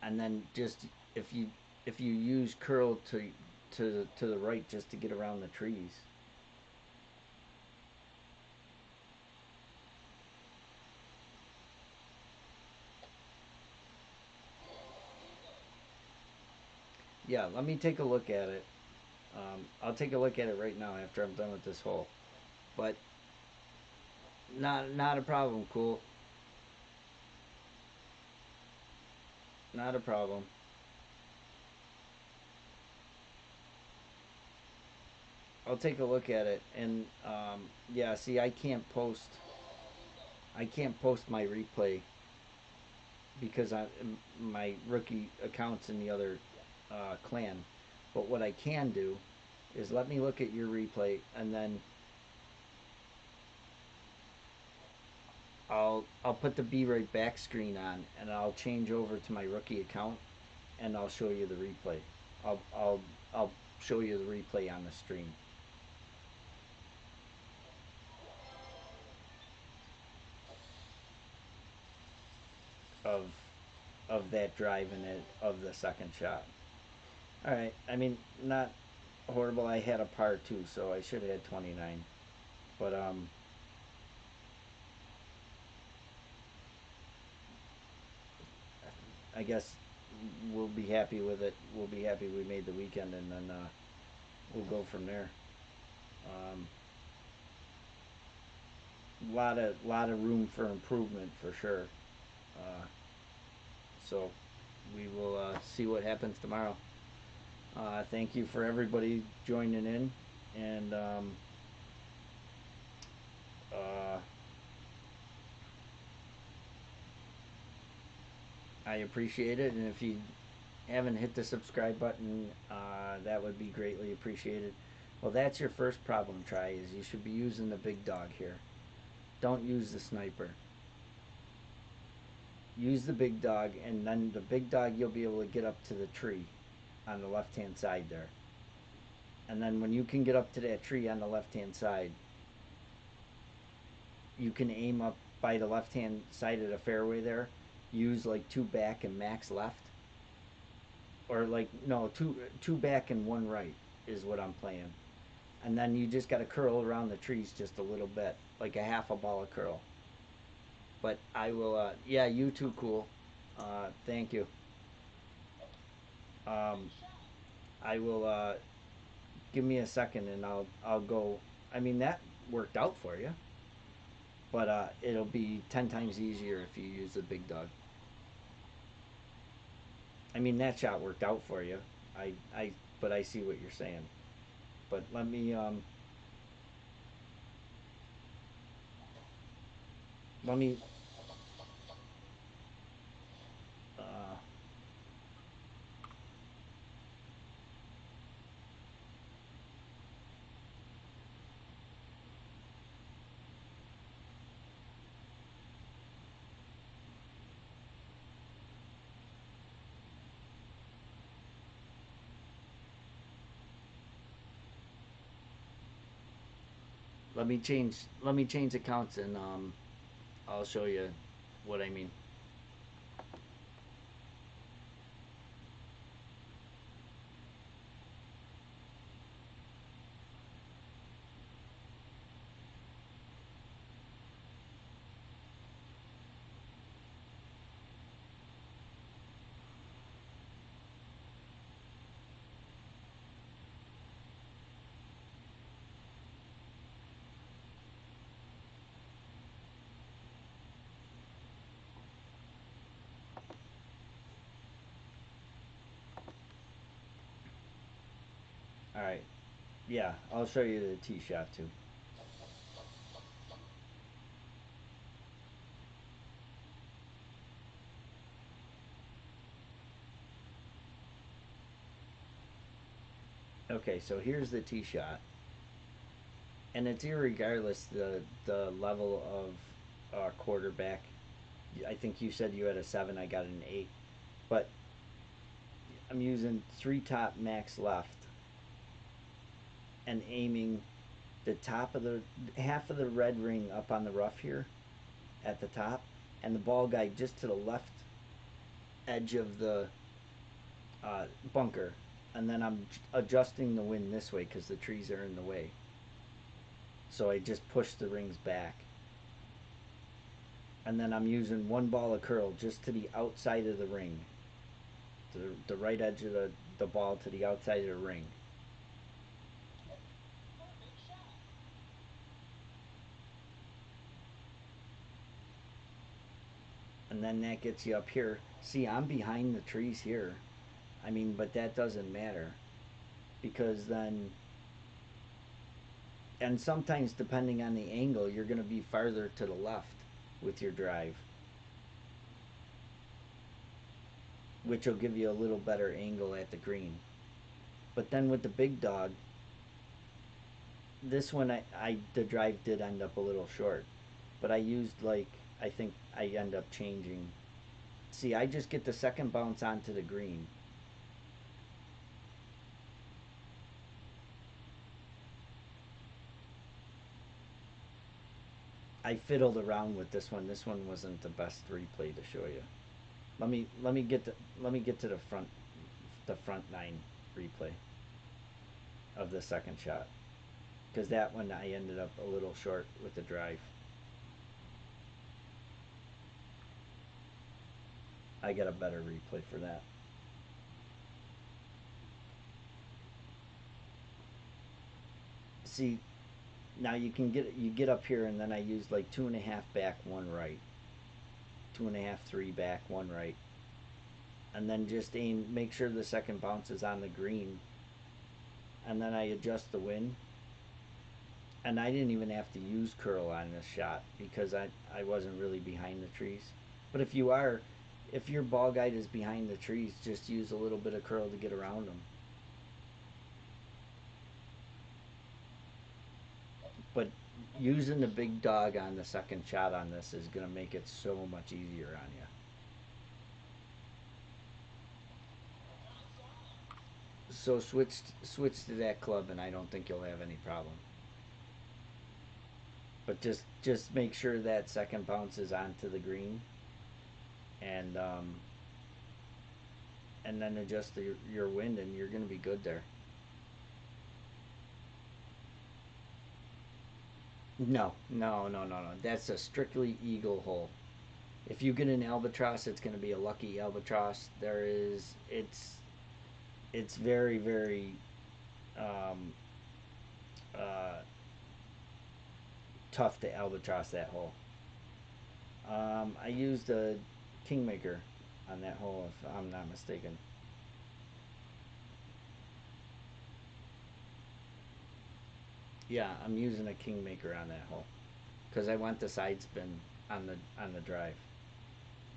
Speaker 1: and then just if you if you use curl to the right just to get around the trees. Yeah, let me take a look at it. I'll take a look at it right now after I'm done with this hole. But not a problem. Cool. Not a problem. I'll take a look at it and yeah. See, I can't post my replay because my rookie account's in the other clan. But what I can do is let me look at your replay, and then I'll put the Be Right Back screen on, and I'll change over to my rookie account, and I'll show you the replay. I'll show you the replay on the stream of that drive and it of the second shot. All right. I mean, not horrible. I had a par too, so I should have had 29. But I guess we'll be happy with it. We'll be happy we made the weekend, and then we'll go from there. Um, lot of room for improvement for sure. Uh, so we will see what happens tomorrow. Thank you for everybody joining in, and uh, I appreciate it. And if you haven't hit the subscribe button, that would be greatly appreciated. Well, that's your first problem. Try is you should be using the big dog here. Don't use the sniper. Use the big dog, and then the big dog you'll be able to get up to the tree on the left hand side there. And then when you can get up to that tree on the left hand side, you can aim up by the left hand side of the fairway there. Use like two back and max left, or like no two back and one right is what I'm playing. And then you just got to curl around the trees just a little bit, like a half a ball of curl. But I will. Yeah, you too. Cool. Thank you. Um, I will. Give me a second, and I'll go. I mean that worked out for you, but it'll be 10 times easier if you use the big dog. I mean that shot worked out for you. But I see what you're saying. But let me uh, let me change accounts, and I'll show you what I mean. All right. Yeah, I'll show you the tee shot too. Okay, so here's the tee shot, and it's irregardless the level of quarterback. I think you said you had a 7. I got an 8, but I'm using 3 top max left and aiming the top of the half of the red ring up on the rough here at the top, and the ball guide just to the left edge of the bunker, and then I'm adjusting the wind this way because the trees are in the way. So I just push the rings back, and then I'm using one ball of curl just to the outside of the ring, to the right edge of the ball to the outside of the ring. And then that gets you up here. See, I'm behind the trees here. I mean, but that doesn't matter because then, and sometimes depending on the angle, you're going to be farther to the left with your drive, which will give you a little better angle at the green. But then with the big dog, this one I the drive did end up a little short, but I used like I think I end up changing. See, I just get the second bounce onto the green. I fiddled around with this one. This one wasn't the best replay to show you. Let me get to the front 9 replay of the second shot, because that one I ended up a little short with the drive. I got a better replay for that. See, now you get up here, and then I use like 2.5 back, one right, 2.5, 3 back, one right, and then just aim. Make sure the second bounce is on the green, and then I adjust the wind. And I didn't even have to use curl on this shot because I wasn't really behind the trees. But if you are, if your ball guide is behind the trees, just use a little bit of curl to get around them. But using the big dog on the second shot on this is going to make it so much easier on you. So switch to that club, and I don't think you'll have any problem. But just make sure that second bounce is onto the green, and and then adjust your wind, and you're going to be good there. No, no, no, no, no. That's a strictly eagle hole. If you get an albatross, it's going to be a lucky albatross. There is, it's very, very um, uh, tough to albatross that hole. I used a kingmaker on that hole, if I'm not mistaken. Yeah, I'm using a kingmaker on that hole because I want the side spin on the drive.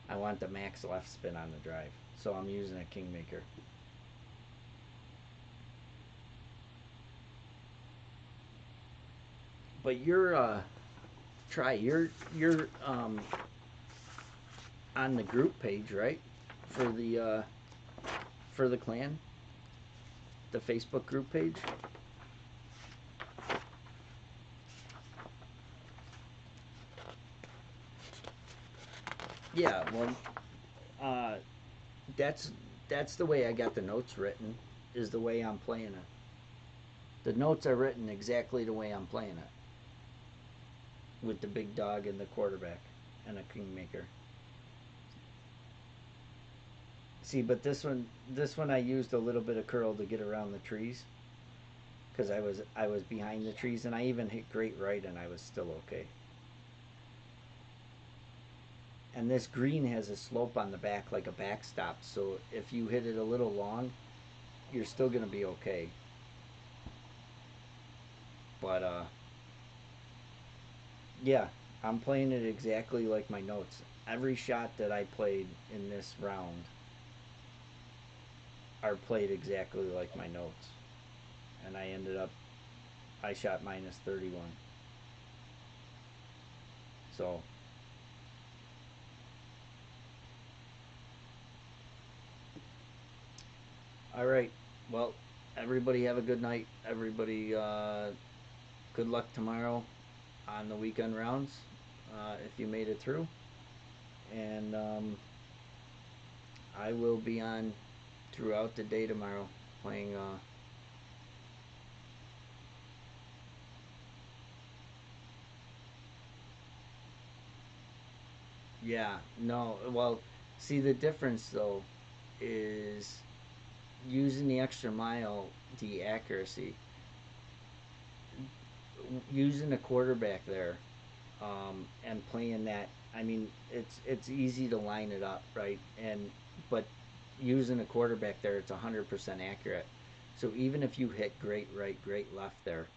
Speaker 1: I want the max left spin on the drive, so I'm using a kingmaker. But you're on the group page, right? For for the clan, the Facebook group page. Yeah, well, uh, that's that's the way I got the notes written. Is the way I'm playing it. The notes are written exactly the way I'm playing it, with the big dog and the quarterback and a kingmaker. See, but this one I used a little bit of curl to get around the trees because I was behind the trees, and I even hit great right, and I was still okay. And this green has a slope on the back like a backstop, so if you hit it a little long, you're still gonna be okay. But yeah, I'm playing it exactly like my notes. Every shot that I played in this round are played exactly like my notes, and I ended up I shot minus 31. So all right, well, everybody have a good night. Everybody, good luck tomorrow on the weekend rounds, if you made it through. And I will be on throughout the day tomorrow playing. Yeah, no, well, see, the difference though is using the extra mile, the accuracy, using a quarterback there, and playing that. I mean, it's easy to line it up, right? And but using a quarterback there, it's 100% accurate. So even if you hit great right, great left there,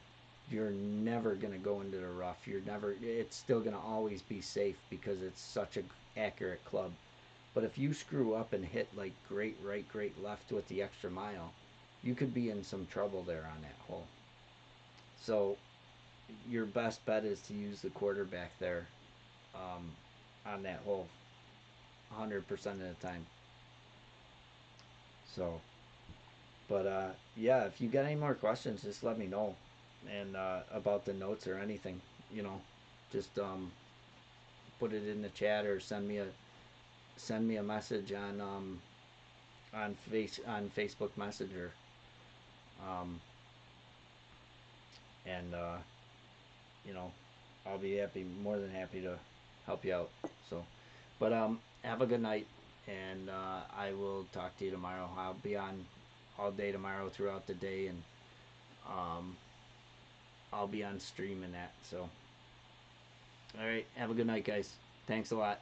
Speaker 1: you're never gonna go into the rough. You're never. It's still gonna always be safe because it's such a accurate club. But if you screw up and hit like great right, great left with the extra mile, you could be in some trouble there on that hole. So your best bet is to use the quarterback there, um, on that hole 100% of the time. So, but yeah, if you got any more questions, just let me know, and about the notes or anything, you know, just put it in the chat or send me a message on Facebook Messenger, um, and you know, I'll be more than happy to help you out. So, but have a good night, and I will talk to you tomorrow. I'll be on all day tomorrow throughout the day, and um, I'll be on stream and that. So, all right, have a good night, guys. Thanks a lot.